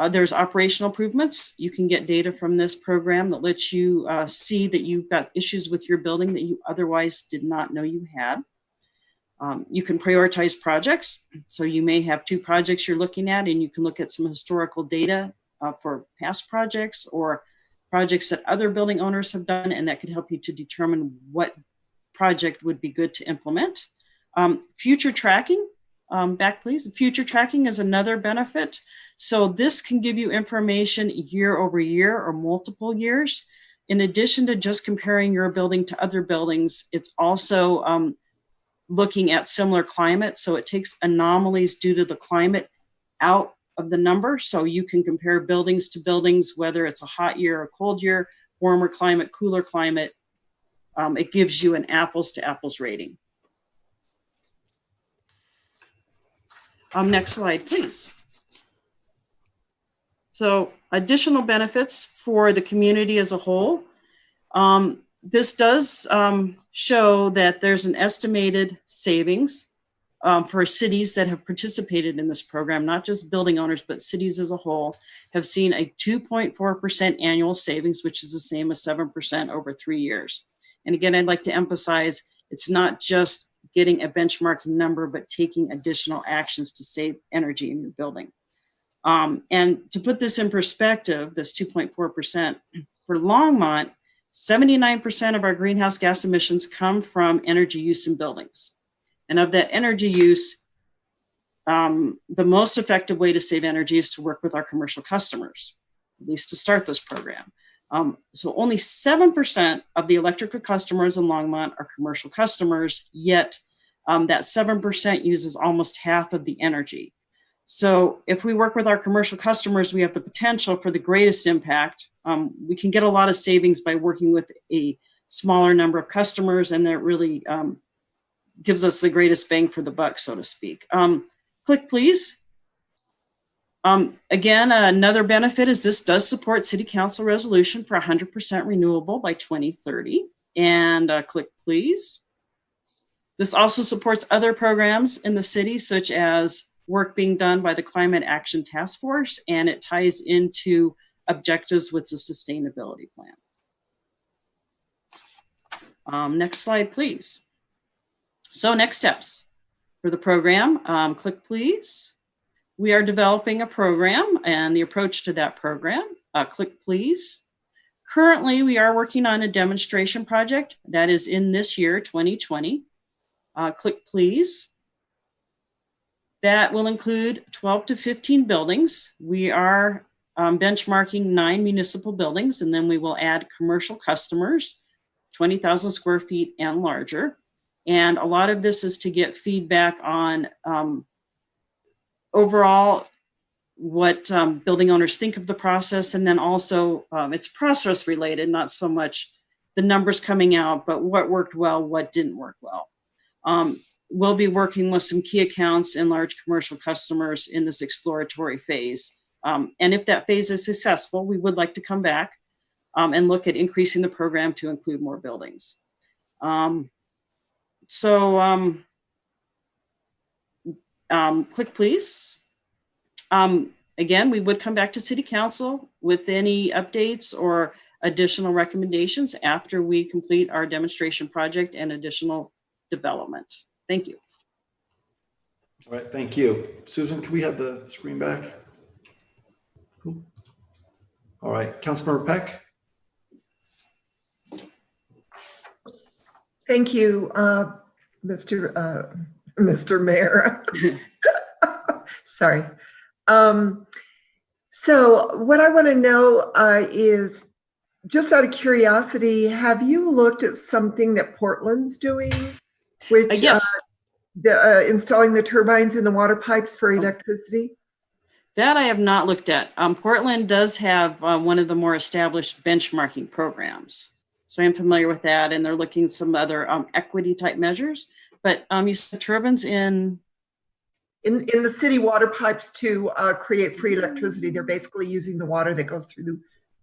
there's operational improvements. You can get data from this program that lets you see that you've got issues with your building that you otherwise did not know you had. You can prioritize projects. So you may have 2 projects you're looking at, and you can look at some historical data for past projects or projects that other building owners have done, and that could help you to determine what project would be good to implement. Future tracking. Back, please. Future tracking is another benefit. So this can give you information year over year or multiple years. In addition to just comparing your building to other buildings, it's also looking at similar climate. So it takes anomalies due to the climate out of the number. So you can compare buildings to buildings, whether it's a hot year or cold year, warmer climate, cooler climate. It gives you an apples to apples rating. Next slide, please. So additional benefits for the community as a whole. This does show that there's an estimated savings for cities that have participated in this program, not just building owners, but cities as a whole have seen a 2.4% annual savings, which is the same as 7% over 3 years. And again, I'd like to emphasize, it's not just getting a benchmarking number, but taking additional actions to save energy in your building. And to put this in perspective, this 2.4% for Longmont, 79% of our greenhouse gas emissions come from energy use in buildings. And of that energy use, the most effective way to save energy is to work with our commercial customers, at least to start this program. So only 7% of the electrical customers in Longmont are commercial customers, yet that 7% uses almost half of the energy. So if we work with our commercial customers, we have the potential for the greatest impact. We can get a lot of savings by working with a smaller number of customers, and that really gives us the greatest bang for the buck, so to speak. Click, please. Again, another benefit is this does support City Council resolution for 100% renewable by 2030. And click, please. This also supports other programs in the city, such as work being done by the Climate Action Task Force, and it ties into objectives with the sustainability plan. Next slide, please. So next steps for the program, click please. We are developing a program and the approach to that program, click please. Currently, we are working on a demonstration project that is in this year, 2020. Click please. That will include 12 to 15 buildings. We are benchmarking 9 municipal buildings, and then we will add commercial customers, 20,000 square feet and larger. And a lot of this is to get feedback on overall what building owners think of the process, and then also it's process related, not so much the numbers coming out, but what worked well, what didn't work well. We'll be working with some key accounts and large commercial customers in this exploratory phase. And if that phase is successful, we would like to come back and look at increasing the program to include more buildings. Click please. Again, we would come back to City Council with any updates or additional recommendations after we complete our demonstration project and additional development. Thank you. All right, thank you. Susan, can we have the screen back? Cool. All right, Councilmember Peck. Thank you, Mr. Mayor. Sorry. So what I want to know is, just out of curiosity, have you looked at something that Portland's doing, which yes. Installing the turbines in the water pipes for electricity? That I have not looked at. Portland does have one of the more established benchmarking programs. So I'm familiar with that, and they're looking at some other equity type measures. But you said turbines in the city water pipes to create free electricity. They're basically using the water that goes through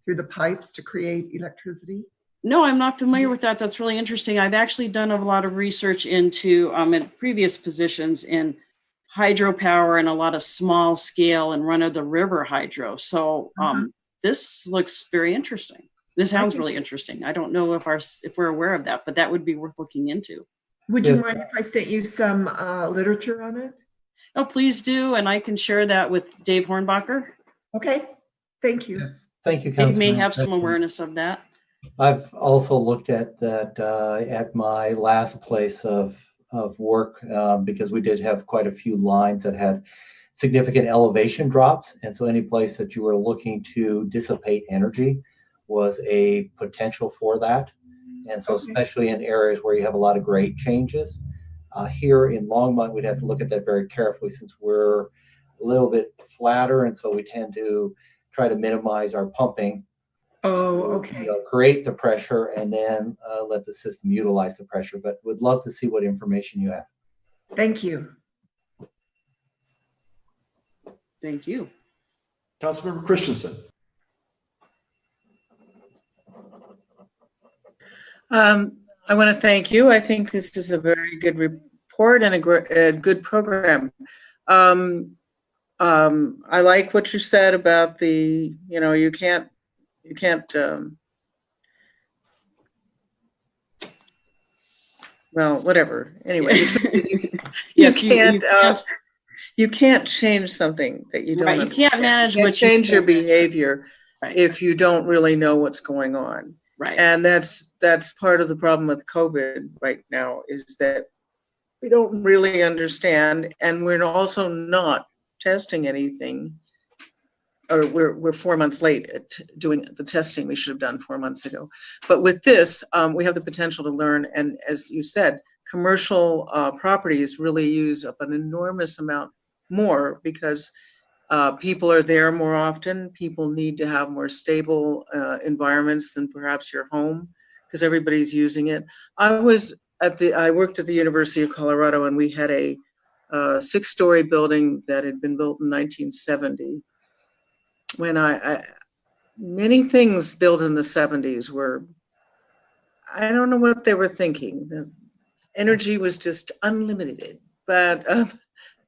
the pipes to create electricity. No, I'm not familiar with that. That's really interesting. I've actually done a lot of research into in previous positions in hydropower and a lot of small scale and run of the river hydro. So this looks very interesting. This sounds really interesting. I don't know if we're aware of that, but that would be worth looking into. Would you mind if I sent you some literature on it? Oh, please do, and I can share that with Dave Hornbacher. Okay, thank you. Yes. Thank you, Dave may Councilman. have some awareness of that. I've also looked at that at my last place of of work because we did have quite a few lines that had significant elevation drops. And so any place that you were looking to dissipate energy was a potential for that. And so especially in areas where you have a lot of grade changes, here in Longmont, we'd have to look at that very carefully since we're a little bit flatter. And so we tend to try to minimize our pumping. Oh, okay. Create the pressure and then let the system utilize the pressure. But would love to see what information you have. Thank you. Thank you. Councilmember Christensen. I want to thank you. I think this is a very good report and a good program. I like what you said about the, you can't, well, whatever. Anyway, you can't change something that you don't. Right, you can't manage what change your behavior if you don't really know what's going on. Right. And that's part of the problem with COVID right now is that we don't really understand, and we're also not testing anything, or we're 4 months late at doing the testing we should have done 4 months ago. But with this, we have the potential to learn, and as you said, commercial properties really use up an enormous amount more because people are there more often. People need to have more stable environments than perhaps your home because everybody's using it. I worked at the University of Colorado, and we had a 6-story building that had been built in 1970. When many things built in the 70s were, I don't know what they were thinking. The energy was just unlimited, but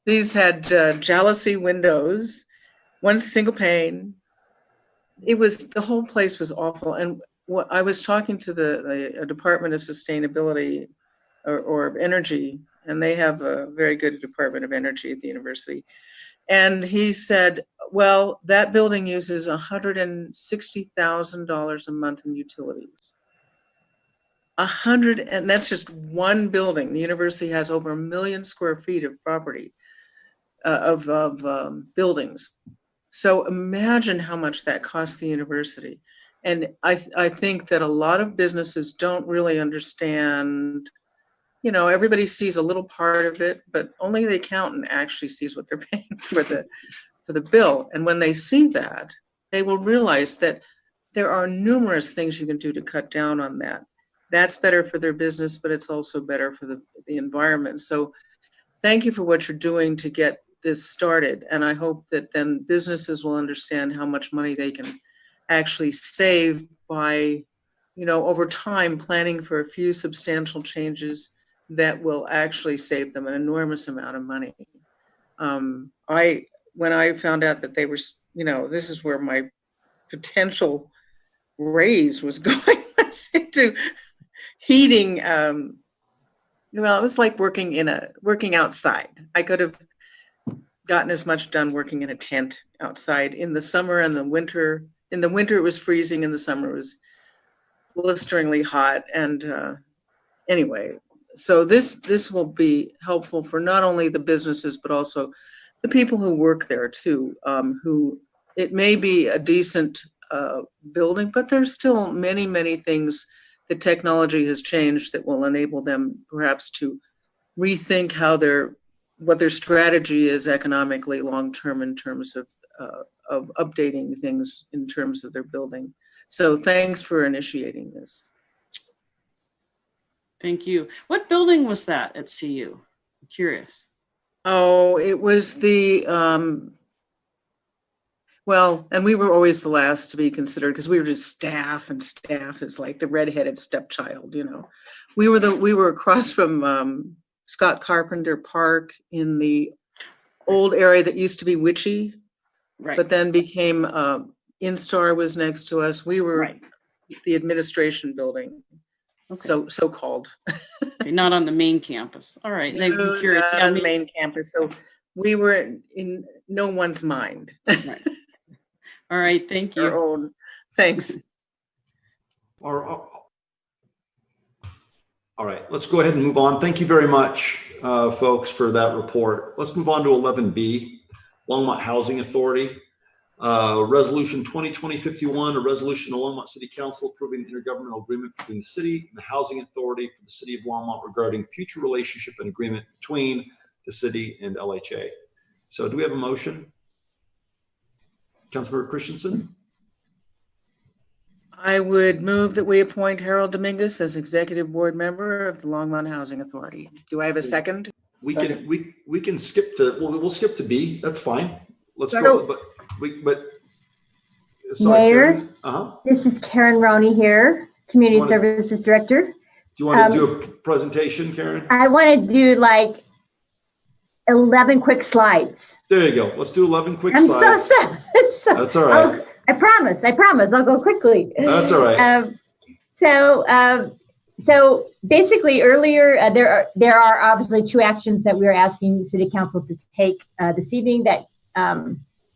these had jalousie windows, one single pane. The whole place was awful. And I was talking to the Department of Sustainability or Energy, and they have a very good Department of Energy at the university. And he said, well, that building uses $160,000 a month in utilities. And that's just one building. The university has over 1 million square feet of property. Of buildings. So imagine how much that costs the university. And I think that a lot of businesses don't really understand, everybody sees a little part of it, but only the accountant actually sees what they're paying for the bill. And when they see that, they will realize that there are numerous things you can do to cut down on that. That's better for their business, but it's also better for the environment. So thank you for what you're doing to get this started. And I hope that then businesses will understand how much money they can actually save by, over time planning for a few substantial changes that will actually save them an enormous amount of money. When I found out that they were, this is where my potential raise was going into heating. It was like working outside. I could have gotten as much done working in a tent outside in the summer and the winter. In the winter, it was freezing. In the summer, it was blisteringly hot. And anyway, so this will be helpful for not only the businesses, but also the people who work there too, who it may be a decent building, but there's still many, many things that technology has changed that will enable them perhaps to rethink what their strategy is economically long-term in terms of updating things in terms of their building. So thanks for initiating this. Thank you. What building was that at CU? I'm curious. Oh, it was the, and we were always the last to be considered because we were just staff, and staff is like the redheaded stepchild, We were across from Scott Carpenter Park in the old area that used to be Witchy, right? But then became Instar was next to us. We were the administration building, so called. Okay, not on the main campus. All right, No, I'm curious. not on the main campus. So we were in no one's mind. Right. All right, thank you. Our own. Thanks. Our All right, let's go ahead and move on. Thank you very much, folks, for that report. Let's move on to 11B, Longmont Housing Authority. Resolution 2020-51, a resolution of Longmont City Council approving the intergovernmental agreement between the city and the Housing Authority for the City of Longmont regarding future relationship and agreement between the city and LHA. So do we have a motion? Councilmember Christensen? I would move that we appoint Harold Dominguez as executive board member of the Longmont Housing Authority. Do I have a second? We can skip to, we'll skip to B. That's fine. Let's So- go, sorry, Mayor, Karen. this is Karen Roney here, Community Services Director. Do you want to do a presentation, Karen? I want to do like 11 quick slides. There you go. Let's do 11 quick I'm slides. so That's all right. I promise. I'll go quickly. That's all right. So basically earlier, there are obviously two actions that we're asking the City Council to take this evening that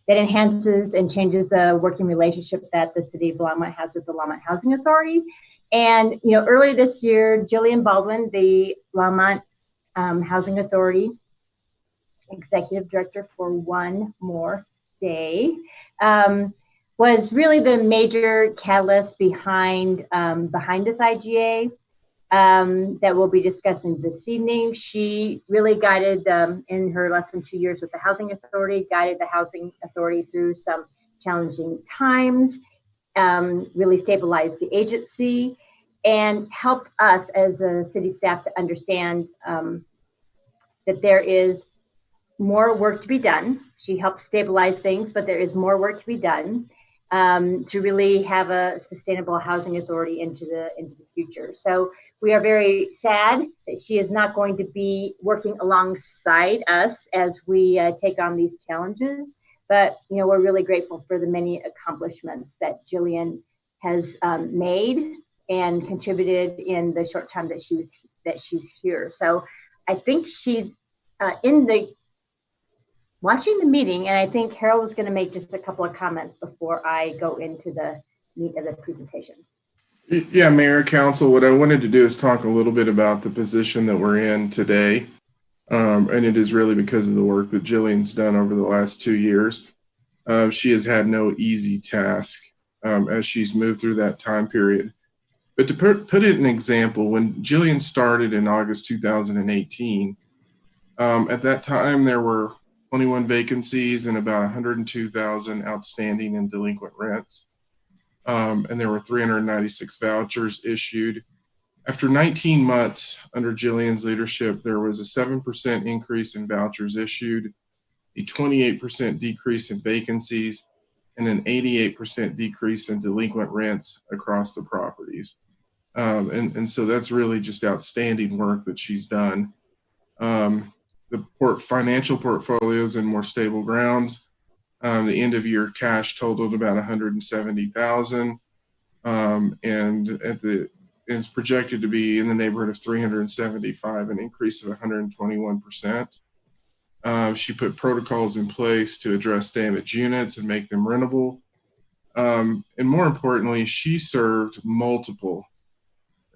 enhances and changes the working relationship that the City of Longmont has with the Longmont Housing Authority. And, earlier this year, Jillian Baldwin, the Longmont Housing Authority Executive Director for one more day, was really the major catalyst behind this IGA that we'll be discussing this evening. She really guided, in her less than 2 years with the Housing Authority, guided the Housing Authority through some challenging times, really stabilized the agency, and helped us as a city staff to understand that there is more work to be done. She helped stabilize things, but there is more work to be done to really have a sustainable housing authority into the future. So we are very sad that she is not going to be working alongside us as we take on these challenges. But we're really grateful for the many accomplishments that Jillian has made and contributed in the short time that she's here. So I think she's watching the meeting, and I think Harold was going to make just a couple of comments before I go into the meat of the presentation. Yeah, Mayor, Council, what I wanted to do is talk a little bit about the position that we're in today. And it is really because of the work that Jillian's done over the last 2 years. She has had no easy task as she's moved through that time period. But to put it in an example, when Jillian started in August 2018, at that time there were 21 vacancies and about 102,000 outstanding and delinquent rents. And there were 396 vouchers issued. After 19 months under Jillian's leadership, there was a 7% increase in vouchers issued, a 28% decrease in vacancies, and an 88% decrease in delinquent rents across the properties. And so that's really just outstanding work that she's done. The financial portfolios in more stable grounds. The end of year cash totaled about 170,000, and it's projected to be in the neighborhood of 375, an increase of 121%. She put protocols in place to address damaged units and make them rentable. And more importantly, she served multiple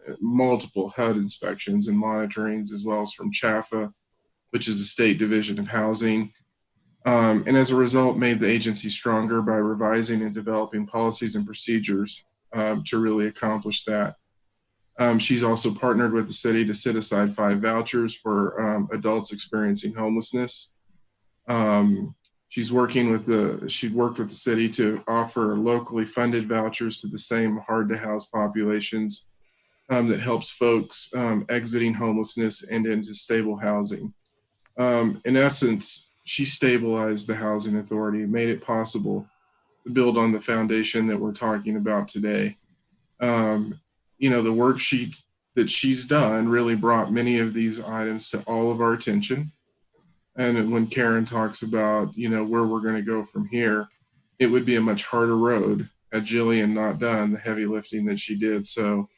HUD inspections and monitorings, as well as from CHAFA, which is the State Division of Housing. And as a result, made the agency stronger by revising and developing policies and procedures to really accomplish that. She's also partnered with the city to set aside 5 vouchers for adults experiencing homelessness. She's worked with the city to offer locally funded vouchers to the same hard to house populations that helps folks exiting homelessness and into stable housing. In essence, she stabilized the housing authority, made it possible to build on the foundation that we're talking about today. The worksheet that she's done really brought many of these items to all of our attention. And when Karen talks about, where we're going to go from here, it would be a much harder road had Jillian not done the heavy lifting that she did. So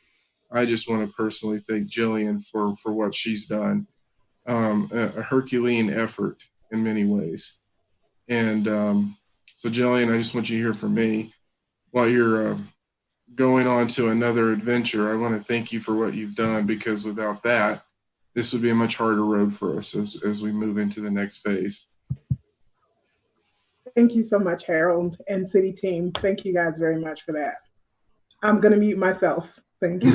I just want to personally thank Jillian for what she's done. A Herculean effort in many ways. And so Jillian, I just want you to hear from me while you're going on to another adventure. I want to thank you for what you've done, because without that, this would be a much harder road for us as we move into the next phase. Thank you so much, Harold and city team. Thank you guys very much for that. I'm going to mute myself. Thank you.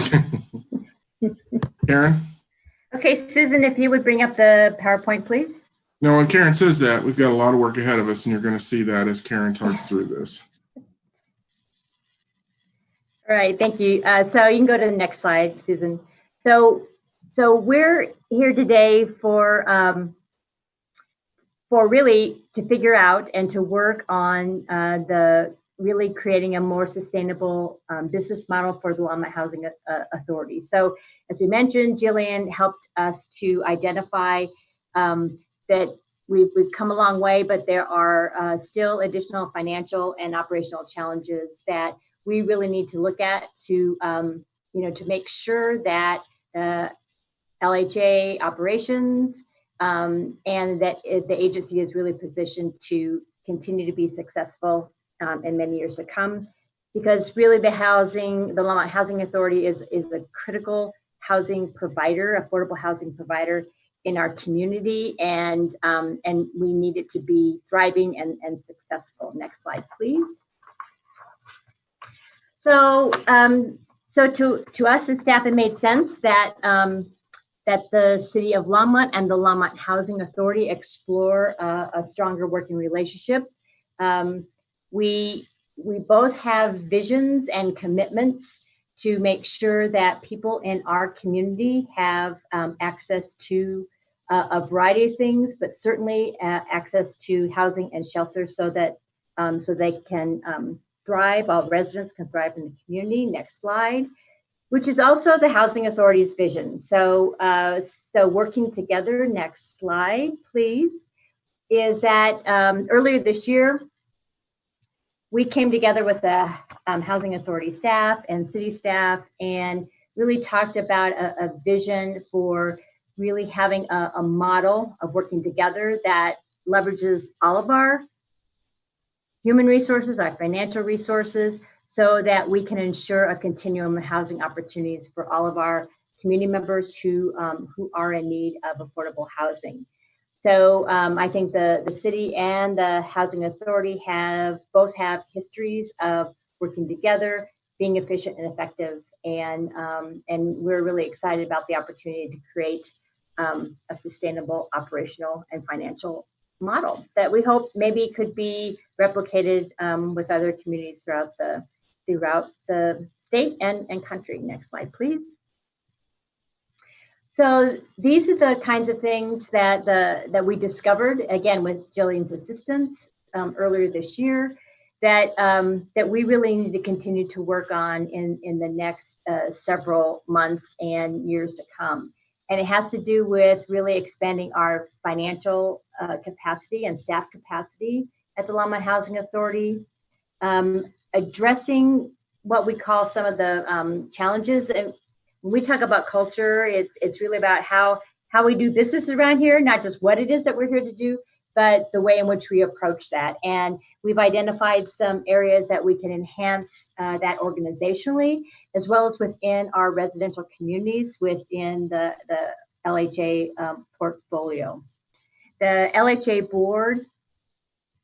Karen? Okay, Susan, if you would bring up the PowerPoint, please. No, when Karen says that, we've got a lot of work ahead of us, and you're going to see that as Karen talks through this. All right, thank you. So you can go to the next slide, Susan. So we're here today for really to figure out and to work on the really creating a more sustainable business model for the Longmont Housing Authority. So as we mentioned, Jillian helped us to identify that we've come a long way, but there are still additional financial and operational challenges that we really need to look at to, to make sure that LHA operations and that the agency is really positioned to continue to be successful in many years to come. Because really the Longmont Housing Authority is a critical housing provider, affordable housing provider in our community, and we need it to be thriving and successful. Next slide, please. So, to us as staff, it made sense that that the City of Longmont and the Longmont Housing Authority explore a stronger working relationship. We both have visions and commitments to make sure that people in our community have access to a variety of things, but certainly access to housing and shelter, so that so they can thrive, all residents can thrive in the community. Next slide, which is also the Housing Authority's vision. So, so working together, next slide, please, is that earlier this year, we came together with the Housing Authority staff and city staff and really talked about a vision for really having a model of working together that leverages all of our human resources, our financial resources, so that we can ensure a continuum of housing opportunities for all of our community members who are in need of affordable housing. So I think the city and the Housing Authority both have histories of working together, being efficient and effective, and we're really excited about the opportunity to create a sustainable operational and financial model that we hope maybe could be replicated with other communities throughout the state and country. Next slide, please. So these are the kinds of things that we discovered, again, with Jillian's assistance earlier this year, that we really need to continue to work on in the next several months and years to come. And it has to do with really expanding our financial capacity and staff capacity at the Longmont Housing Authority, addressing what we call some of the challenges. And when we talk about culture, it's really about how we do business around here, not just what it is that we're here to do, but the way in which we approach that. And we've identified some areas that we can enhance that organizationally, as well as within our residential communities within the LHA portfolio. The LHA board,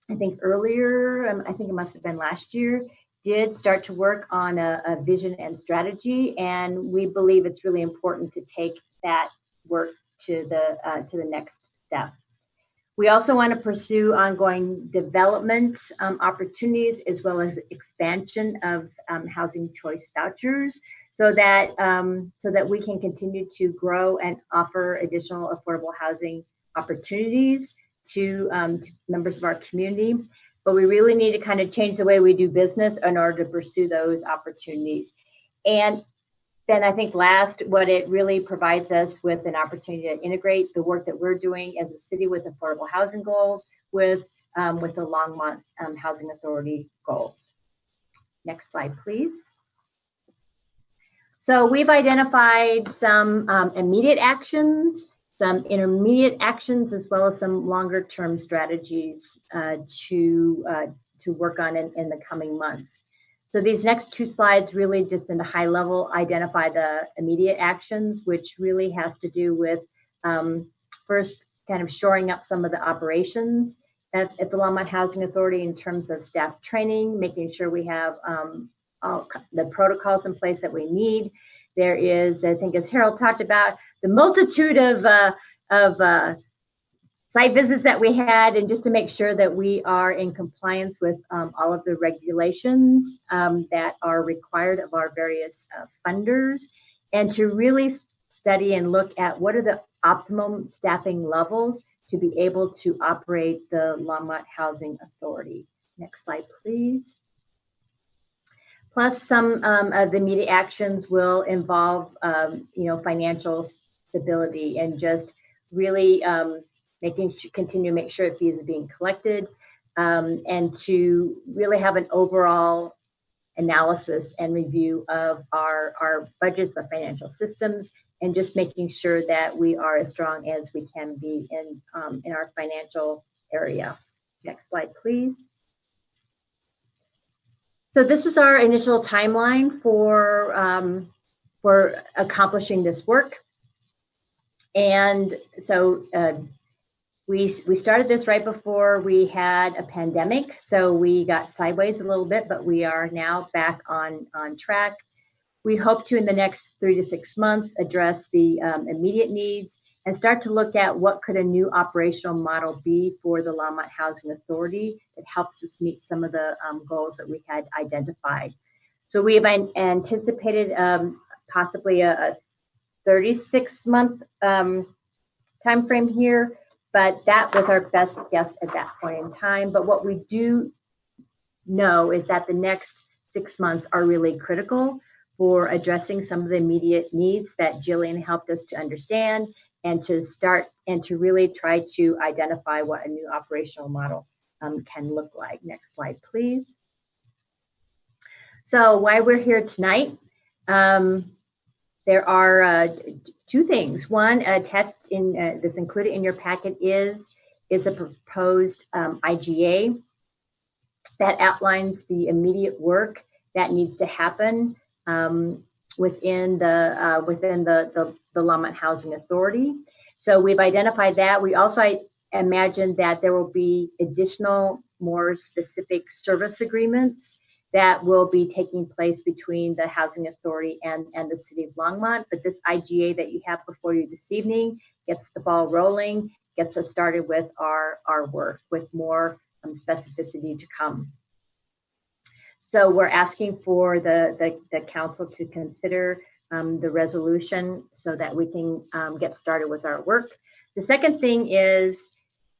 I think earlier, I think it must have been last year, did start to work on a vision and strategy, and we believe it's really important to take that work to the next step. We also want to pursue ongoing development opportunities, as well as expansion of housing choice vouchers, so that we can continue to grow and offer additional affordable housing opportunities to members of our community. But we really need to kind of change the way we do business in order to pursue those opportunities. And then I think last, what it really provides us with an opportunity to integrate the work that we're doing as a city with affordable housing goals with the Longmont Housing Authority goals. Next slide, please. So we've identified some immediate actions, some intermediate actions, as well as some longer term strategies to work on in the coming months. So these next two slides really just in a high level identify the immediate actions, which really has to do with first kind of shoring up some of the operations at the Longmont Housing Authority in terms of staff training, making sure we have all the protocols in place that we need. There is, I think as Harold talked about, the multitude of site visits that we had, and just to make sure that we are in compliance with all of the regulations that are required of our various funders, and to really study and look at what are the optimum staffing levels to be able to operate the Longmont Housing Authority. Next slide, please. Plus, some of the immediate actions will involve, financial stability and just really continue to make sure fees are being collected, and to really have an overall analysis and review of our budgets, the financial systems, and just making sure that we are as strong as we can be in our financial area. Next slide, please. So this is our initial timeline for accomplishing this work. And so we started this right before we had a pandemic, so we got sideways a little bit, but we are now back on track. We hope to, in the next 3 to 6 months, address the immediate needs and start to look at what could a new operational model be for the Longmont Housing Authority that helps us meet some of the goals that we had identified. So we have anticipated possibly a 36-month time frame here, but that was our best guess at that point in time. But what we do know is that the next 6 months are really critical for addressing some of the immediate needs that Jillian helped us to understand, and to start and to really try to identify what a new operational model can look like. Next slide, please. So why we're here tonight, there are two things. One, attached in that's included in your packet is a proposed IGA that outlines the immediate work that needs to happen within the Longmont Housing Authority. So we've identified that. We also imagine that there will be additional, more specific service agreements that will be taking place between the Housing Authority and the City of Longmont. But this IGA that you have before you this evening gets the ball rolling, gets us started with our work, with more specificity to come. So we're asking for the council to consider the resolution so that we can get started with our work. The second thing is,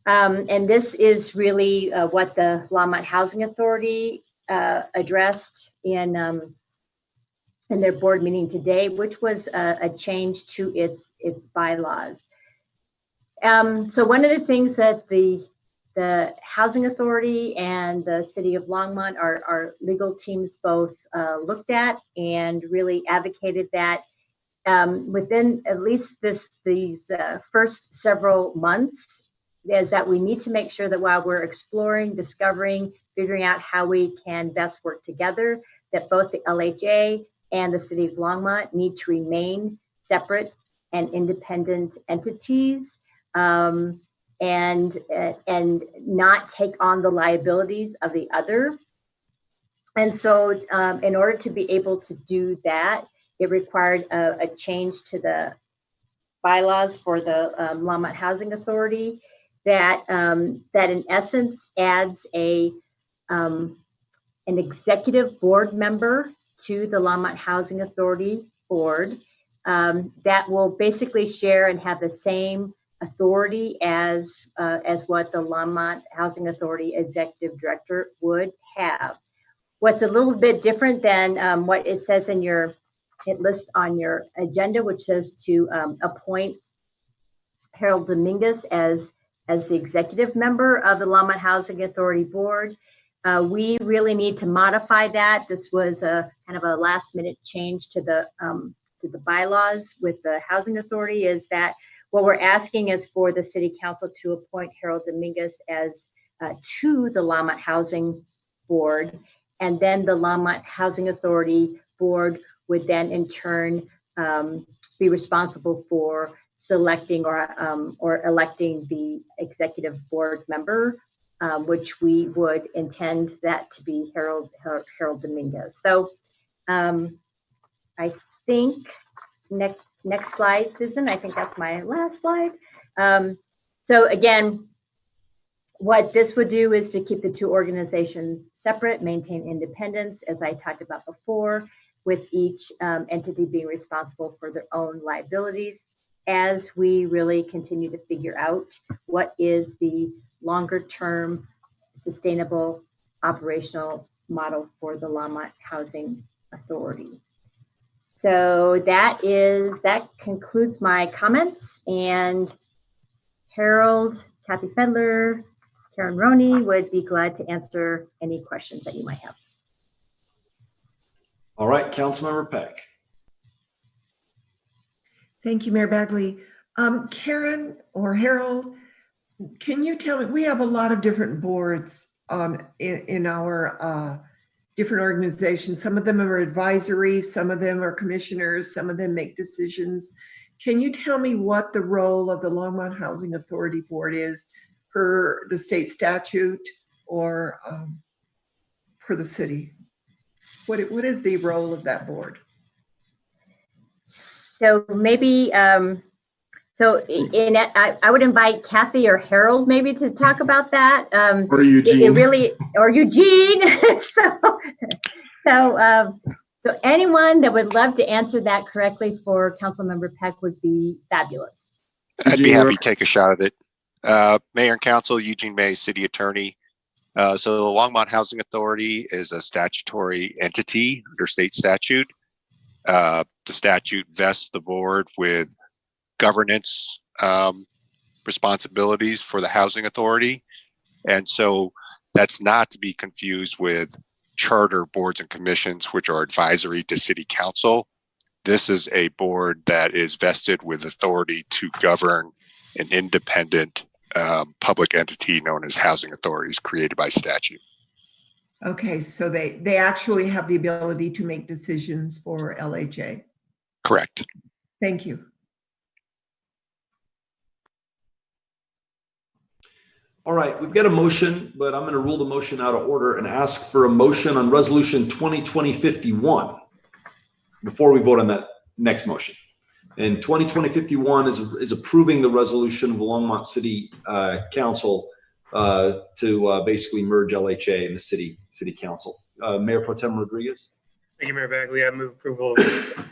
and this is really what the Longmont Housing Authority addressed in their board meeting today, which was a change to its bylaws. So one of the things that the Housing Authority and the City of Longmont, our legal teams both looked at and really advocated that within at least these first several months, is that we need to make sure that while we're exploring, discovering, figuring out how we can best work together, that both the LHA and the City of Longmont need to remain separate and independent entities, and not take on the liabilities of the other. And so in order to be able to do that, it required a change to the bylaws for the Longmont Housing Authority that in essence adds an executive board member to the Longmont Housing Authority board that will basically share and have the same authority as what the Longmont Housing Authority Executive Director would have. What's a little bit different than what it says in it lists on your agenda, which says to appoint Harold Dominguez as the executive member of the Longmont Housing Authority Board. We really need to modify that. This was a kind of a last minute change to the bylaws with the Housing Authority, is that what we're asking is for the City Council to appoint Harold Dominguez as to the Longmont Housing Board, And then the Longmont Housing Authority Board would then in turn be responsible for selecting or electing the executive board member, which we would intend that to be Harold Dominguez. So I think next slide, Susan. I think that's my last slide. So again, what this would do is to keep the two organizations separate, maintain independence, as I talked about before, with each entity being responsible for their own liabilities, as we really continue to figure out what is the longer term sustainable operational model for the Longmont Housing Authority. So that concludes my comments, and Harold, Kathy Fendler, Karen Roney would be glad to answer any questions that you might have. All right, Councilmember Peck. Thank you, Mayor Bagley. Karen or Harold, can you tell me, we have a lot of different boards in our different organizations. Some of them are advisory, some of them are commissioners, some of them make decisions. Can you tell me what the role of the Longmont Housing Authority Board is per the state statute or per the city? What is the role of that board? So maybe, I would invite Kathy or Harold maybe to talk about that. Or Eugene. Or Eugene. So anyone that would love to answer that correctly for Councilmember Peck would be fabulous. I'd be happy to take a shot at it. Mayor and Council, Eugene May, City Attorney. So the Longmont Housing Authority is a statutory entity under state statute. The statute vests the board with governance responsibilities for the housing authority. And so that's not to be confused with charter boards and commissions, which are advisory to city council. This is a board that is vested with authority to govern an independent public entity known as housing authorities created by statute. Okay, so they actually have the ability to make decisions for LHA. Correct. Thank you. All right, we've got a motion, but I'm going to rule the motion out of order and ask for a motion on resolution 2020-51 before we vote on that next motion. And 2020-51 is approving the resolution of the Longmont City Council to basically merge LHA and the city council. Mayor Pro Tem Rodriguez. Thank you, Mayor Bagley. I move approval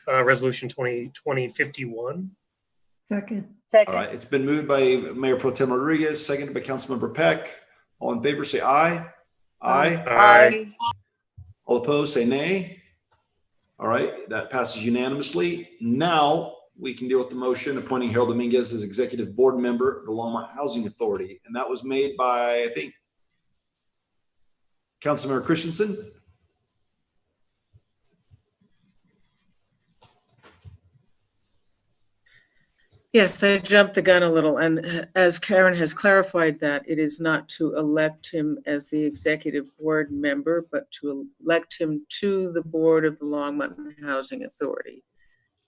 of resolution 2020-51. Second. All right, it's been moved by Mayor Pro Tem Rodriguez, seconded by Councilmember Peck. All in favor, say aye. Aye. Aye. All opposed, say nay. All right, that passes unanimously. Now we can deal with the motion appointing Harold Dominguez as executive board member of the Longmont Housing Authority. And that was made by, I think, Councilmember Christensen. Yes, I jumped the gun a little. And as Karen has clarified that, it is not to elect him as the executive board member, but to elect him to the board of the Longmont Housing Authority.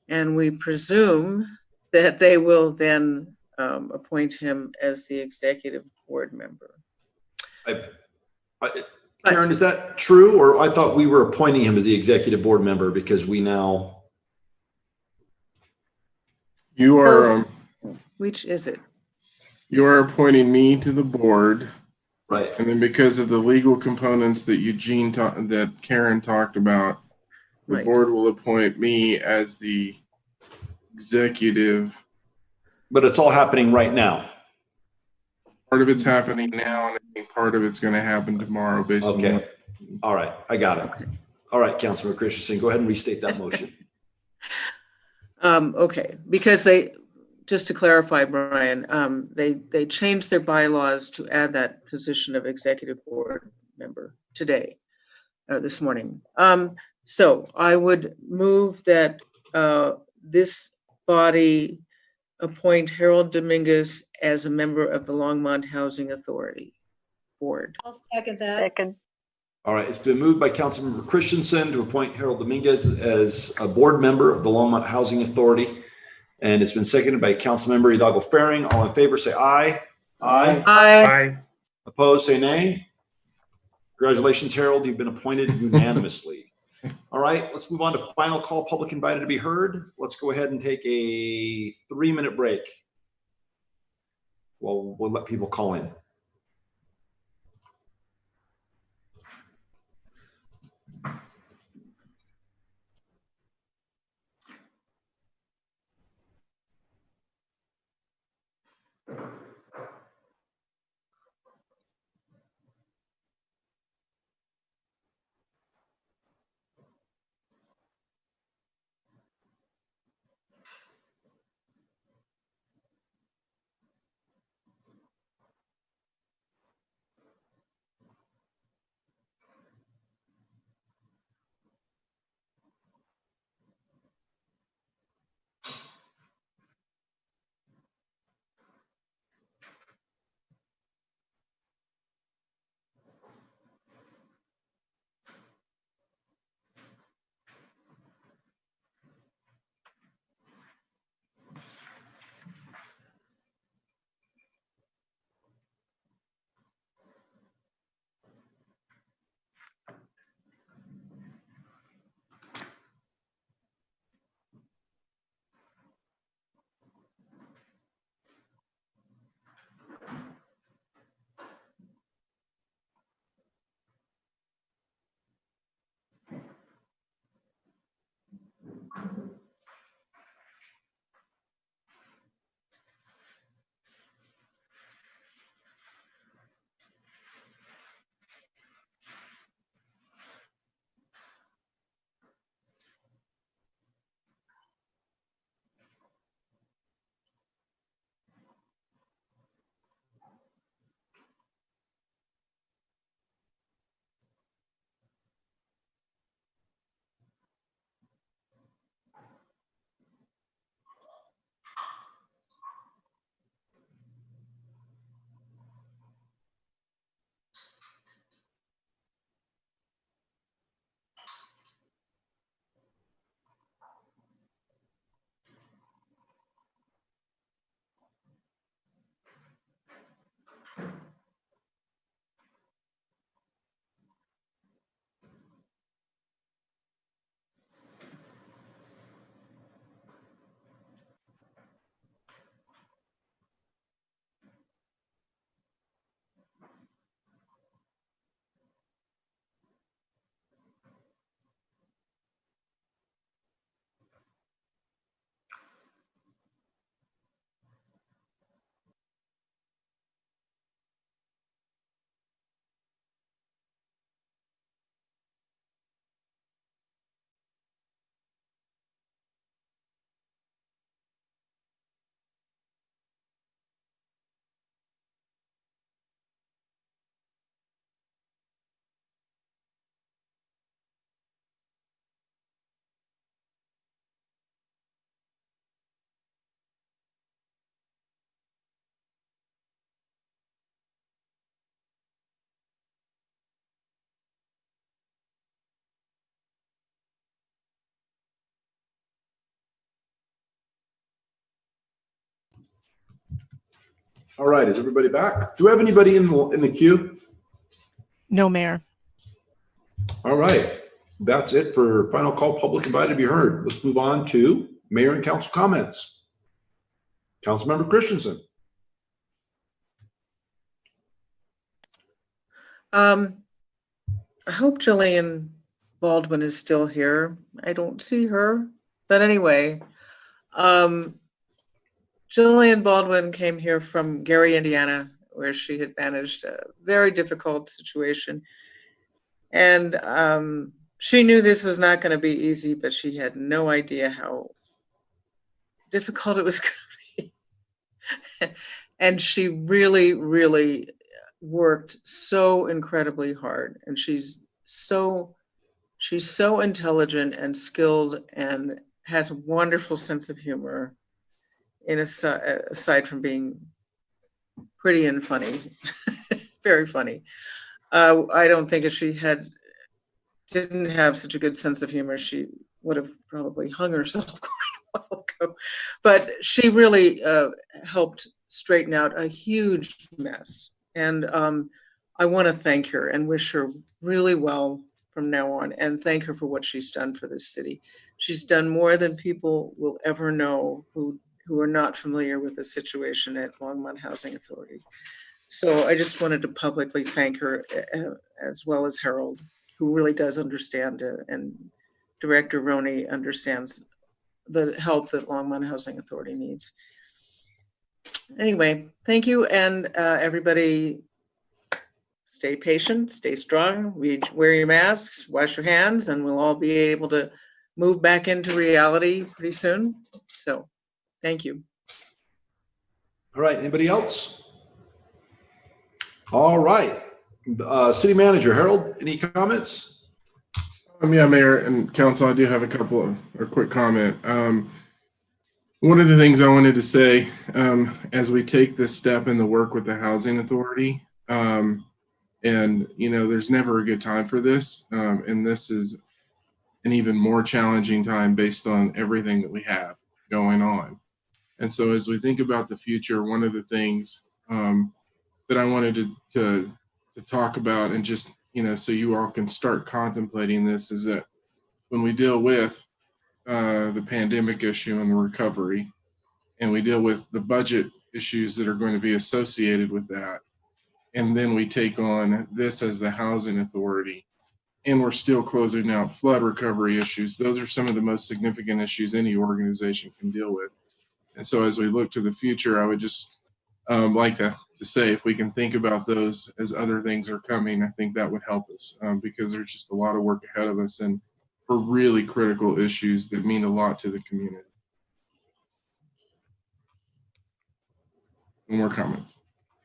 And we presume that they will then appoint him as the executive board member. Karen, is that true? Or I thought we were appointing him as the executive board member because we now. You are. Which is it? You are appointing me to the board. Right. And then because of the legal components that that Karen talked about, the board will appoint me as the executive. But it's all happening right now. Part of it's happening now, and I think part of it's going to happen tomorrow based on. Okay. All right. I got it. Okay. All right, Councilmember Christensen, go ahead and restate that motion. Okay, because just to clarify, Brian, they changed their bylaws to add that position of executive board member today, this morning. So I would move that this body appoint Harold Dominguez as a member of the Longmont Housing Authority Board. I'll second that. Second. All right, it's been moved by Councilmember Christensen to appoint Harold Dominguez as a board member of the Longmont Housing Authority. And it's been seconded by Councilmember Hidalgo Faring. All in favor, say aye. Aye. Aye. Opposed, say nay. Congratulations, Harold. You've been appointed unanimously. All right, let's move on to final call, public invited to be heard. Let's go ahead and take a 3-minute break. Well, we'll let people call in. All right, is everybody back? Do we have anybody in the queue? No, Mayor. All right, that's it for final call, public invited to be heard. Let's move on to mayor and council comments. Councilmember Christensen. I hope Jillian Baldwin is still here. I don't see her, but anyway, Jillian Baldwin came here from Gary, Indiana, where she had managed a very difficult situation. And she knew this was not going to be easy, but she had no idea how difficult it was going to be. And she really, really worked so incredibly hard. And she's so intelligent and skilled and has a wonderful sense of humor, aside from being pretty and funny, very funny. I don't think if she didn't have such a good sense of humor, she would have probably hung herself quite a while ago. But she really helped straighten out a huge mess. And I want to thank her and wish her really well from now on, and thank her for what she's done for this city. She's done more than people will ever know who are not familiar with the situation at Longmont Housing Authority. So I just wanted to publicly thank her, as well as Harold, who really does understand it, and Director Roney understands the help that Longmont Housing Authority needs. Anyway, thank you, and everybody stay patient, stay strong, wear your masks, wash your hands, and we'll all be able to move back into reality pretty soon. So thank you. All right, anybody else? All right, City Manager Harold, any comments? Yeah, Mayor and Council, I do have a couple of a quick comment. One of the things I wanted to say as we take this step in the work with the Housing Authority, and there's never a good time for this, and this is an even more challenging time based on everything that we have going on. And so as we think about the future, one of the things that I wanted to talk about, and just, so you all can start contemplating this, is that when we deal with the pandemic issue and the recovery, and we deal with the budget issues that are going to be associated with that, and then we take on this as the Housing Authority, and we're still closing out flood recovery issues. Those are some of the most significant issues any organization can deal with. And so as we look to the future, I would just like to say, if we can think about those as other things are coming, I think that would help us, because there's just a lot of work ahead of us, and for really critical issues that mean a lot to the community. More comments?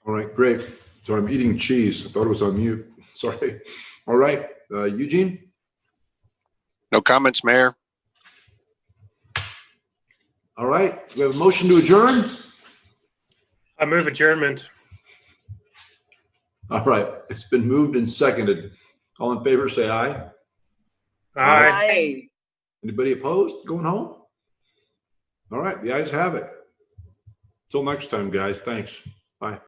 All right, great. So I'm eating cheese. I thought it was on mute. Sorry. All right, Eugene? No comments, Mayor. All right, we have a motion to adjourn. I move adjournment. All right, it's been moved and seconded. All in favor, say aye. Aye. Anybody opposed? Going home? All right, the ayes have it. Till next time, guys. Thanks. Bye.